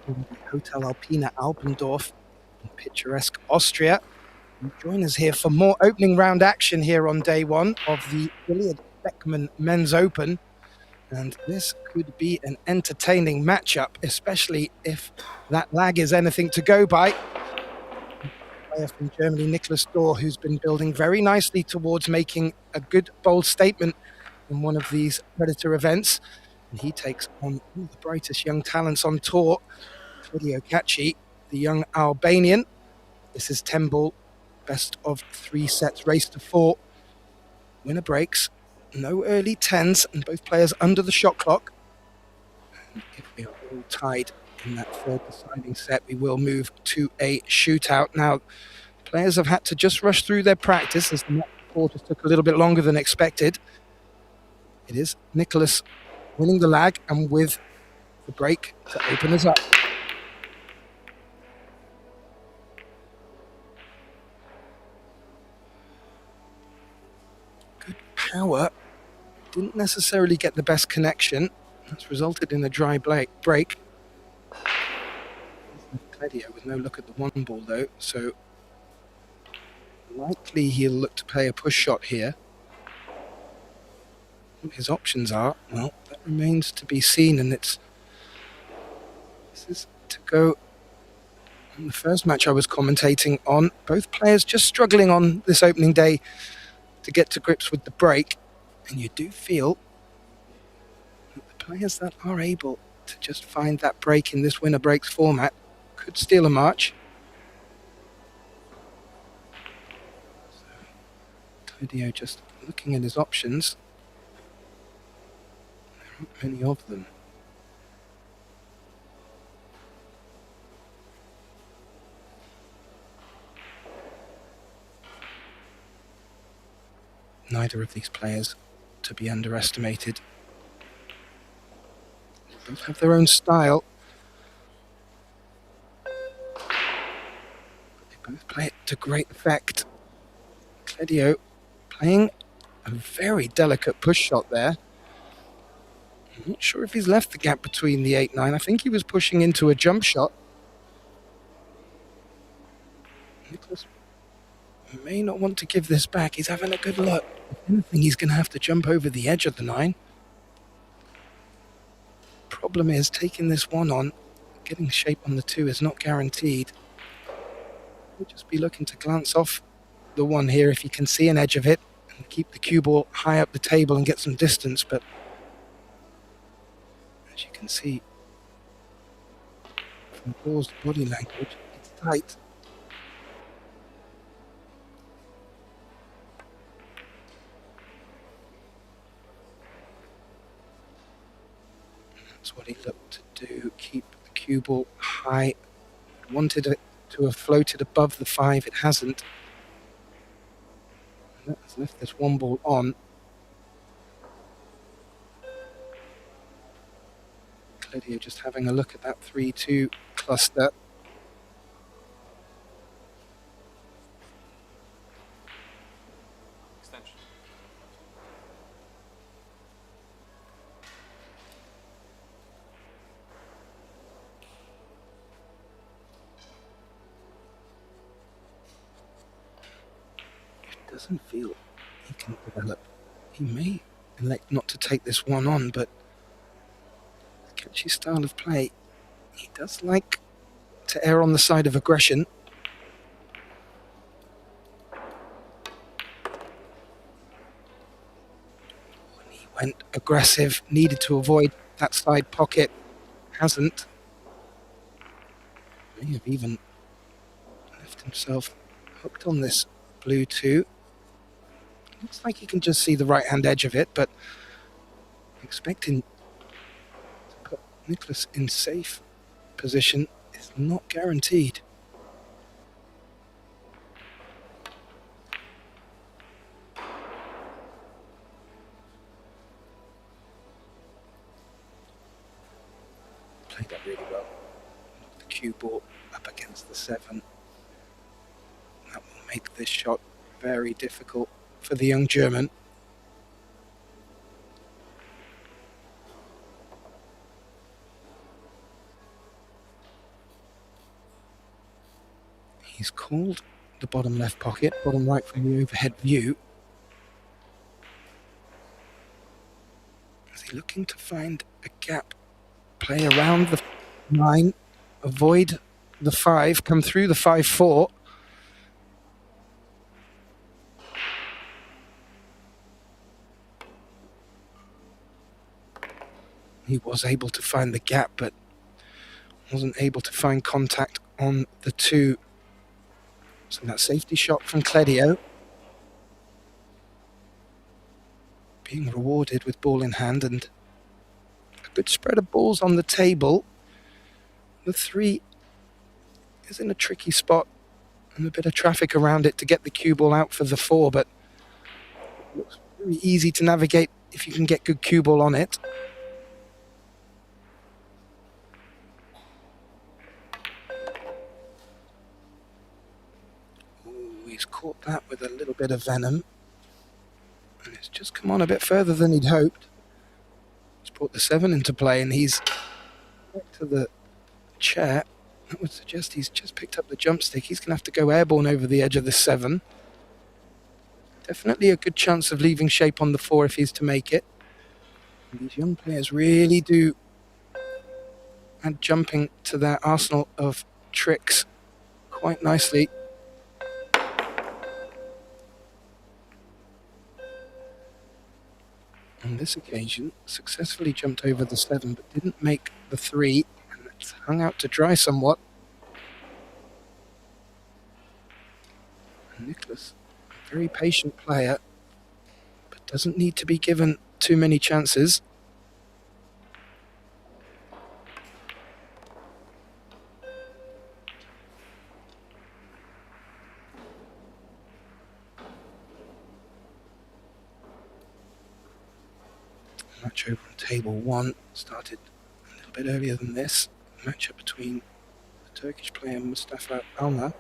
from the Hotel Alpina Alpendorf in picturesque Austria. And join us here for more opening round action here on day one of the Billard Beckmann Men's Open. And this could be an entertaining matchup, especially if that lag is anything to go by. Player from Germany, Nicholas Dorr, who's been building very nicely towards making a good, bold statement in one of these Predator events. And he takes on one of the brightest young talents on tour, Claudio Cacci, the young Albanian. This is 10 ball, best of 3 sets, race to 4. Winner breaks, no early 10s, and both players under the shot clock. And if we are all tied in that third deciding set, we will move to a shootout. Now, players have had to just rush through their practice as the match before just took a little bit longer than expected. It is Nicholas winning the lag and with the break to open us up. Good power. Didn't necessarily get the best connection. That's resulted in a dry break. Claudio with no look at the one ball though, so likely he'll look to play a push shot here. What his options are, well, that remains to be seen, and this is to go on the first match I was commentating on. Both players just struggling on this opening day to get to grips with the break, and you do feel that the players that are able to just find that break in this winner breaks format could steal a march. So, Claudio just looking at his options. Many of them. Neither of these players to be underestimated. They both have their own style. But they both play it to great effect. Claudio playing a very delicate push shot there. I'm not sure if he's left the gap between the 8-9. I think he was pushing into a jump shot. Nicholas may not want to give this back. He's having a good look. If anything, he's going to have to jump over the edge of the 9. Problem is, taking this one on, getting shape on the 2 is not guaranteed. He'll just be looking to glance off the 1 here if he can see an edge of it and keep the cue ball high up the table and get some distance, but as you can see from Paul's body language, it's tight. And that's what he looked to do, keep the cue ball high. Wanted it to have floated above the 5, it hasn't. And that has left this one ball on. Claudio just having a look at that 3-2 cluster. Extension. It doesn't feel he can develop. He may elect not to take this one on, but Cacci's style of play, he does like to err on the side of aggression. When he went aggressive, needed to avoid that side pocket, hasn't. May have even left himself hooked on this blue 2. Looks like he can just see the right hand edge of it, but expecting Nicholas in safe position is not guaranteed. Played that really well. Knocked the cue ball up against the 7. That will make this shot very difficult for the young German. He's called the bottom left pocket, bottom right from the overhead view. Is he looking to find a gap? Play around the 9, avoid the 5, come through the 5-4. He was able to find the gap, but wasn't able to find contact on the 2. So that safety shot from Cledio. Being rewarded with ball in hand and a good spread of balls on the table. The 3 is in a tricky spot and a bit of traffic around it to get the cue ball out for the 4, but it looks very easy to navigate if you can get good cue ball on it. He's caught that with a little bit of venom. And it's just come on a bit further than he'd hoped. He's brought the 7 into play and he's back to the chair. That would suggest he's just picked up the jump stick. He's going to have to go airborne over the edge of the 7. Definitely a good chance of leaving shape on the 4 if he's to make it. And these young players really do add jumping to their arsenal of tricks quite nicely. On this occasion, successfully jumped over the 7, but didn't make the 3, and it's hung out to dry somewhat. And Nicholas, a very patient player, but doesn't need to be given too many chances. Match over on table 1 started a little bit earlier than this. Matchup between the Turkish player Mustafa Alma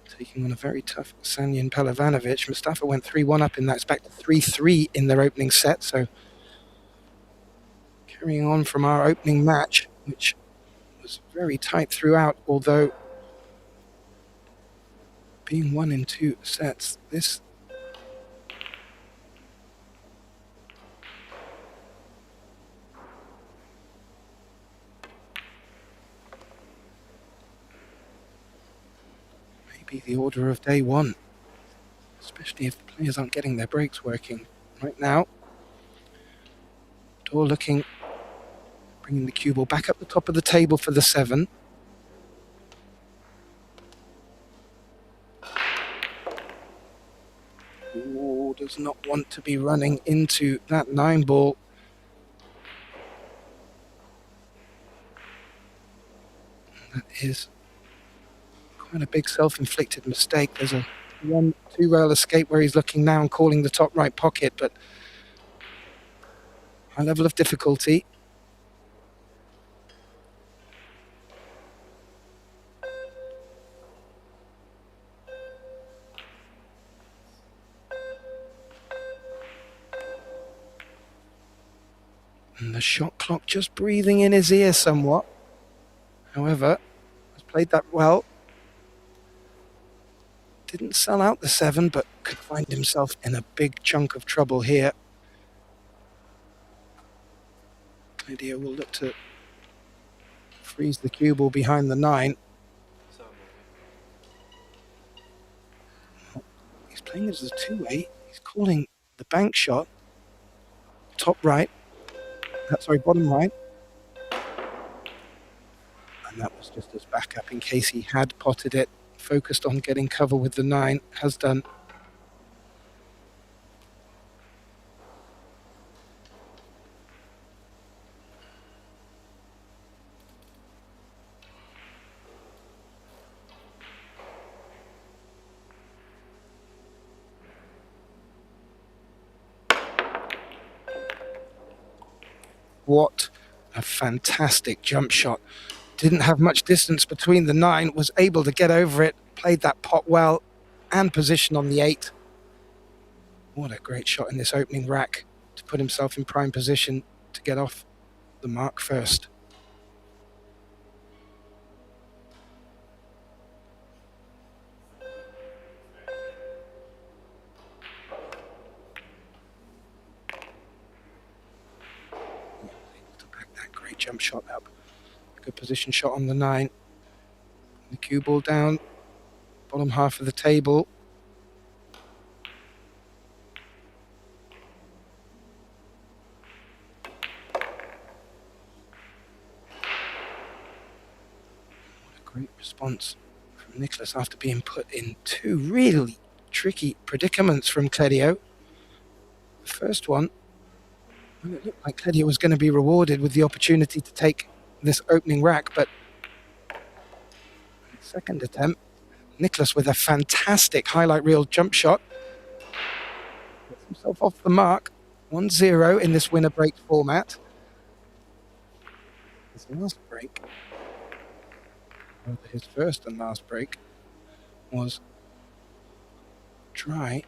taking on a very tough Sanyin Pelavanovic. Mustafa went 3-1 up in that. It's back to 3-3 in their opening set. So carrying on from our opening match, which was very tight throughout, although being won in 2 sets, this be the order of day 1, especially if the players aren't getting their breaks working. Right now, Dor looking, bringing the cue ball back up the top of the table for the 7. Ooh, does not want to be running into that 9 ball. That is quite a big self-inflicted mistake. There's a 1-2 rail escape where he's looking now and calling the top right pocket, but high level of difficulty. And the shot clock just breathing in his ear somewhat. However, has played that well. Didn't sell out the 7, but could find himself in a big chunk of trouble here. Cledio will look to freeze the cue ball behind the 9. He's playing it as a 2-way. He's calling the bank shot. Top right. Bottom right. And that was just as backup in case he had potted it. Focused on getting cover with the 9, has done. What a fantastic jump shot. Didn't have much distance between the 9, was able to get over it, played that pot well, and position on the 8. What a great shot in this opening rack to put himself in prime position to get off the mark first. good jump shot up. Good position shot on the 9. The cue ball down, bottom half of the table. What a great response from Nicholas after being put in 2 really tricky predicaments from Cledio. The first one, well, it looked like Cledio was going to be rewarded with the opportunity to take this opening rack, but second attempt, Nicholas with a fantastic highlight reel jump shot. Gets himself off the mark. 1-0 in this winner break format. His last break, his first and last break, was dry.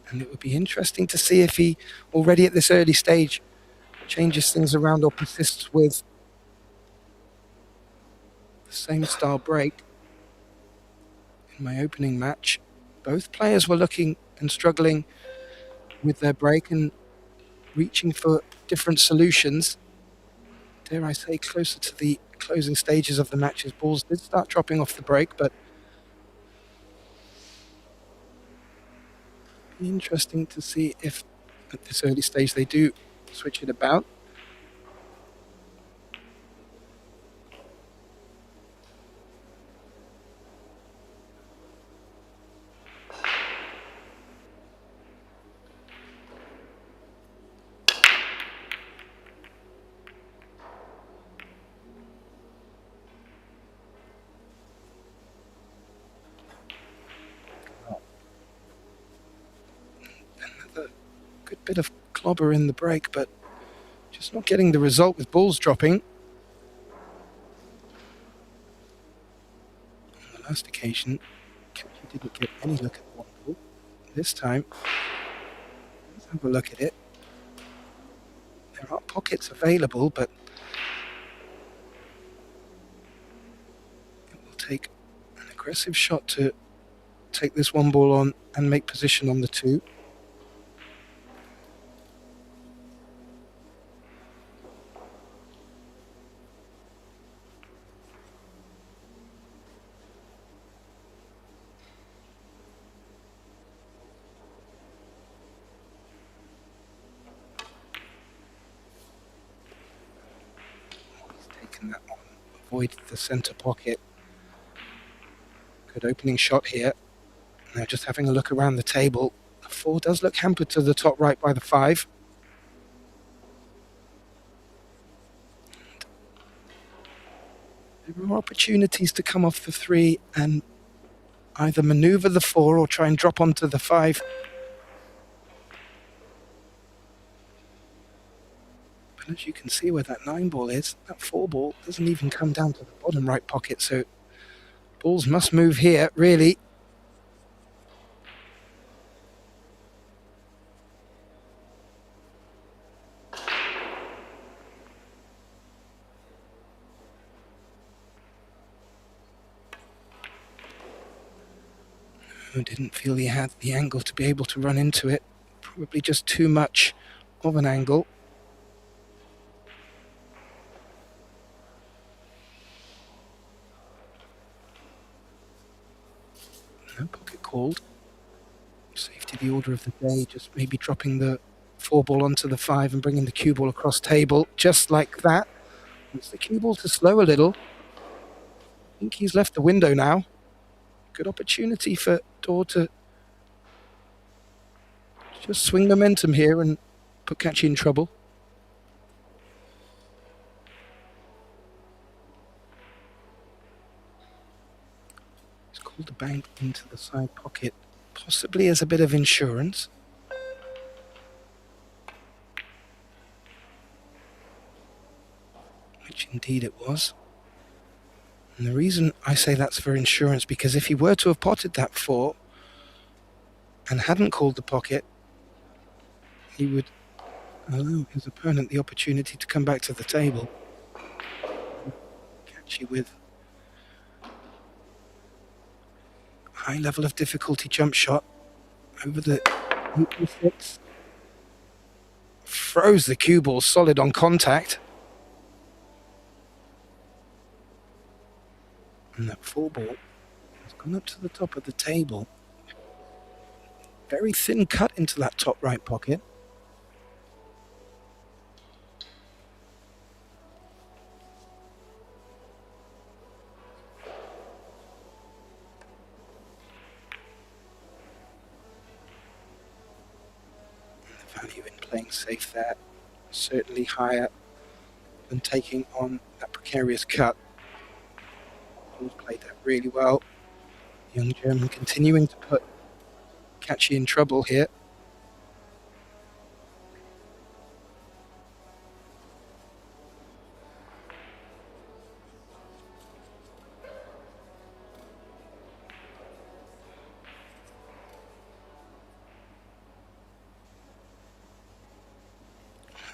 And it would be interesting to see if he, already at this early stage, changes things around or persists with the same style break. In my opening match, both players were looking and struggling with their break and reaching for different solutions. Dare I say, closer to the closing stages of the matches, balls did start dropping off the break, but it'd be interesting to see if at this early stage they do switch it about. Good bit of clobber in the break, but just not getting the result with balls dropping. On the last occasion, he didn't get any look at one ball. This time, let's have a look at it. There are pockets available, but it will take an aggressive shot to take this one ball on and make position on the 2. That on, avoid the center pocket. Good opening shot here. Now just having a look around the table. The 4 does look hampered to the top right by the 5. There are opportunities to come off the 3 and either maneuver the 4 or try and drop onto the 5. As you can see where that 9 ball is, that 4 ball doesn't even come down to the bottom right pocket, so balls must move here, really. Didn't feel he had the angle to be able to run into it. Probably just too much of an angle. No pocket called. Safety the order of the day, just maybe dropping the 4 ball onto the 5 and bringing the cue ball across table, just like that. Wants the cue ball to slow a little. I think he's left the window now. Good opportunity for Dor to just swing momentum here and put Kachi in trouble. He's called the bank into the side pocket, possibly as a bit of insurance. Which indeed it was. And the reason I say that's for insurance, because if he were to have potted that 4 and hadn't called the pocket, he would allow his opponent the opportunity to come back to the table. Kachi with a high level of difficulty jump shot over the 6. Froze the cue ball solid on contact. And that 4 ball has gone up to the top of the table. Very thin cut into that top right pocket. The value in playing safe there, certainly higher than taking on that precarious cut. He's played that really well. Young German continuing to put Catchy in trouble here.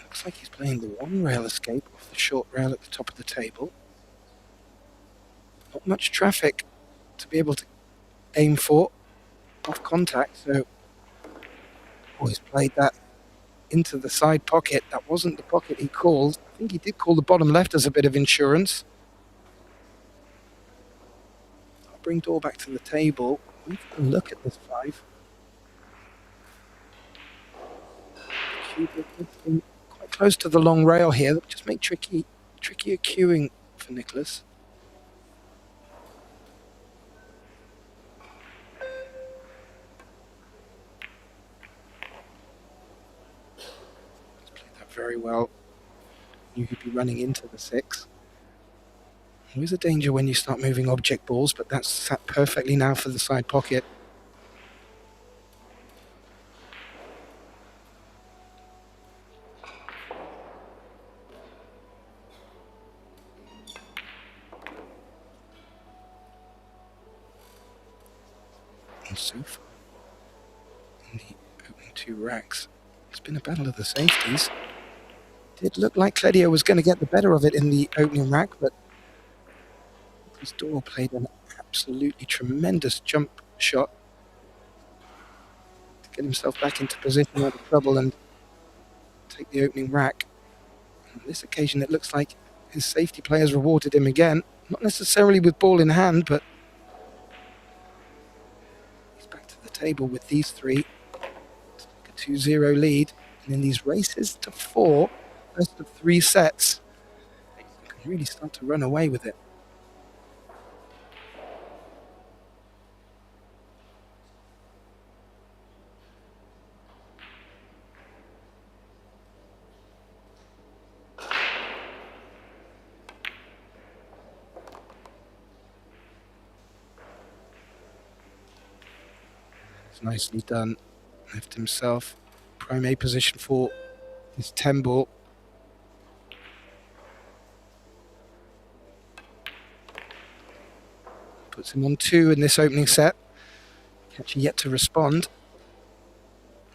Looks like he's playing the one rail escape off the short rail at the top of the table. Not much traffic to be able to aim for off contact, so he's played that into the side pocket. That wasn't the pocket he called. I think he did call the bottom left as a bit of insurance. I'll bring Door back to the table. We can look at this 5. Quite close to the long rail here. That just make trickier cueing for Nicholas. He's played that very well. You could be running into the 6. There is a danger when you start moving object balls, but that's sat perfectly now for the side pocket. And so far, in the opening 2 racks, it's been a battle of the safeties. Did look like Cledio was going to get the better of it in the opening rack, but his Door played an absolutely tremendous jump shot to get himself back into position out of trouble and take the opening rack. On this occasion, it looks like his safety players rewarded him again. Not necessarily with ball in hand, but he's back to the table with these 3 to take a 2-0 lead. And in these races to 4, best of 3 sets, you can really start to run away with it. Nicely done. Left himself prime A position for his 10 ball. Puts him on 2 in this opening set. Catchy yet to respond.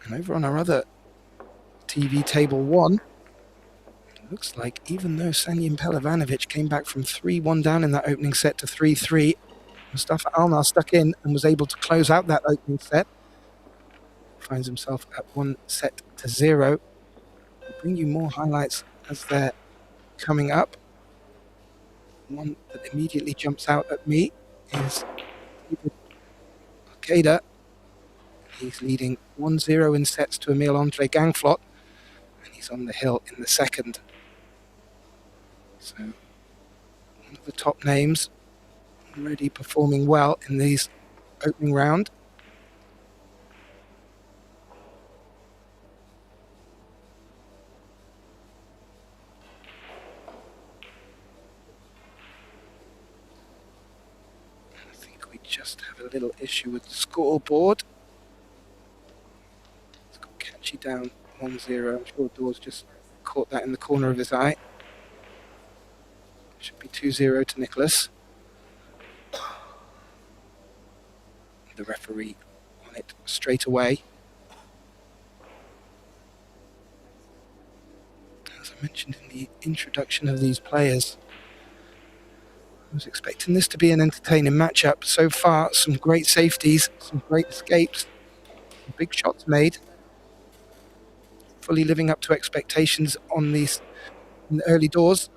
And over on our other TV table 1, it looks like even though Sanjin Pelavanovic came back from 3-1 down in that opening set to 3-3, Mustafa Alnar stuck in and was able to close out that opening set. Finds himself at 1-0. I'll bring you more highlights as they're coming up. One that immediately jumps out at me is Arcada. He's leading 1-0 in sets to Emil Andre Gangflot, and he's on the hill in the second. So one of the top names already performing well in these opening round. Just have a little issue with the scoreboard. It's got Catchy down 1-0. I'm sure Door's just caught that in the corner of his eye. Should be 2-0 to Nicholas. The referee on it straight away. As I mentioned in the introduction of these players, I was expecting this to be an entertaining matchup. So far, some great safeties, some great escapes, some big shots made. Fully living up to expectations on these in the early doors.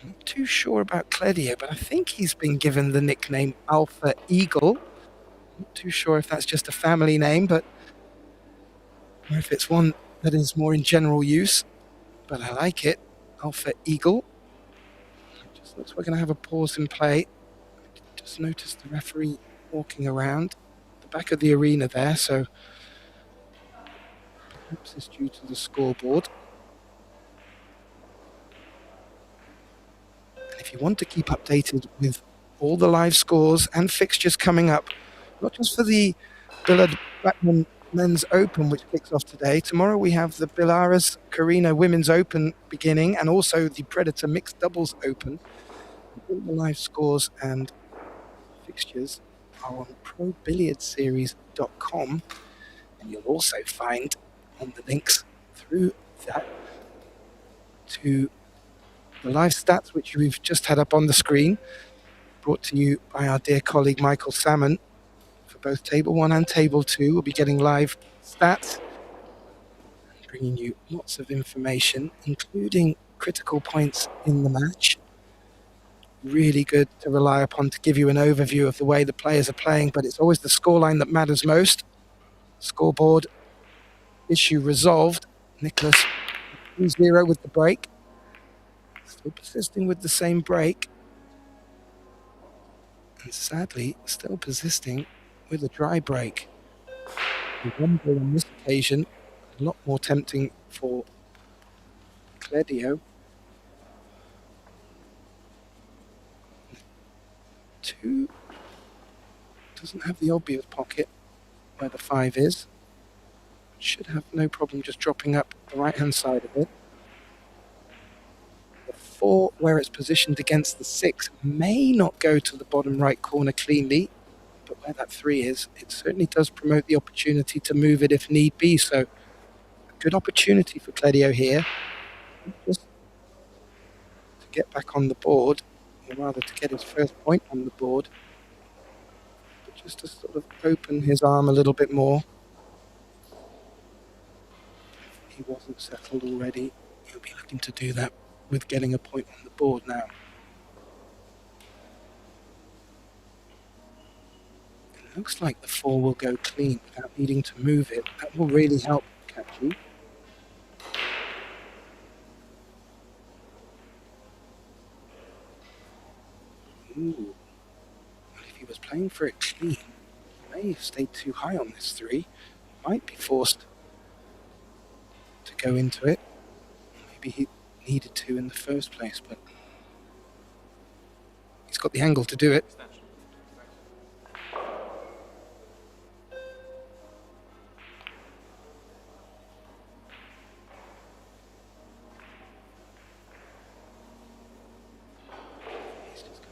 Not too sure about Cledio, but I think he's been given the nickname Alpha Eagle. Not too sure if that's just a family name, or if it's one that is more in general use. But I like it. Alpha Eagle. It just looks we're going to have a pause in play. Just noticed the referee walking around the back of the arena there, so perhaps it's due to the scoreboard. And if you want to keep updated with all the live scores and fixtures coming up, not just for the Billard Beckmann Men's Open, which kicks off today. Tomorrow we have the Billiards Carrinho Women's Open beginning, and also the Predator Mixed Doubles Open. All the live scores and fixtures are on ProBilliardSeries.com, and you'll also find on the links through that to the live stats, which we've just had up on the screen, brought to you by our dear colleague Michael Salmon. For both Table 1 and Table 2, we'll be getting live stats, bringing you lots of information, including critical points in the match. Really good to rely upon to give you an overview of the way the players are playing, but it's always the scoreline that matters most. Scoreboard issue resolved. Nicholas 2-0 with the break. Still persisting with the same break. And sadly, still persisting with a dry break. The one ball on this occasion, a lot more tempting for Cledio. 2 doesn't have the obvious pocket where the 5 is. Should have no problem just dropping up the right hand side of it. The 4, where it's positioned against the 6, may not go to the bottom right corner cleanly, but where that 3 is, it certainly does promote the opportunity to move it if need be. So a good opportunity for Cledio here, just to get back on the board, or rather to get his first point on the board, but just to sort of open his arm a little bit more. If he wasn't settled already, he'll be looking to do that with getting a point on the board now. It looks like the 4 will go clean without needing to move it. That will really help Kachi. Ooh. Well, if he was playing for it clean, he may have stayed too high on this 3. Might be forced to go into it. Maybe he needed to in the first place, but he's got the angle to do it.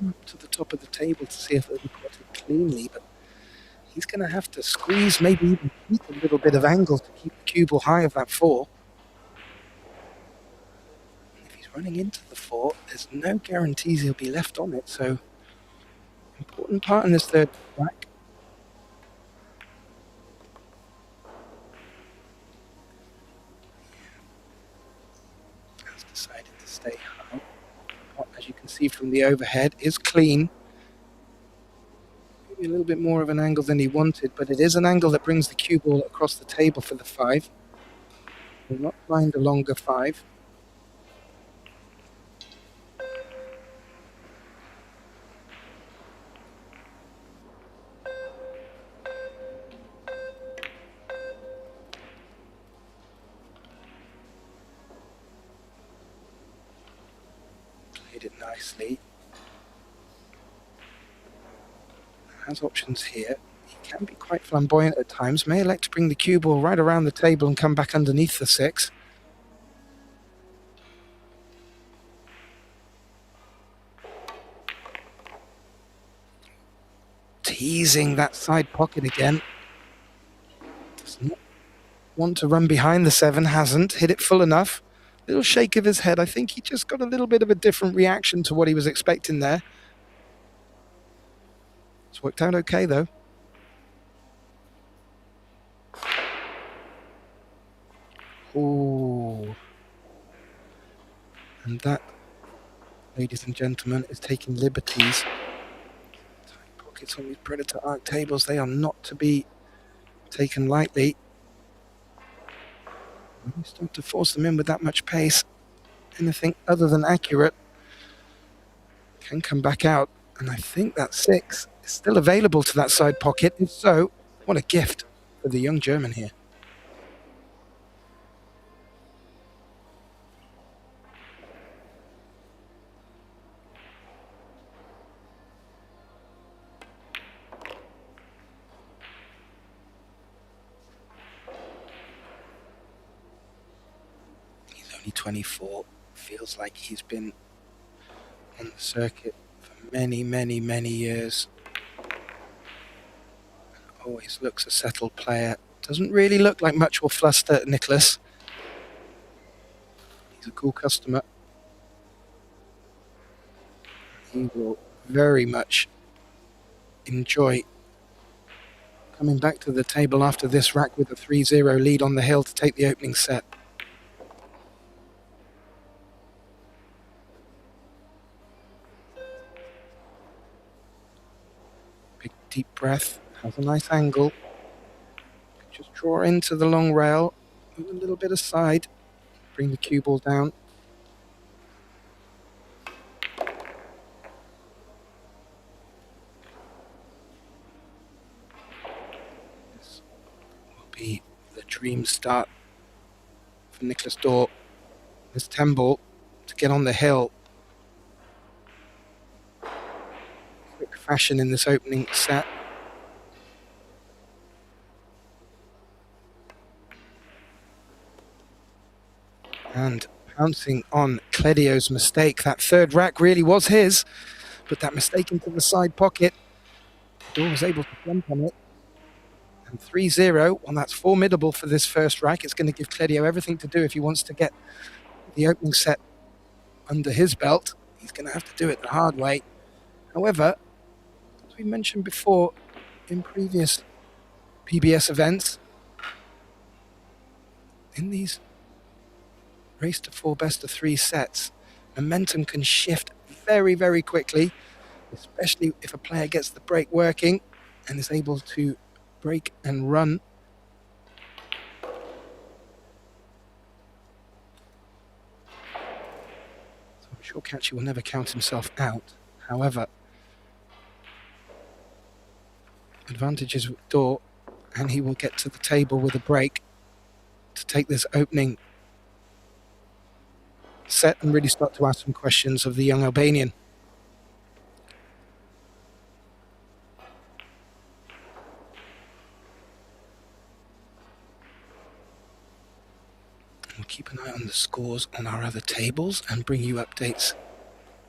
Up to the top of the table to see if it'll put it cleanly, but he's going to have to squeeze, maybe even keep a little bit of angle to keep the cue ball high of that 4. If he's running into the 4, there's no guarantees he'll be left on it, so important part in this third rack. Has decided to stay high. As you can see from the overhead, is clean. Maybe a little bit more of an angle than he wanted, but it is an angle that brings the cue ball across the table for the 5. Will not find a longer 5. It nicely. Has options here. He can be quite flamboyant at times. May elect to bring the cue ball right around the table and come back underneath the 6. Teasing that side pocket again. Does not want to run behind the 7. Hasn't hit it full enough. Little shake of his head. I think he just got a little bit of a different reaction to what he was expecting there. It's worked out okay, though. Ooh. And that ladies and gentlemen, is taking liberties. Tight pockets on these Predator Arc tables, they are not to be taken lightly. When you start to force them in with that much pace, anything other than accurate can come back out. And I think that 6 is still available to that side pocket. If so, what a gift for the young German here. He's only 24. Feels like he's been on the circuit for many, many, many years. Always looks a settled player. Doesn't really look like much will fluster Nicholas. He's a cool customer. He will very much enjoy coming back to the table after this rack with a 3-0 lead on the hill to take the opening set. Big deep breath. Has a nice angle. Just draw into the long rail with a little bit aside. Bring the cue ball down. This will be the dream start for Nicholas Dorr. This 10 ball to get on the hill. Quick fashion in this opening set. And pouncing on Cledio's mistake. That third rack really was his, but that mistake into the side pocket, Dorr was able to jump on it. And 3-0, well, that's formidable for this first rack. It's going to give Cledio everything to do if he wants to get the opening set under his belt. He's going to have to do it the hard way. However, as we mentioned before in previous PBS events, in these race to 4 best of 3 sets, momentum can shift very, very quickly, especially if a player gets the break working and is able to break and run. So I'm sure Catchy will never count himself out. However, advantages with Dorr, and he will get to the table with a break to take this opening set and really start to ask some questions of the young Albanian. We'll keep an eye on the scores on our other tables and bring you updates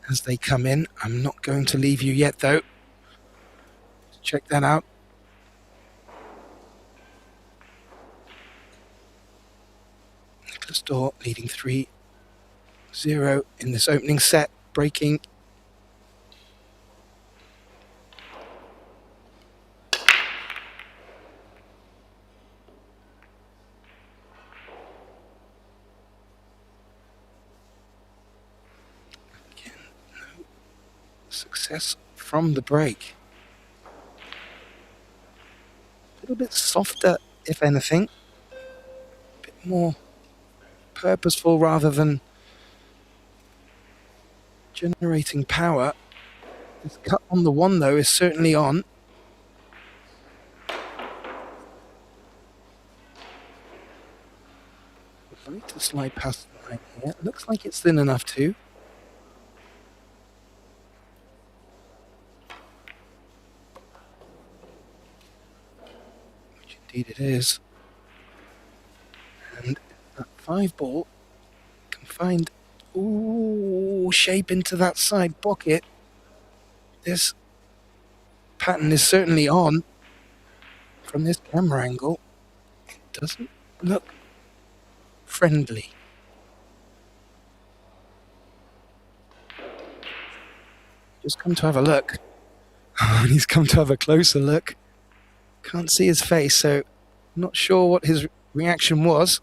as they come in. I'm not going to leave you yet though. Check that out. Nicholas Dorr leading 3-0 in this opening set, breaking. Again, no success from the break. A little bit softer, if anything. A bit more purposeful rather than generating power. This cut on the 1 though is certainly on. I need to slide past the line here. Looks like it's thin enough too. Which indeed it is. And that 5 ball can find shape into that side pocket. This pattern is certainly on from this camera angle. It doesn't look friendly. Just come to have a look. And he's come to have a closer look. Can't see his face, so I'm not sure what his reaction was.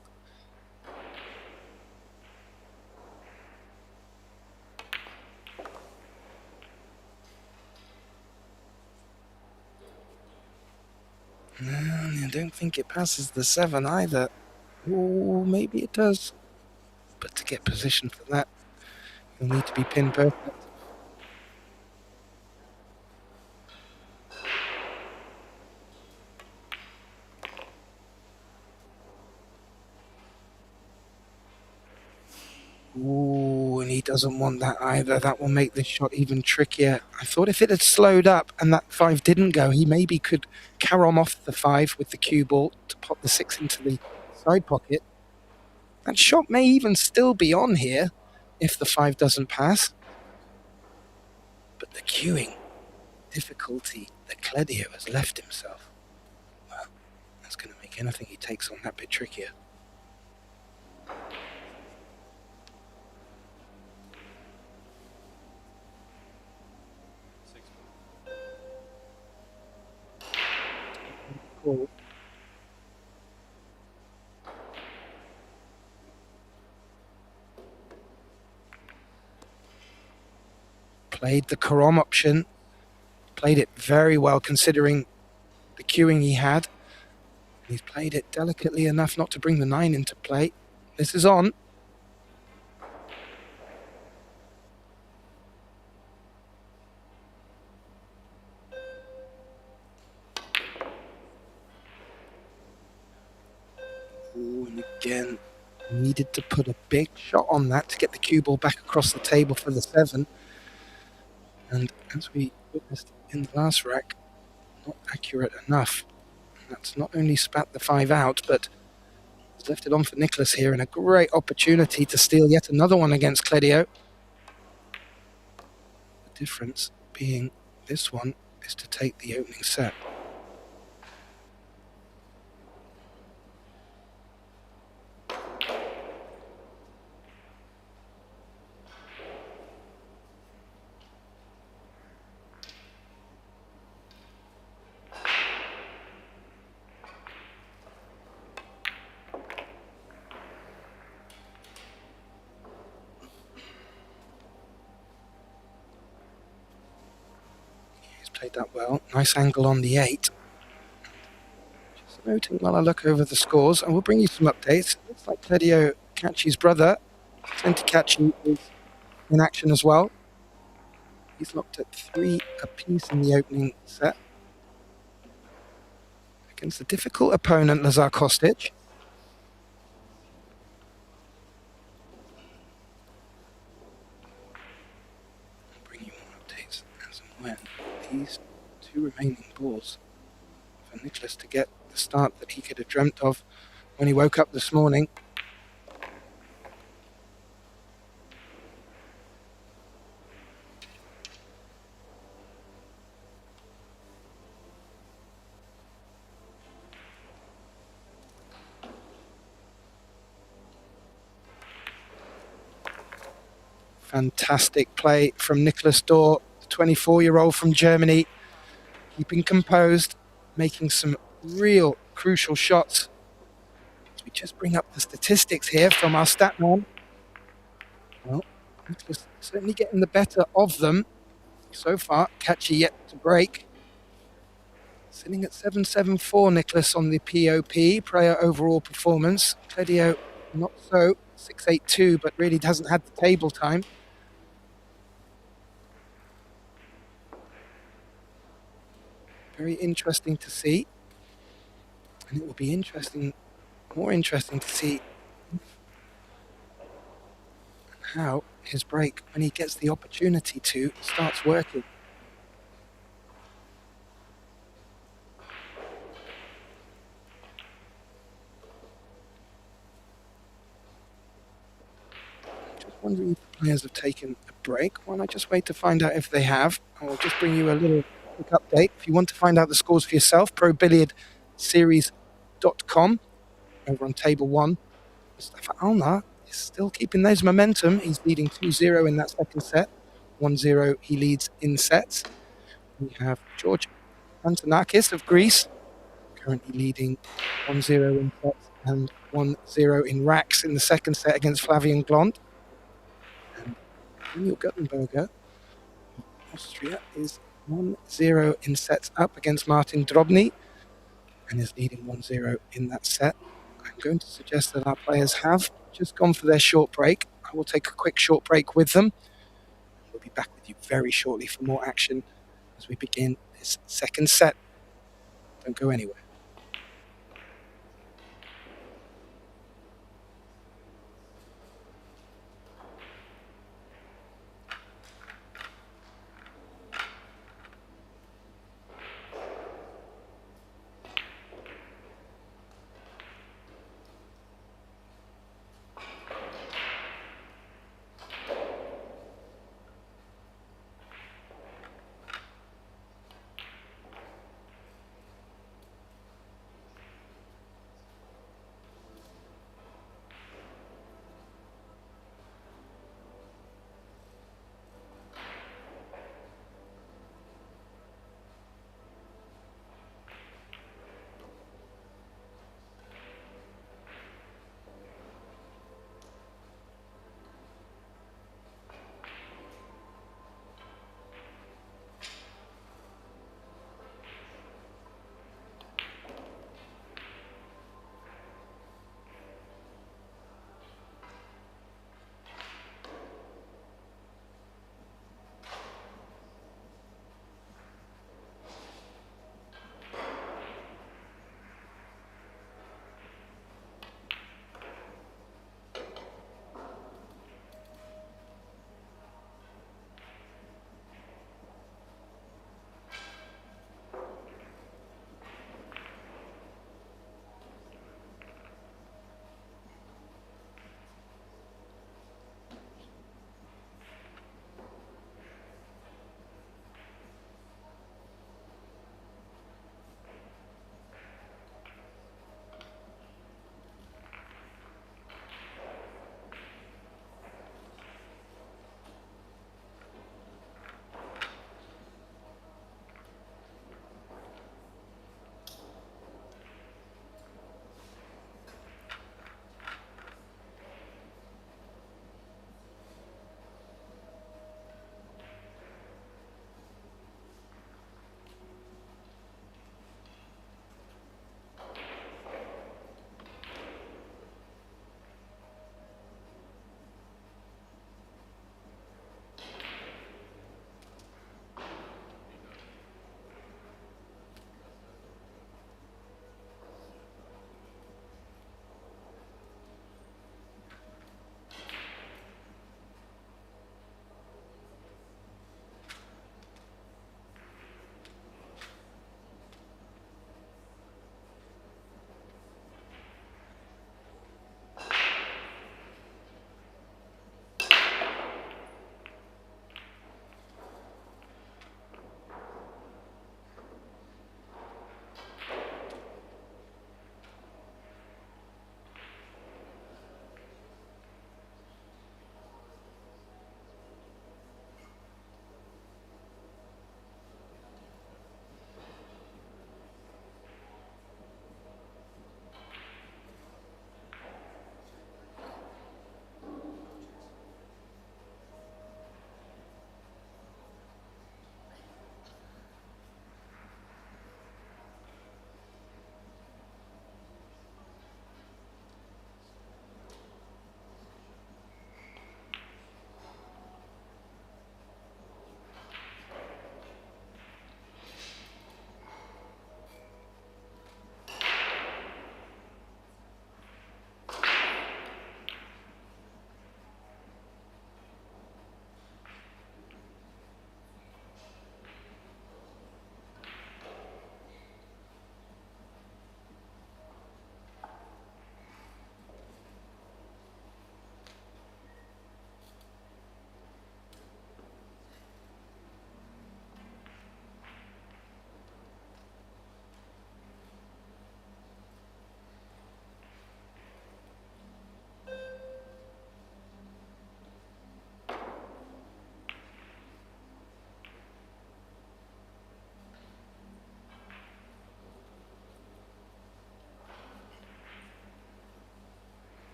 don't think it passes the 7 either. Or maybe it does. But to get position for that, you'll need to be pin perfect. Ooh, and he doesn't want that either. That will make this shot even trickier. I thought if it had slowed up and that 5 didn't go, he maybe could carom off the 5 with the cue ball to pop the 6 into the side pocket. That shot may even still be on here if the 5 doesn't pass. But the cueing difficulty that Cledio has left himself, well, that's going to make anything he takes on that bit trickier. Cool. Played the Karom option, played it very well considering the queuing he had. He's played it delicately enough not to bring the 9 into play. This is on. Ooh, and again, needed to put a big shot on that to get the cue ball back across the table for the 7. And as we witnessed in the last rack, not accurate enough. That's not only spat the 5 out, but has left it on for Nicholas here, and a great opportunity to steal yet another one against Cledio. The difference being this one is to take the opening set. Played that well. Nice angle on the 8. Just noting while I look over the scores, and we'll bring you some updates. Looks like Cledio Kachi's brother, Tenti Kachi, is in action as well. He's locked at 3 apiece in the opening set against a difficult opponent, Lazar Kostic. I'll bring you more updates as and when. These 2 remaining balls for Nicholas to get the start that he could have dreamt of when he woke up this morning. Fantastic play from Nicholas Dorr, the 24-year-old from Germany, keeping composed, making some real crucial shots. As we just bring up the statistics here from our stat man. Well, Nicholas certainly getting the better of them so far. Kachi yet to break. Sitting at 7.74, Nicholas on the POP, prior overall performance. Cledio not so, 6.82, but really hasn't had the table time. Very interesting to see, and it will be more interesting to see how his break, when he gets the opportunity to, starts working. Just wondering if the players have taken a break. Why not just wait to find out if they have? I'll just bring you a little quick update. If you want to find out the scores for yourself, ProBilliardSeries.com over on table 1. Mustafa Alnar is still keeping those momentum. He's leading 2-0 in that second set. 1-0 he leads in sets. We have George Antonakis of Greece currently leading 1-0 in sets and 1-0 in racks in the second set against Flavian Glont. And Daniel Guttenberger of Austria is 1-0 in sets up against Martin Drobny. and is leading 1-0 in that set. I'm going to suggest that our players have just gone for their short break. I will take a quick short break with them. We'll be back with you very shortly for more action as we begin this second set. Don't go anywhere.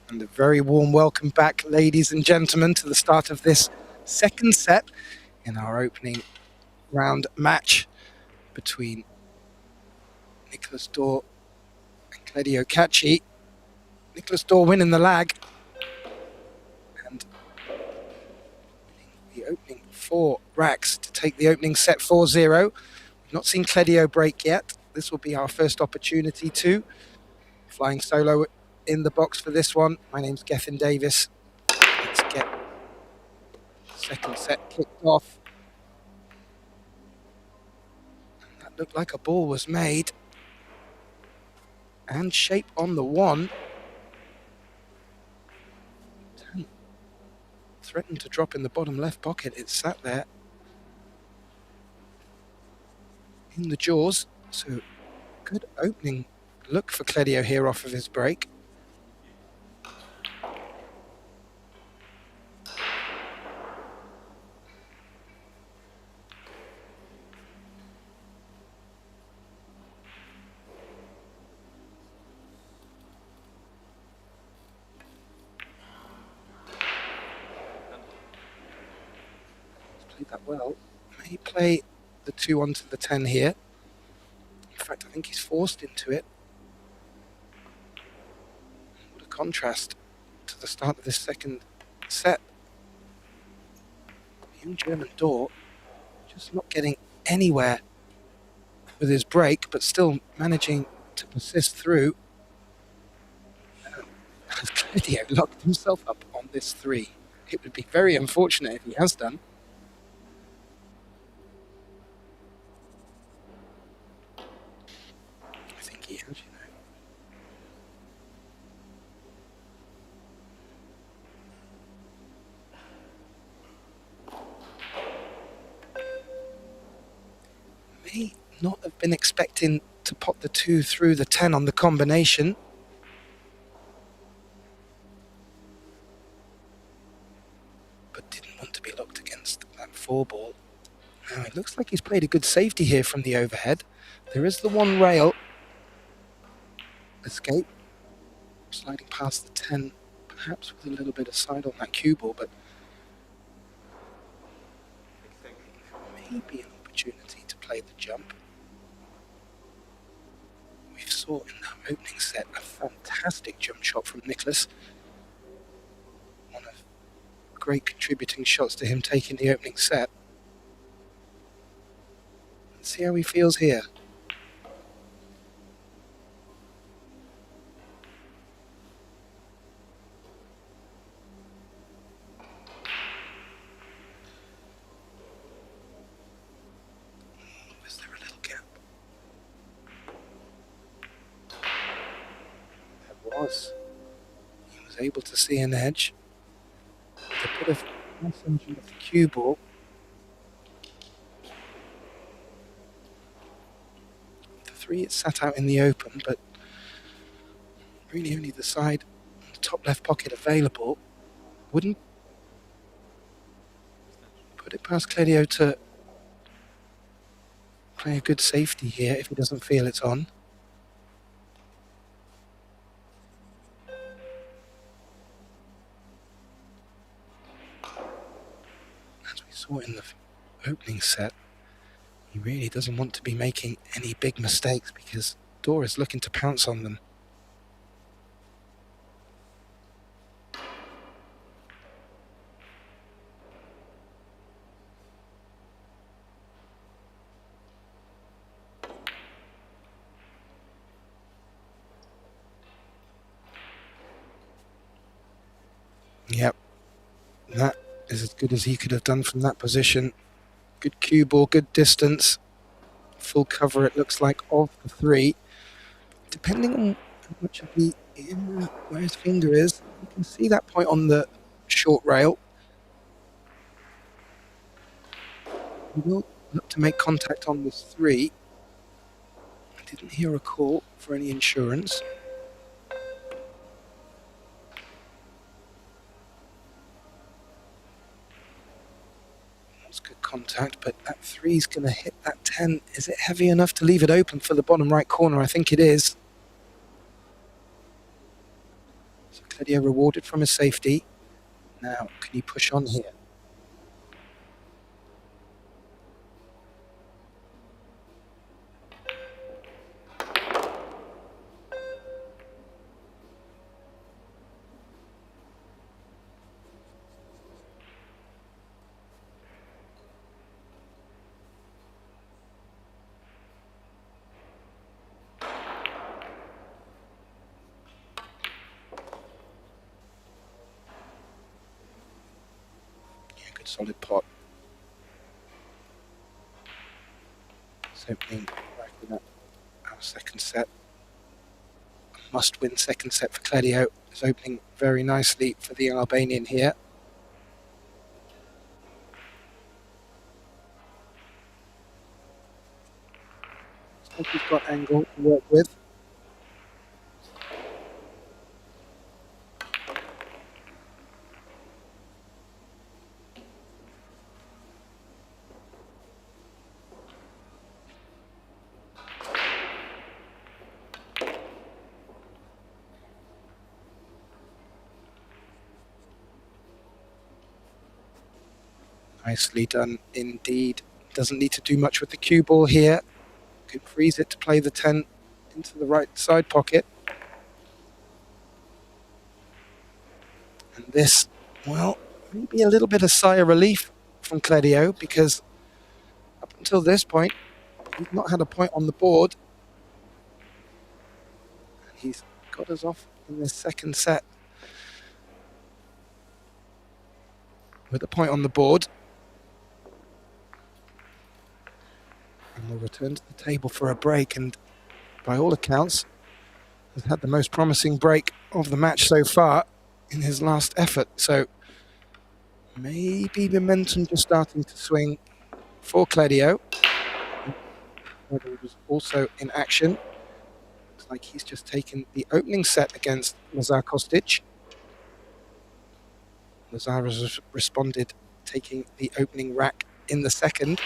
And a very warm welcome back, ladies and gentlemen, to the start of this second set in our opening round match between Nicholas Dorr and Claudio Cacci. Nicholas Dorr winning the lag. And the opening 4 racks to take the opening set 4-0. We've not seen Claudio break yet. This will be our first opportunity too. Flying solo in the box for this one. My name's Gethin Davis. Let's get the second set kicked off. And that looked like a ball was made. And shape on the 1. Threatened to drop in the bottom left pocket. It sat there in the jaws. So good opening look for Claudio here off of his break. Played that well. May play the 2 onto the 10 here. In fact, I think he's forced into it. What a contrast to the start of this second set. The young German Dorr just not getting anywhere with his break, but still managing to persist through. Has Claudio locked himself up on this 3? It would be very unfortunate if he has done. I think he has, you know. May not have been expecting to pop the 2 through the 10 on the combination. But didn't want to be locked against that 4 ball. Now it looks like he's played a good safety here from the overhead. There is the 1 rail escape. Sliding past the 10, perhaps with a little bit of side on that cue ball, but maybe an opportunity to play the jump. We saw in that opening set a fantastic jump shot from Nicholas. One of great contributing shots to him taking the opening set. Let's see how he feels here. Was there a little gap? There was. He was able to see an edge. With a bit of passage of the cue ball. The 3 it sat out in the open, but really only the side, the top left pocket available. Wouldn't put it past Claudio to play a good safety here if he doesn't feel it's on. As we saw in the opening set, he really doesn't want to be making any big mistakes because Dorr is looking to pounce on them. Yep, that is as good as he could have done from that position. Good cue ball, good distance. Full cover, it looks like, of the 3. Depending on how much of the where his finger is, you can see that point on the short rail. He will look to make contact on this 3. I didn't hear a call for any insurance. That's good contact, but that 3's going to hit that 10. Is it heavy enough to leave it open for the bottom right corner? I think it is. So Claudio rewarded from his safety. Now, can he push on here? Good solid pot. It's opening right in our second set. A must-win second set for Claudio. It's opening very nicely for the Albanian here. Looks like he's got angle to work with. Nicely done indeed. Doesn't need to do much with the cue ball here. Could freeze it to play the 10 into the right side pocket. And this, well, maybe a little bit of sigh of relief from Claudio, because up until this point, he's not had a point on the board. And he's got us off in this second set with a point on the board. And we'll return to the table for a break, and by all accounts, has had the most promising break of the match so far in his last effort. So maybe momentum just starting to swing for Claudio. Claudio was also in action. Looks like he's just taken the opening set against Lazar Kostic. Lazar has responded, taking the opening rack in the second.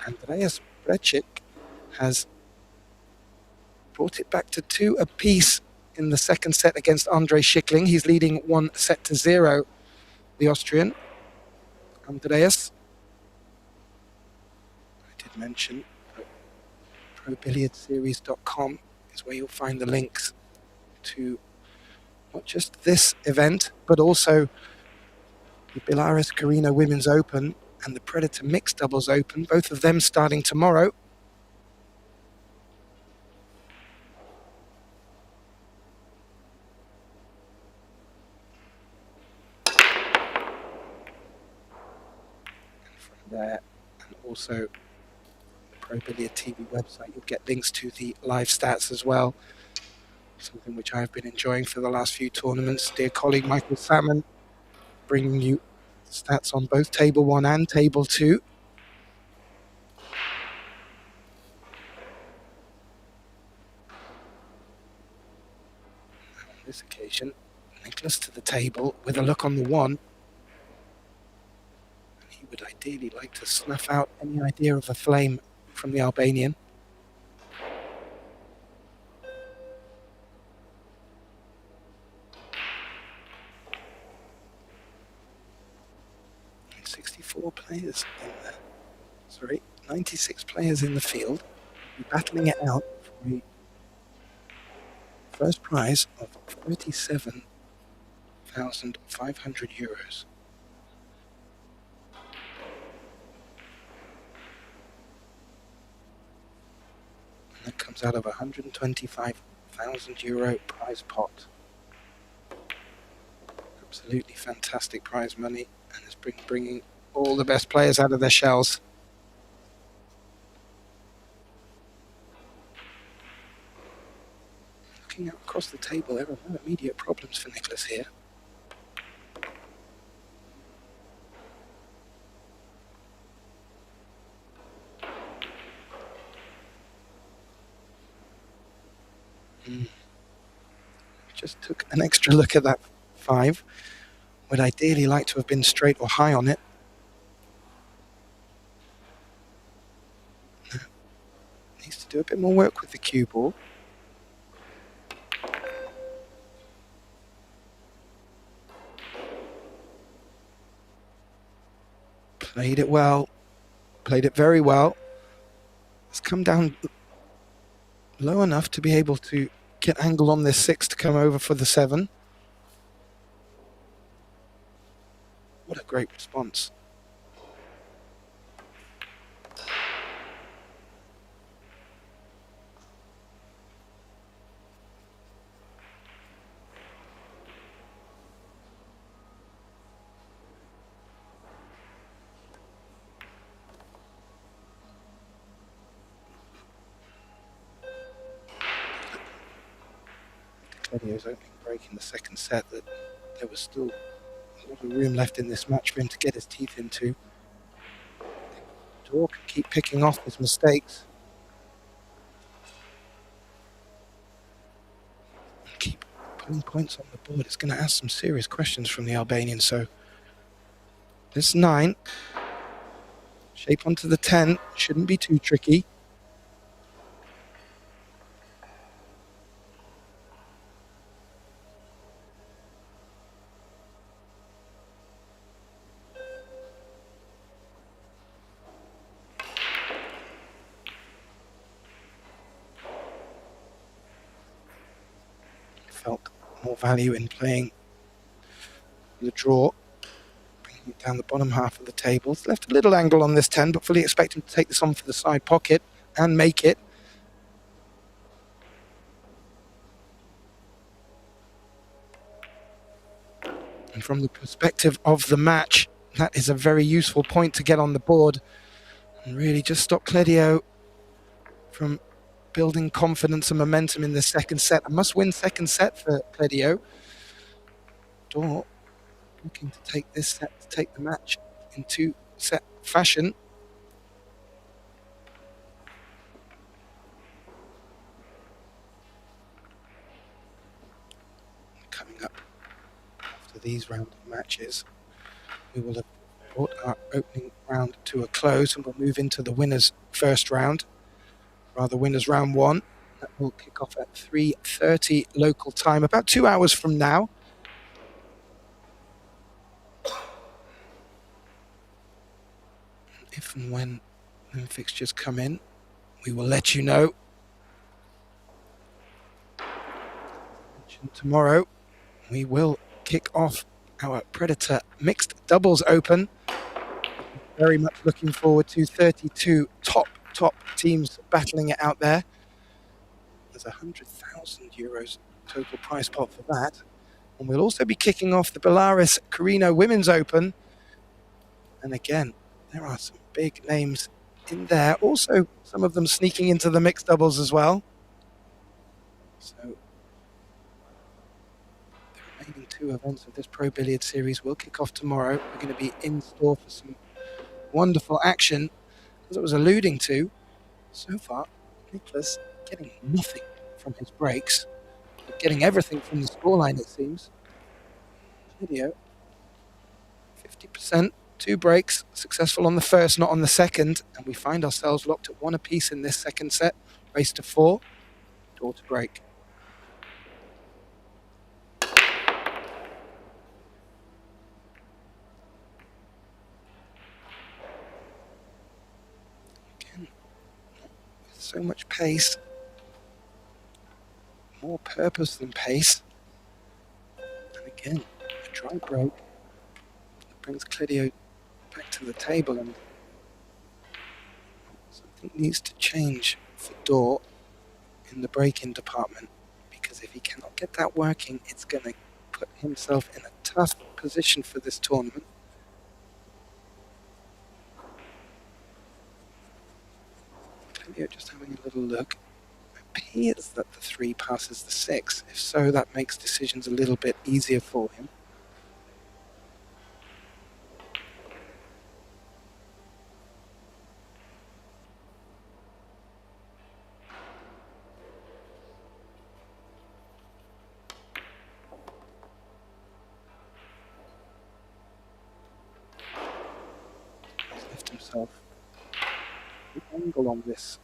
Andreas Brecic has brought it back to 2 apiece in the second set against Andrei Schickling. He's leading 1-0, the Austrian. Andreas, I did mention that ProBilliardSeries.com is where you'll find the links to not just this event, but also the Belarus Carrinho Women's Open and the Predator Mixed Doubles Open, both of them starting tomorrow. And from there, and also the Pro Billiard TV website, you'll get links to the live stats as well, something which I've been enjoying for the last few tournaments. Dear colleague Michael Salmon bringing you stats on both Table 1 and Table 2. On this occasion, Nicholas to the table with a look on the 1. He would ideally like to snuff out any idea of a flame from the Albanian. And 64 players in the, 96 players in the field, battling it out for a first prize of €37,500. And that comes out of a €125,000 prize pot. Absolutely fantastic prize money, and is bringing all the best players out of their shells. Looking out across the table, there are no immediate problems for Nicholas here. Just took an extra look at that 5. Would ideally like to have been straight or high on it. Needs to do a bit more work with the cue ball. Played it well. Played it very well. It's come down low enough to be able to get angle on this 6 to come over for the 7. What a great response. Cledio's opening break in the second set that there was still a lot of room left in this match for him to get his teeth into. Dor can keep picking off his mistakes and keep putting points on the board. It's going to ask some serious questions from the Albanian. So this 9, shape onto the 10, shouldn't be too tricky. Felt more value in playing the draw, bringing it down the bottom half of the table. It's left a little angle on this 10, but fully expect him to take this on for the side pocket and make it. And from the perspective of the match, that is a very useful point to get on the board and really just stop Cledio from building confidence and momentum in the second set. A must-win second set for Cledio. Dor looking to take this set, to take the match in 2-set fashion. Coming up after these round of matches, we will have brought our opening round to a close and we'll move into the winners' first round. Rather, winners round 1. That will kick off at 3:30 local time, about 2 hours from now. If and when the fixtures come in, we will let you know. Tomorrow, we will kick off our Predator Mixed Doubles Open. Very much looking forward to 32 top teams battling it out there. There's €100,000 total prize pot for that. And we'll also be kicking off the Belarus Carrinho Women's Open. And again, there are some big names in there. Also, some of them sneaking into the mixed doubles as well. So, the remaining 2 events of this Pro Billiard series will kick off tomorrow. We're going to be in store for some wonderful action. As I was alluding to, so far, Nicholas getting nothing from his breaks, but getting everything from the scoreline, it seems. Video, 50%, 2 breaks, successful on the first, not on the second, and we find ourselves locked at 1 apiece in this second set, race to 4, Dor to break. Again, with so much pace, more purpose than pace, and again, a dry break that brings Cledio back to the table, and something needs to change for Dor in the break-in department, because if he cannot get that working, it's going to put himself in a tough position for this tournament. Cledio just having a little look. It appears that the 3 passes the 6. If so, that makes decisions a little bit easier for him. Himself an angle on this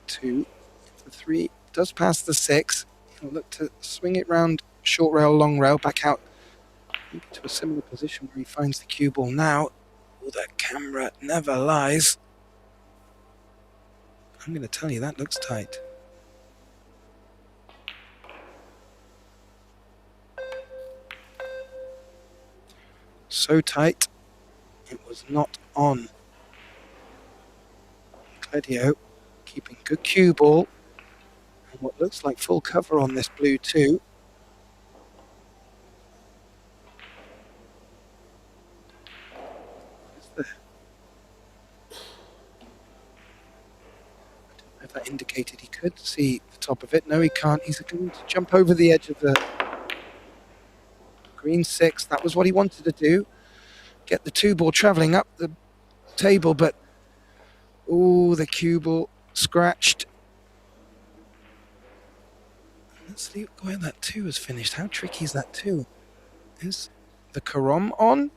2. If the 3 does pass the 6, he'll look to swing it round short rail, long rail, back out maybe to a similar position where he finds the cue ball now. Oh, that camera never lies. I'm going to tell you, that looks tight. So tight, it was not on. Cledio keeping good cue ball and what looks like full cover on this blue too. What is there? I don't know if that indicated he could see the top of it. No, he can't. He's going to jump over the edge of the green 6. That was what he wanted to do. Get the 2-ball travelling up the table, but oh, the cue ball scratched. Let's see where that 2 is finished. How tricky is that 2? Is the Carom on?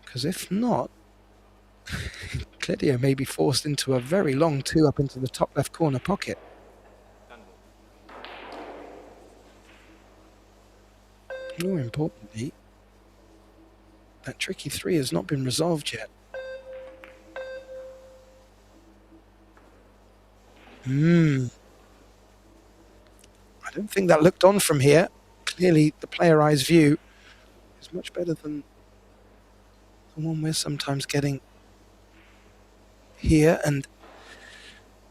Because if not, Cledio may be forced into a very long 2 up into the top left corner pocket. More importantly, that tricky 3 has not been resolved yet. I don't think that looked on from here. Clearly, the player eye's view is much better than the one we're sometimes getting here, and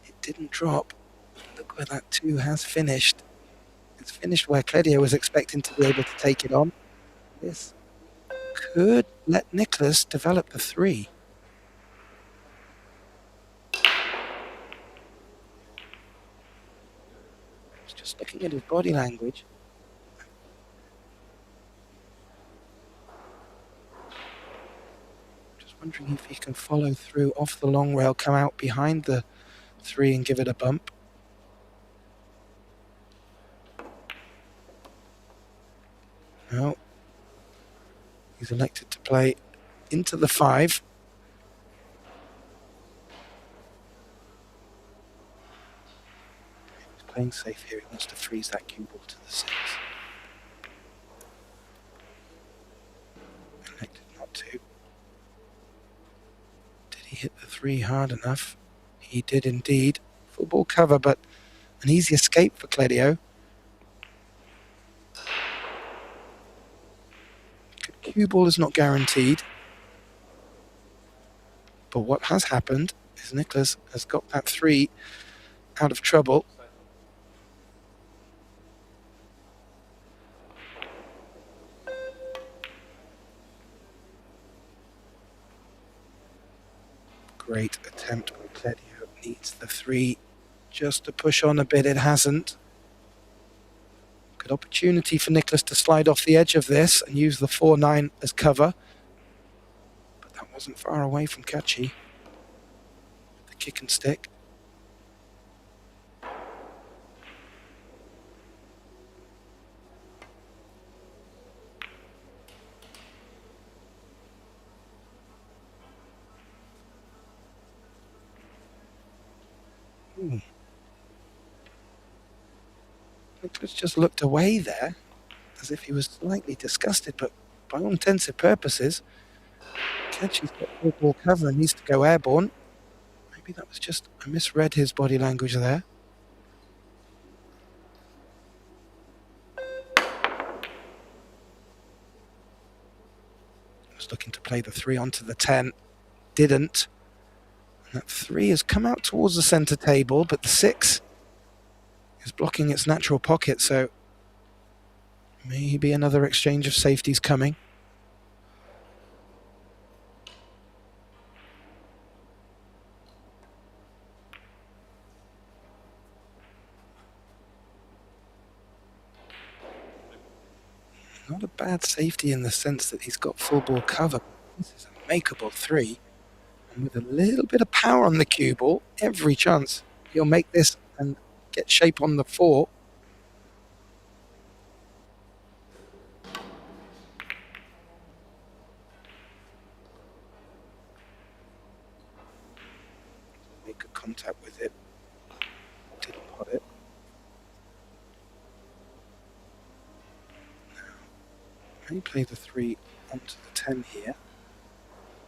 it didn't drop. Look where that 2 has finished. It's finished where Cledio was expecting to be able to take it on. This could let Nicholas develop the 3. Just looking at his body language. Just wondering if he can follow through off the long rail, come out behind the 3 and give it a bump. No. He's elected to play into the 5. He's playing safe here. He wants to freeze that cue ball to the 6. Elected not to. Did he hit the 3 hard enough? He did indeed. Full ball cover, but an easy escape for Cledio. Cue ball is not guaranteed. But what has happened is Nicholas has got that 3 out of trouble. Great attempt by Cledio. Needs the 3 just to push on a bit. It hasn't. Good opportunity for Nicholas to slide off the edge of this and use the 4-9 as cover. But that wasn't far away from Kachi. The kick and stick. Nicholas just looked away there as if he was slightly disgusted, but by all intents and purposes, Kachi's got full ball cover and needs to go airborne. Maybe that was just, I misread his body language there. Was looking to play the 3 onto the 10, didn't. And that 3 has come out towards the center table, but the 6 is blocking its natural pocket, so maybe another exchange of safeties coming. Not a bad safety in the sense that he's got full ball cover. This is a makeable 3, and with a little bit of power on the cue ball, every chance he'll make this and get shape on the 4. Make a contact with it. Didn't pot it. Now, may play the 3 onto the 10 here.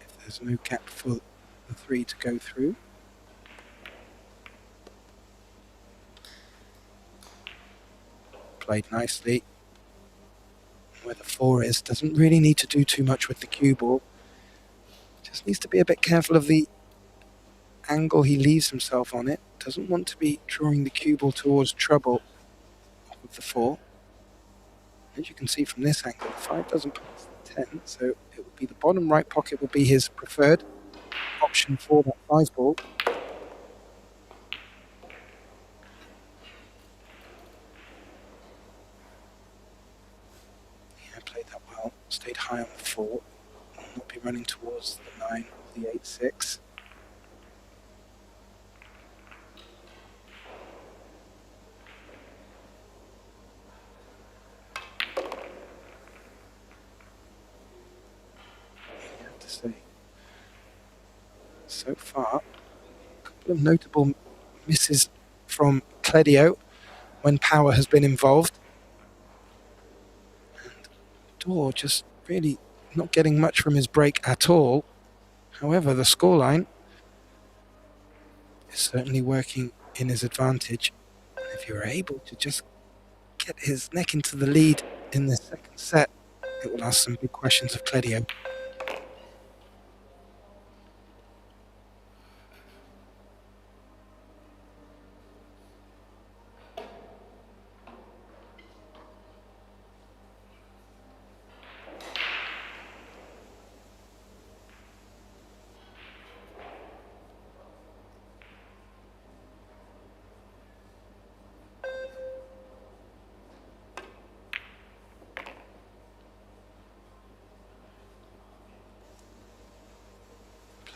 If there's no gap for the 3 to go through. Played nicely. Where the 4 is, doesn't really need to do too much with the cue ball. Just needs to be a bit careful of the angle he leaves himself on it. Doesn't want to be drawing the cue ball towards trouble off of the 4. As you can see from this angle, the 5 doesn't pass the 10, so it would be the bottom right pocket would be his preferred option for that 5 ball. played that well. Stayed high on the 4. Will not be running towards the 9 of the 8-6. You have to say, so far, a couple of notable misses from Cledio when power has been involved. And Dor just really not getting much from his break at all. However, the scoreline is certainly working in his advantage. And if you're able to just get his neck into the lead in the second set, it will ask some big questions of Cledio.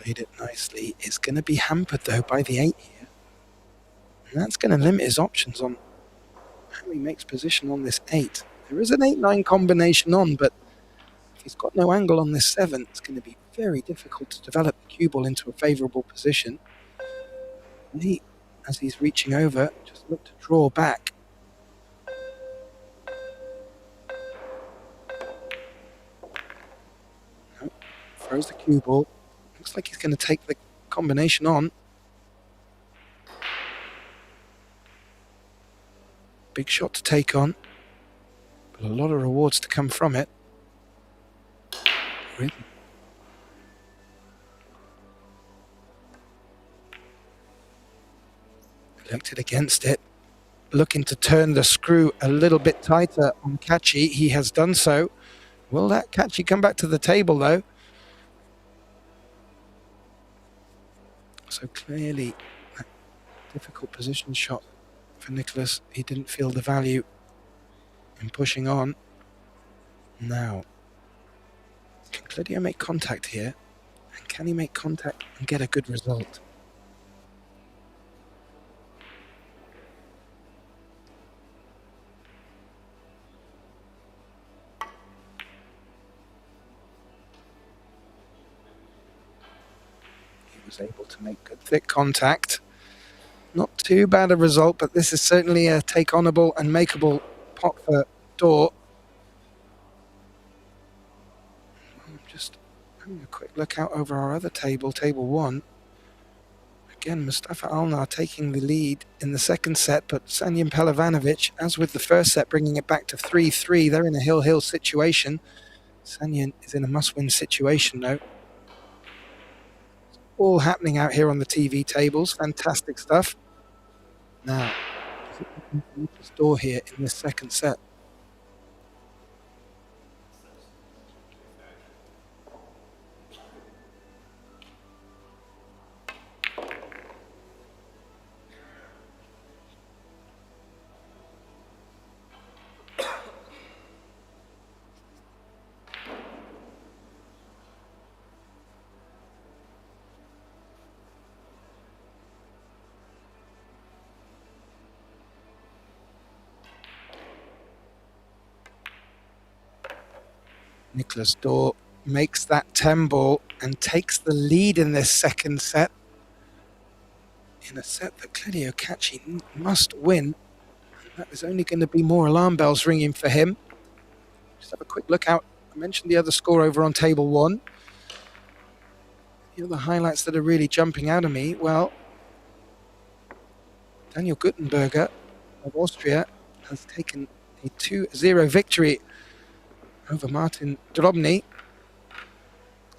Played it nicely. It's going to be hampered though by the 8 here. And that's going to limit his options on how he makes position on this 8. There is an 8-9 combination on, but if he's got no angle on this 7, it's going to be very difficult to develop the cue ball into a favourable position. And he, as he's reaching over, just look to draw back. No, throws the cue ball. Looks like he's going to take the combination on. Big shot to take on, but a lot of rewards to come from it. Really? Elected against it. Looking to turn the screw a little bit tighter on Kachi. He has done so. Will that Kachi come back to the table though? So clearly, a difficult position shot for Nicholas. He didn't feel the value in pushing on. Now, can Cledio make contact here? And can he make contact and get a good result? Was able to make good thick contact. Not too bad a result, but this is certainly a take-onable and makeable pot for Dor. I'm just having a quick look out over our other table, table 1. Again, Mustafa Alnar taking the lead in the second set, but Sanyan Pelavanovic, as with the first set, bringing it back to 3-3. They're in a hill-hill situation. Sanyan is in a must-win situation, though. All happening out here on the TV tables. Fantastic stuff. Now, Nicholas Dor here in this second set. Nicholas Dor makes that 10 ball and takes the lead in this second set. In a set that Cledio Kachi must win. And that is only going to be more alarm bells ringing for him. Just have a quick look out. I mentioned the other score over on table 1. The other highlights that are really jumping out of me, well, Daniel Guttenberger of Austria has taken a 2-0 victory over Martin Drobny.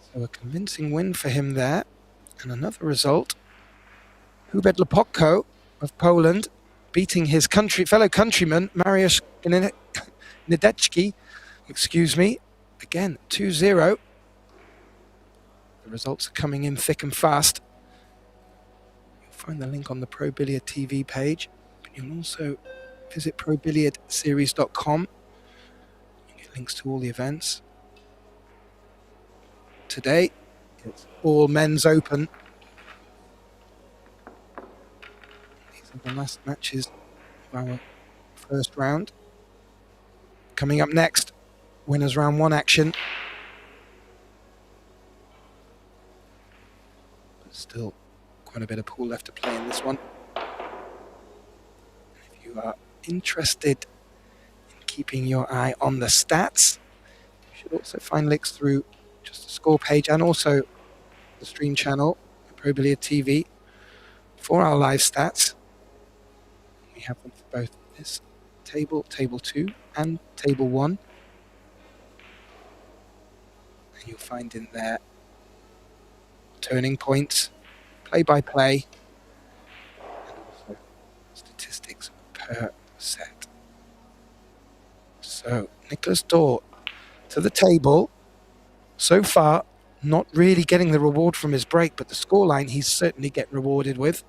So a convincing win for him there. And another result, Hubert Lepotko of Poland beating his fellow countryman Mariusz Nedecki, again 2-0. The results are coming in thick and fast. You'll find the link on the Pro Billiard TV page, but you'll also visit probilliardseries.com. links to all the events. Today, it's all men's open. These are the last matches of our first round. Coming up next, winners round 1 action. But still quite a bit of pool left to play in this one. If you are interested in keeping your eye on the stats, you should also find links through just the score page and also the stream channel, Pro Billiard TV, for our live stats. We have them for both this table, table 2, and table 1. And you'll find in there turning points, play-by-play, and also statistics per set. So, Nicholas Dorr to the table. So far, not really getting the reward from his break, but the scoreline he's certainly getting rewarded with.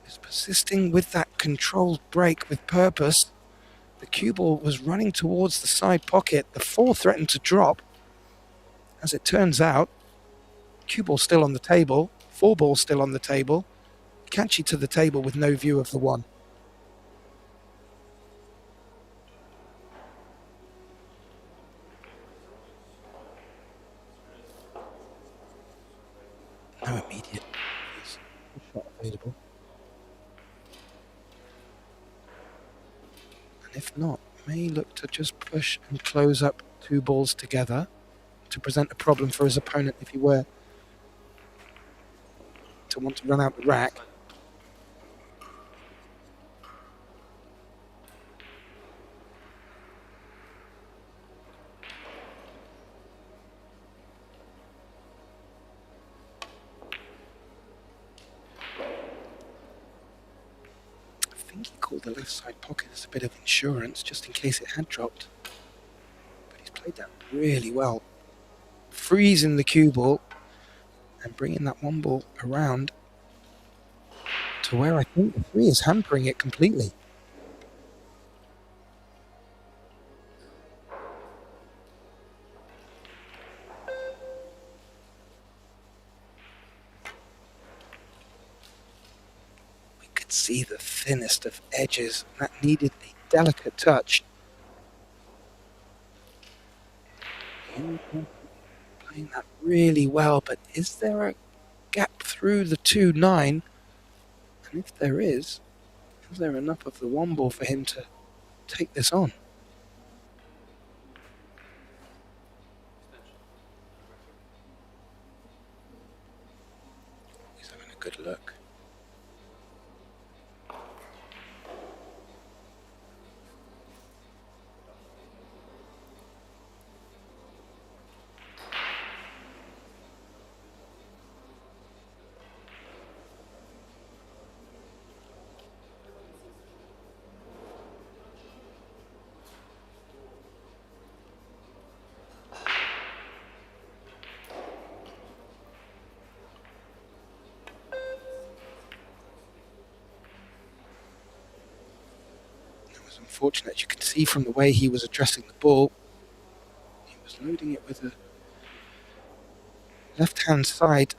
Is persisting with that controlled break with purpose. The cue ball was running towards the side pocket. The 4 threatened to drop. As it turns out, cue ball still on the table, 4 ball still on the table. Kanchi to the table with no view of the 1. No immediate shot available. And if not, may look to just push and close up 2 balls together to present a problem for his opponent if he were to want to run out the rack. I think he called the left side pocket as a bit of insurance just in case it had dropped. But he's played that really well. Freezing the cue ball and bringing that 1 ball around to where I think the 3 is hampering it completely. We could see the thinnest of edges. That needed a delicate touch. Playing that really well, but is there a gap through the 2-9? And if there is there enough of the 1 ball for him to take this on? He's having a good look. Unfortunate, you can see from the way he was addressing the ball, he was loading it with a left hand side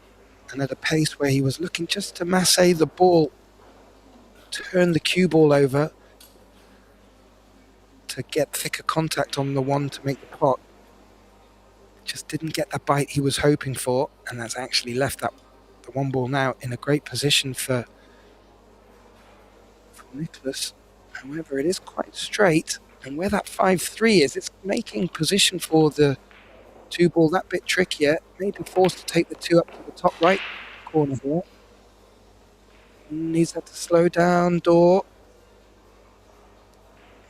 and at a pace where he was looking just to masse the ball, turn the cue ball over to get thicker contact on the 1 to make the pot. Just didn't get the bite he was hoping for, and that's actually left the 1 ball now in a great position for Nicholas. However, it is quite straight, and where that 5-3 is, it's making position for the 2 ball that bit trickier. Maybe forced to take the 2 up to the top right corner here. Needs that to slow down, Dorr.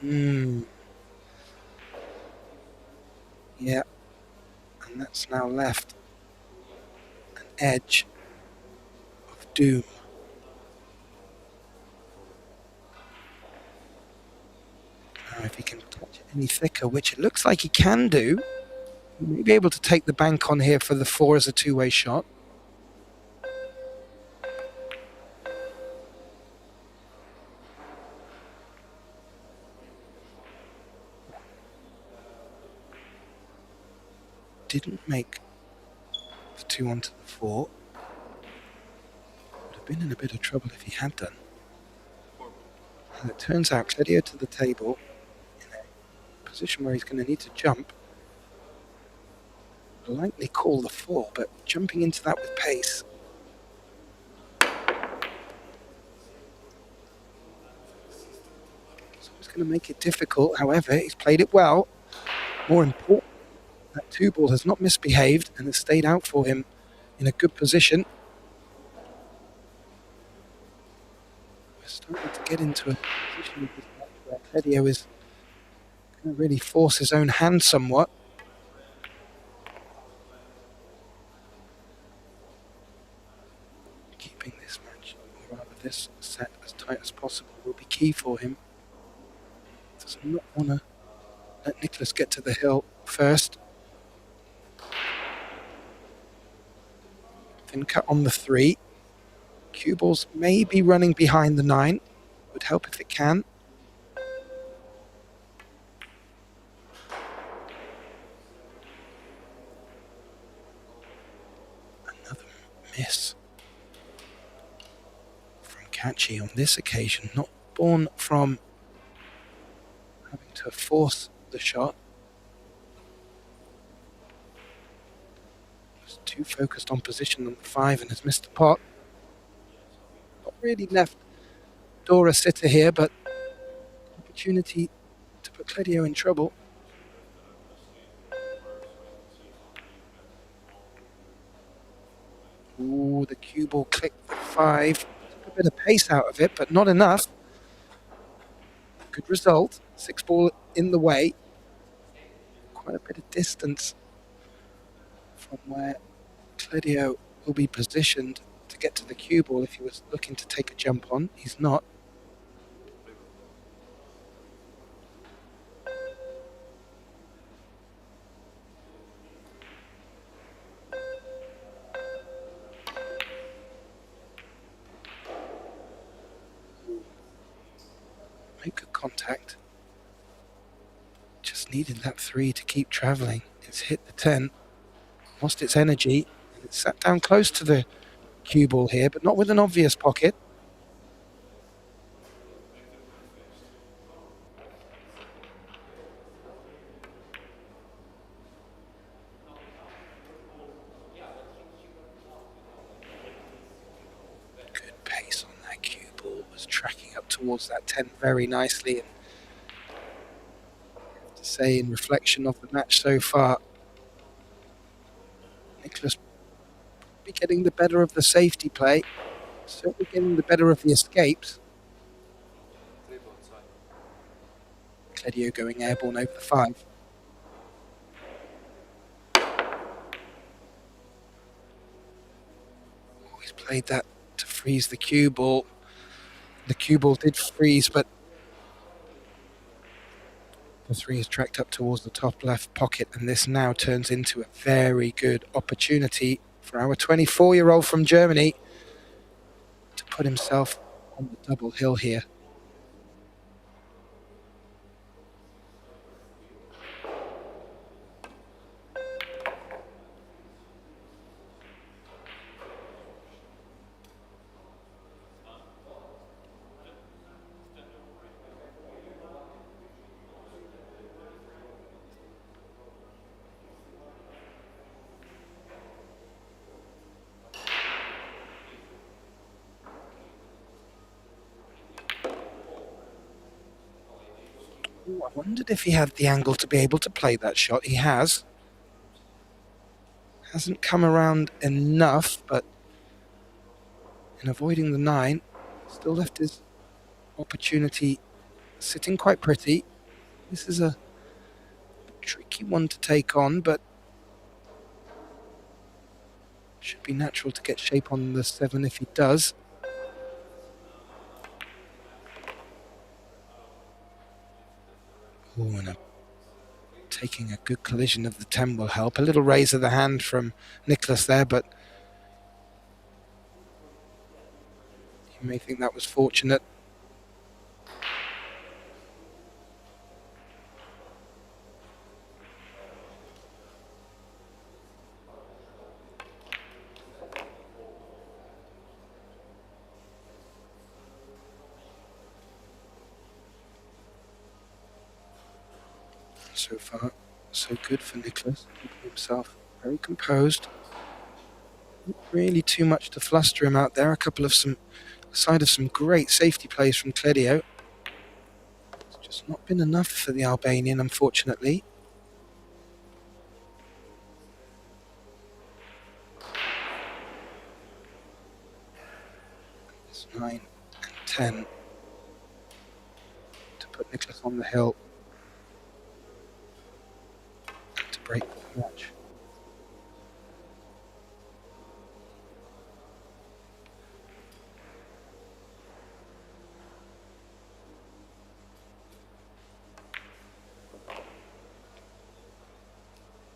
Yeah. And that's now left an edge of doom. Now, if he can touch it any thicker, which it looks like he can do, he may be able to take the bank on here for the 4 as a 2-way shot. didn't make the 2 onto the 4. Would have been in a bit of trouble if he had done. And it turns out Claudio to the table in a position where he's going to need to jump. Will likely call the 4, but jumping into that with pace. So it's going to make it difficult. However, he's played it well. More important, that 2 ball has not misbehaved and has stayed out for him in a good position. We're starting to get into a position of this match where Claudio is going to really force his own hand somewhat. Keeping this match, or rather this set, as tight as possible will be key for him. Does not want to let Nicholas get to the hill first. Thin cut on the 3. Cue balls may be running behind the 9. Would help if it can. Another miss from Kachi on this occasion. Not born from having to force the shot. Was too focused on position on the 5 and has missed the pot. Not really left Dora sitter here, but opportunity to put Claudio in trouble. Ooh, the cue ball clicked the 5. Took a bit of pace out of it, but not enough. Good result. 6 ball in the way. Quite a bit of distance from where Claudio will be positioned to get to the cue ball if he was looking to take a jump on. He's not. Make good contact. Just needed that 3 to keep travelling. It's hit the 10, lost its energy, and it's sat down close to the cue ball here, but not with an obvious pocket. Good pace on that cue ball. Was tracking up towards that 10 very nicely. And I have to say, in reflection of the match so far, Nicholas be getting the better of the safety play, certainly getting the better of the escapes. Claudio going airborne over the 5. Always played that to freeze the cue ball. The cue ball did freeze, but the 3 is tracked up towards the top left pocket, and this now turns into a very good opportunity for our 24-year-old from Germany to put himself on the double hill here. Ooh, I wondered if he had the angle to be able to play that shot. He has. Hasn't come around enough, but in avoiding the 9, still left his opportunity sitting quite pretty. This is a tricky one to take on, but should be natural to get shape on the 7 if he does. Ooh, and taking a good collision of the 10 will help. A little raise of the hand from Nicholas there, but you may think that was fortunate. So far, so good for Nicholas. Keeping himself very composed. Not really too much to fluster him out there. A couple of some great safety plays from Cledio. It's just not been enough for the Albanian, unfortunately. It's 9 and 10 to put Nicholas on the hill and to break the match.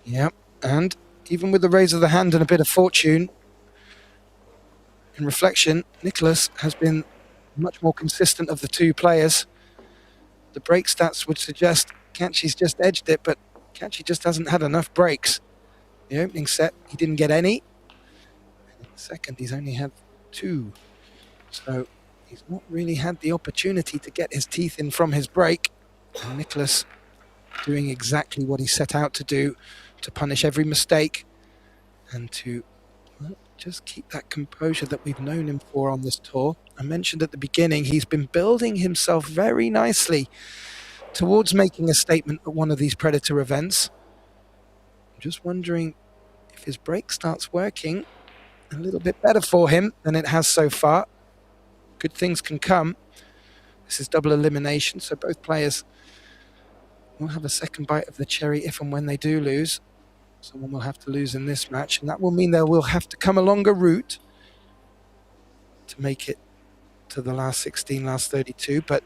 Yeah, and even with the raise of the hand and a bit of fortune, in reflection, Nicholas has been much more consistent of the two players. The break stats would suggest Kachi's just edged it, but Kachi just hasn't had enough breaks. The opening set, he didn't get any. And in the second, he's only had 2. So he's not really had the opportunity to get his teeth in from his break. And Nicholas doing exactly what he set out to do, to punish every mistake and to just keep that composure that we've known him for on this tour. I mentioned at the beginning, he's been building himself very nicely towards making a statement at one of these Predator events. I'm just wondering if his break starts working a little bit better for him than it has so far. Good things can come. This is double elimination, so both players will have a second bite of the cherry if and when they do lose. Someone will have to lose in this match, and that will mean they will have to come a longer route to make it to the last 16, last 32. But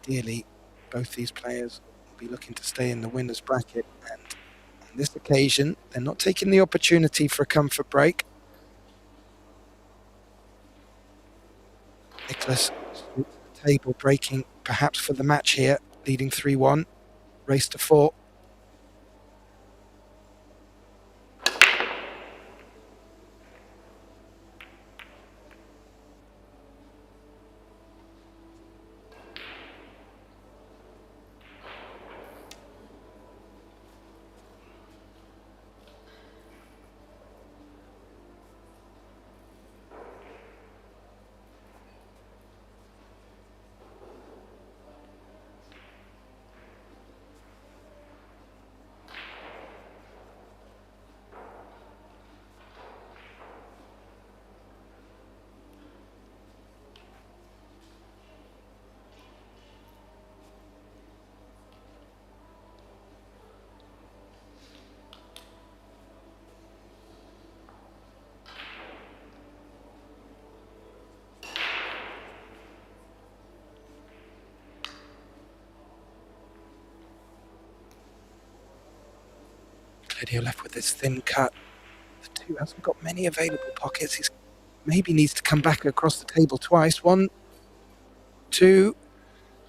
ideally, both these players will be looking to stay in the winner's bracket. And on this occasion, they're not taking the opportunity for a comfort break. Nicholas to the table, breaking perhaps for the match here, leading 3-1. Race to 4. Cledio left with this thin cut. The 2 hasn't got many available pockets. He maybe needs to come back across the table twice. 1, 2,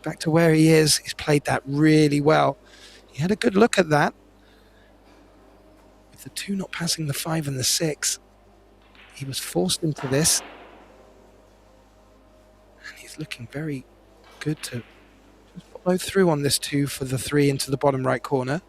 back to where he is. He's played that really well. He had a good look at that. With the 2 not passing the 5 and the 6, he was forced into this. And he's looking very good to just follow through on this 2 for the 3 into the bottom right corner.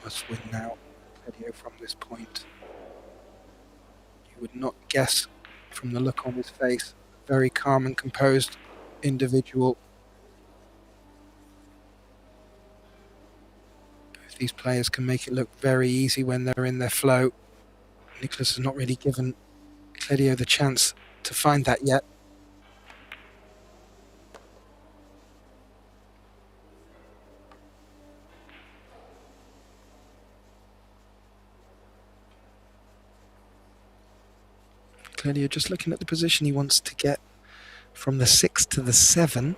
Must win now, Cledio, from this point. You would not guess from the look on his face. Very calm and composed individual. Both these players can make it look very easy when they're in their flow. Nicholas has not really given Cledio the chance to find that yet. Cledio just looking at the position he wants to get from the 6 to the 7.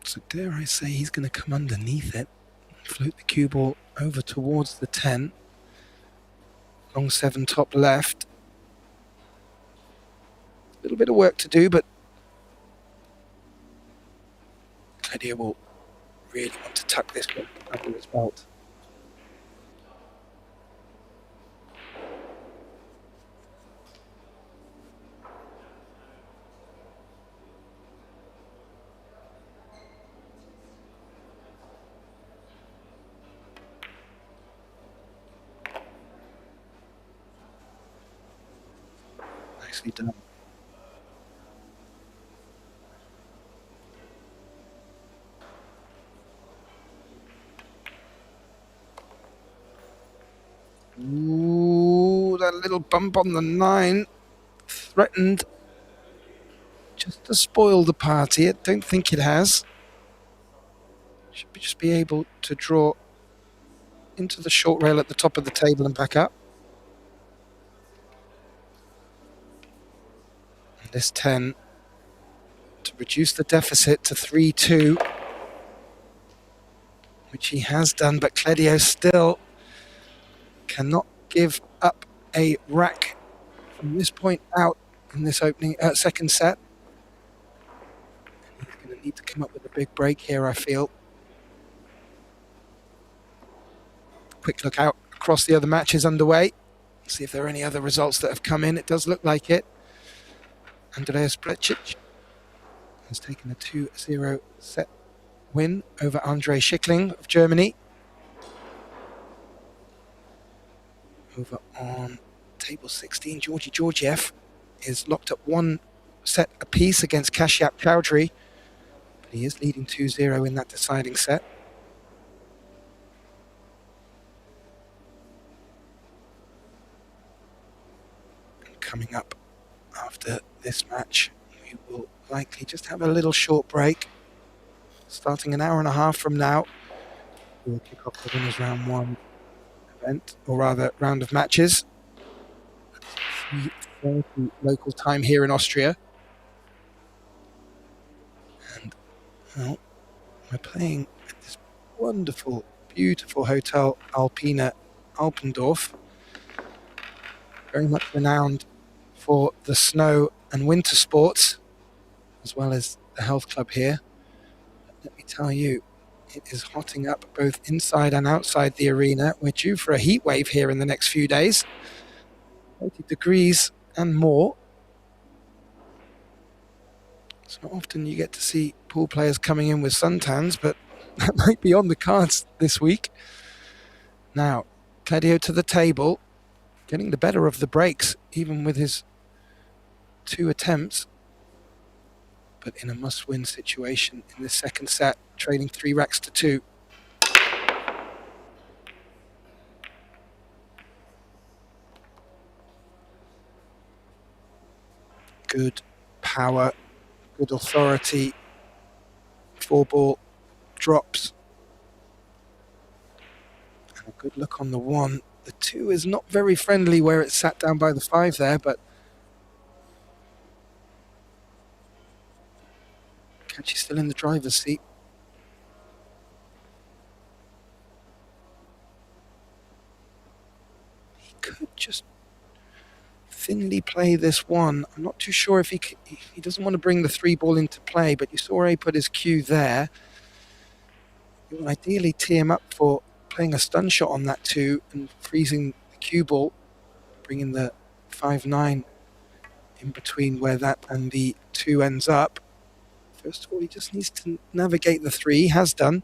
So dare I say he's going to come underneath it, float the cue ball over towards the 10. Long 7 top left. A little bit of work to do, but Claudio will really want to tuck this one under his belt. Nicely done. Ooh, that little bump on the 9 threatened just to spoil the party. I don't think it has. Should just be able to draw into the short rail at the top of the table and back up. And this 10 to reduce the deficit to 3-2, which he has done, but Claudio still cannot give up a rack from this point out in this opening second set. He's going to need to come up with a big break here, I feel. Quick look out across the other matches underway. See if there are any other results that have come in. It does look like it. Andreas Brecic has taken a 2-0 set win over Andrei Schickling of Germany. Over on table 16, Georgi Georgiev is locked at 1 set apiece against Kashyap Chowdhury, but he is leading 2-0 in that deciding set. And coming up after this match, we will likely just have a little short break. Starting an hour and a half from now, we'll kick off the winners round 1 event, or rather round of matches. 3:30 local time here in Austria. And well, we're playing at this wonderful, beautiful hotel Alpina, Alpendorf. Very much renowned for the snow and winter sports, as well as the health club here. But let me tell you, it is hotting up both inside and outside the arena. We're due for a heat wave here in the next few days. 80 degrees and more. It's not often you get to see pool players coming in with suntans, but that might be on the cards this week. Now, Claudio to the table, getting the better of the breaks, even with his 2 attempts. But in a must-win situation in the second set, trading 3 racks to 2. Good power, good authority, 4-ball drops. And a good look on the 1. The 2 is not very friendly where it's sat down by the 5 there, but Kachi's still in the driver's seat. He could just thinly play this 1. I'm not too sure if he doesn't want to bring the 3-ball into play, but you saw where he put his cue there. You will ideally tee him up for playing a stun shot on that 2 and freezing the cue ball, bringing the 5-9 in between where that and the 2 ends up. First of all, he just needs to navigate the 3. He has done.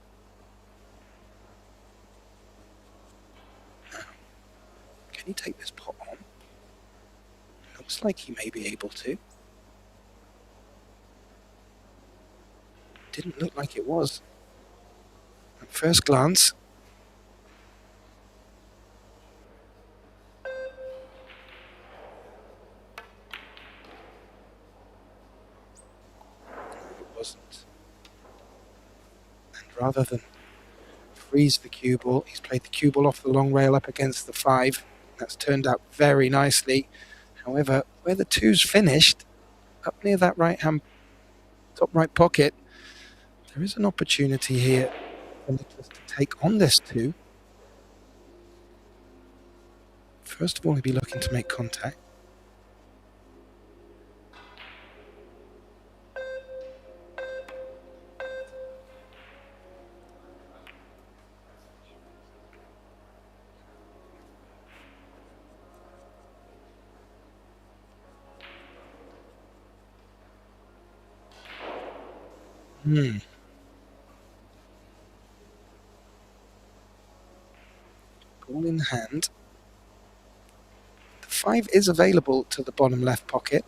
Now, can he take this pot on? Looks like he may be able to. Didn't look like it was at first glance. Wasn't. And rather than freeze the cue ball, he's played the cue ball off the long rail up against the 5. That's turned out very nicely. However, where the 2's finished, up near that right-hand top right pocket, there is an opportunity here for Nicholas to take on this 2. First of all, he'll be looking to make contact. Ball in hand. The 5 is available to the bottom left pocket.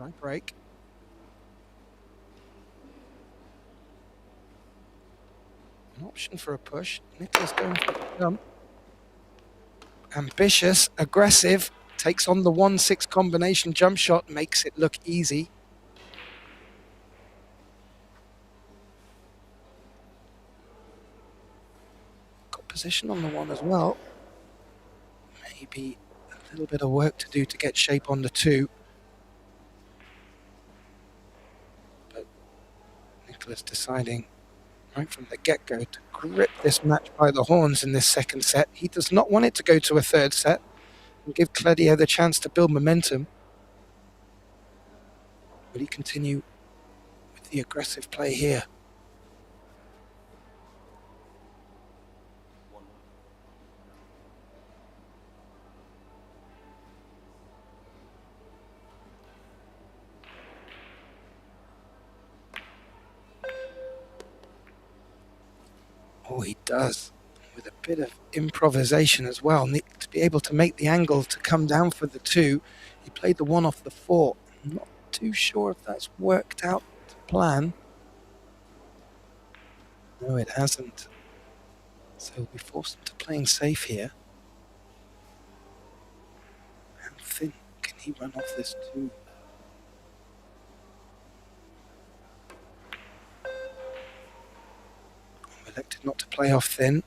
Try break. An option for a push. Nicholas going for the jump. Ambitious, aggressive, takes on the 1-6 combination jump shot, makes it look easy. Got position on the 1 as well. Maybe a little bit of work to do to get shape on the 2. But Nicholas deciding right from the get-go to grip this match by the horns in this second set. He does not want it to go to a third set and give Claudio the chance to build momentum. Will he continue with the aggressive play here? Oh, he does, with a bit of improvisation as well, to be able to make the angle to come down for the 2. He played the 1 off the 4. I'm not too sure if that's worked out to plan. No, it hasn't. So we'll be forced into playing safe here. How thin can he run off this 2? Elected not to play off thin.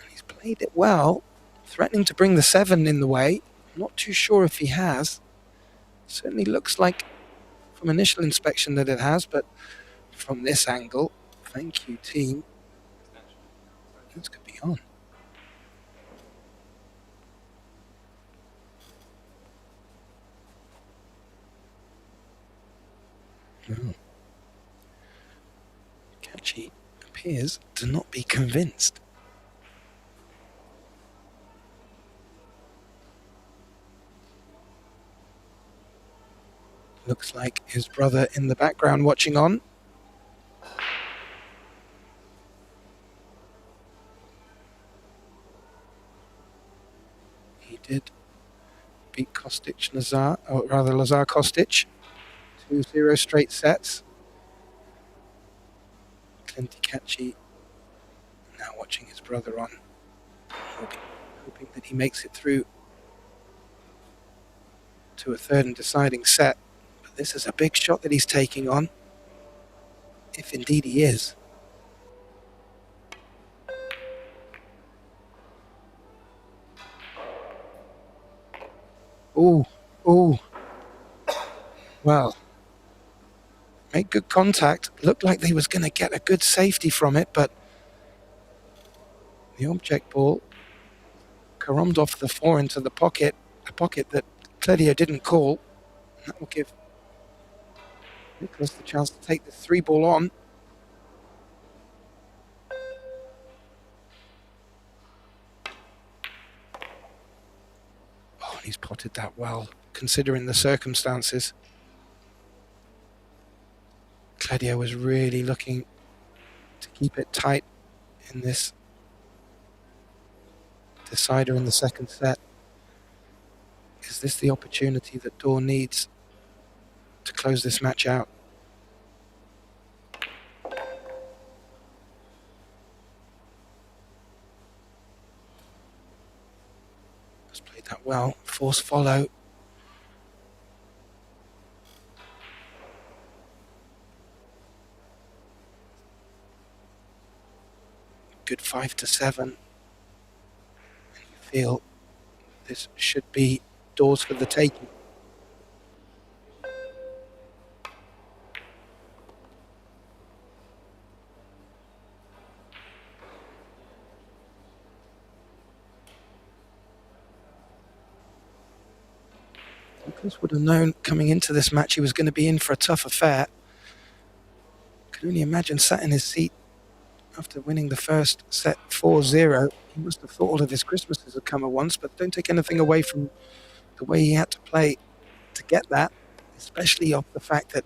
And he's played it well, threatening to bring the 7 in the way. I'm not too sure if he has. Certainly looks like from initial inspection that it has, but from this angle, thank you team, this could be on. No. Catchy appears to not be convinced. Looks like his brother in the background watching on. He did beat Kostic Lazar, or rather Lazar Kostic, 2-0 straight sets. Clint Catchy now watching his brother on, hoping that he makes it through to a third and deciding set. But this is a big shot that he's taking on, if indeed he is. Ooh, ooh. Well, made good contact. Looked like he was going to get a good safety from it, but the object ball caromed off the 4 into the pocket, a pocket that Claudio didn't call. That will give Nicholas the chance to take the 3 ball on. Oh, he's potted that well, considering the circumstances. Claudio was really looking to keep it tight in this decider in the second set. Is this the opportunity that Dor needs to close this match out? Just played that well. Force follow. Good 5-7. And you feel this should be Dor's for the taking. Nicholas would have known coming into this match he was going to be in for a tough affair. Can only imagine sat in his seat after winning the first set 4-0. He must have thought all of his Christmases had come at once, but don't take anything away from the way he had to play to get that, especially off the fact that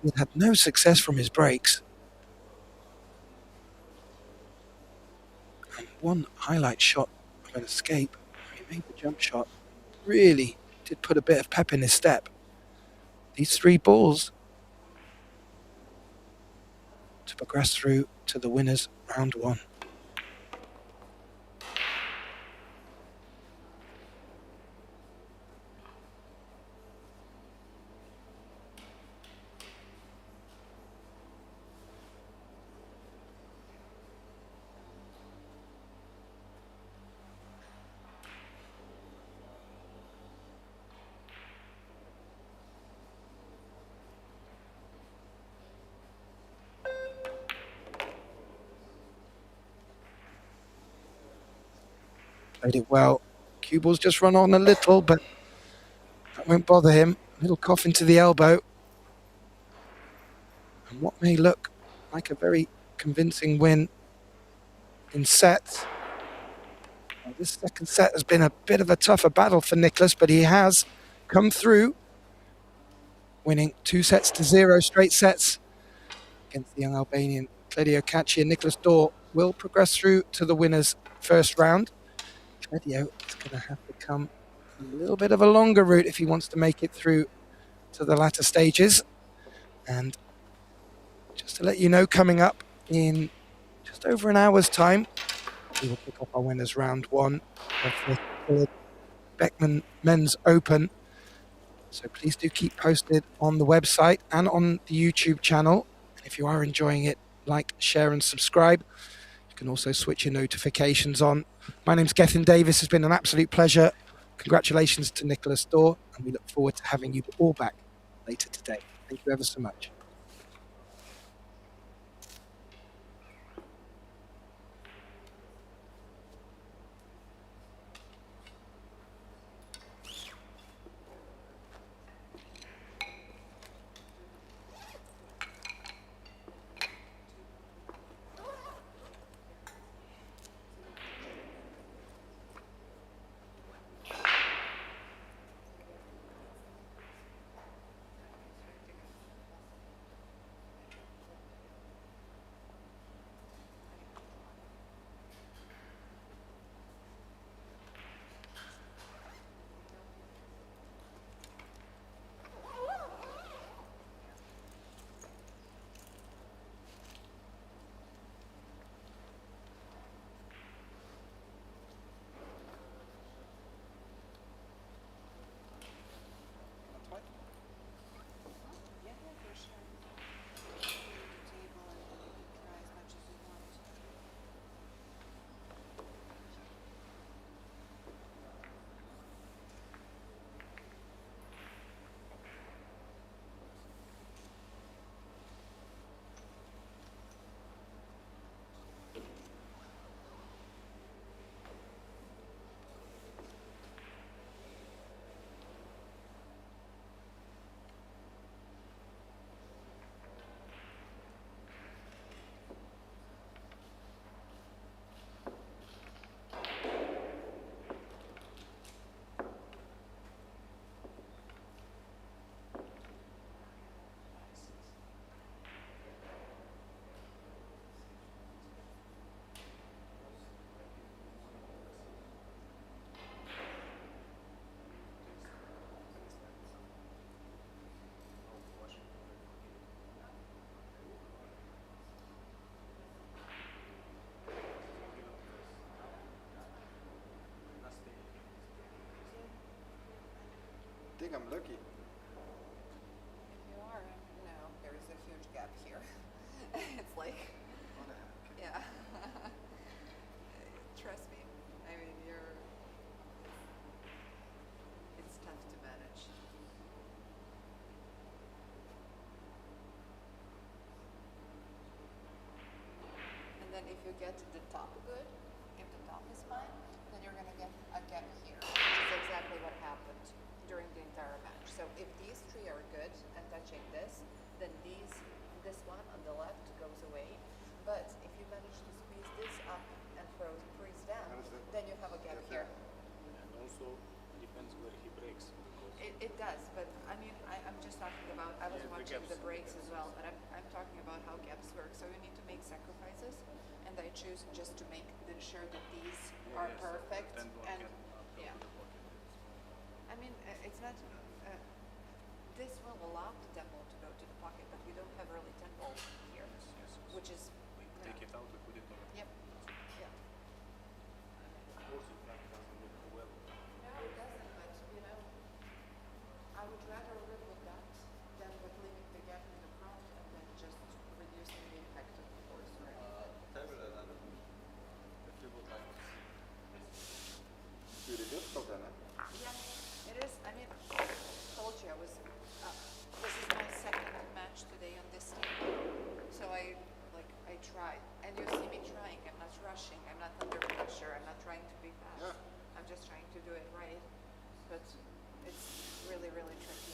he had no success from his breaks. And one highlight shot of an escape, he made the jump shot, really did put a bit of pep in his step. These 3 balls to progress through to the winners round 1. Played it well. Cue ball's just run on a little, but that won't bother him. Little cough into the elbow. And what may look like a very convincing win in sets. Well, this second set has been a bit of a tougher battle for Nicholas, but he has come through, winning 2-0 straight sets against the young Albanian Cledio Caci. And Nicholas Dor will progress through to the winners' first round. Cledio is going to have to come a little bit of a longer route if he wants to make it through to the latter stages. And just to let you know, coming up in just over an hour's time, we will pick up our winners round 1 of the Billard Beckmann Men's Open. So please do keep posted on the website and on the YouTube channel. And if you are enjoying it, like, share and subscribe. You can also switch your notifications on. My name's Gethin Davis. It's been an absolute pleasure. Congratulations to Nicholas Dor, and we look forward to having you all back later today. Thank you ever so much. I think I'm lucky. If you are, no, there is a huge gap here. It's like, yeah. Trust me. I mean, it's tough to manage. And then if you get the top good, if the top is fine, then you're gonna get a gap here, which is exactly what happened during the entire match. So if these 3 are good and touching this, then this one on the left goes away. But if you manage to squeeze this up and freeze down, then you have a gap here. And also depends where he breaks. It does, but I mean, I'm just talking about, I was watching the breaks as well, but I'm talking about how gaps work. So you need to make sacrifices, and I choose just to make sure that these are perfect. And yeah. mean, it's not. This will allow the tempo to go to the pocket, but we don't have really tempo here, which is. We take it out, we put it on. Yep. Yeah. Of course, it doesn't look well. No, it doesn't. But you know, I would rather live with that than with leaving the gap in the front and then just reducing the impact of the force or anything. If you would like to see. It's really difficult then, Yeah, it is. I mean, told you I was. This is my second match today on this team, so I tried, and you see me trying. I'm not rushing. I'm not under pressure. I'm not trying to be fast. Yeah. I'm just trying to do it right, but it's really, really tricky.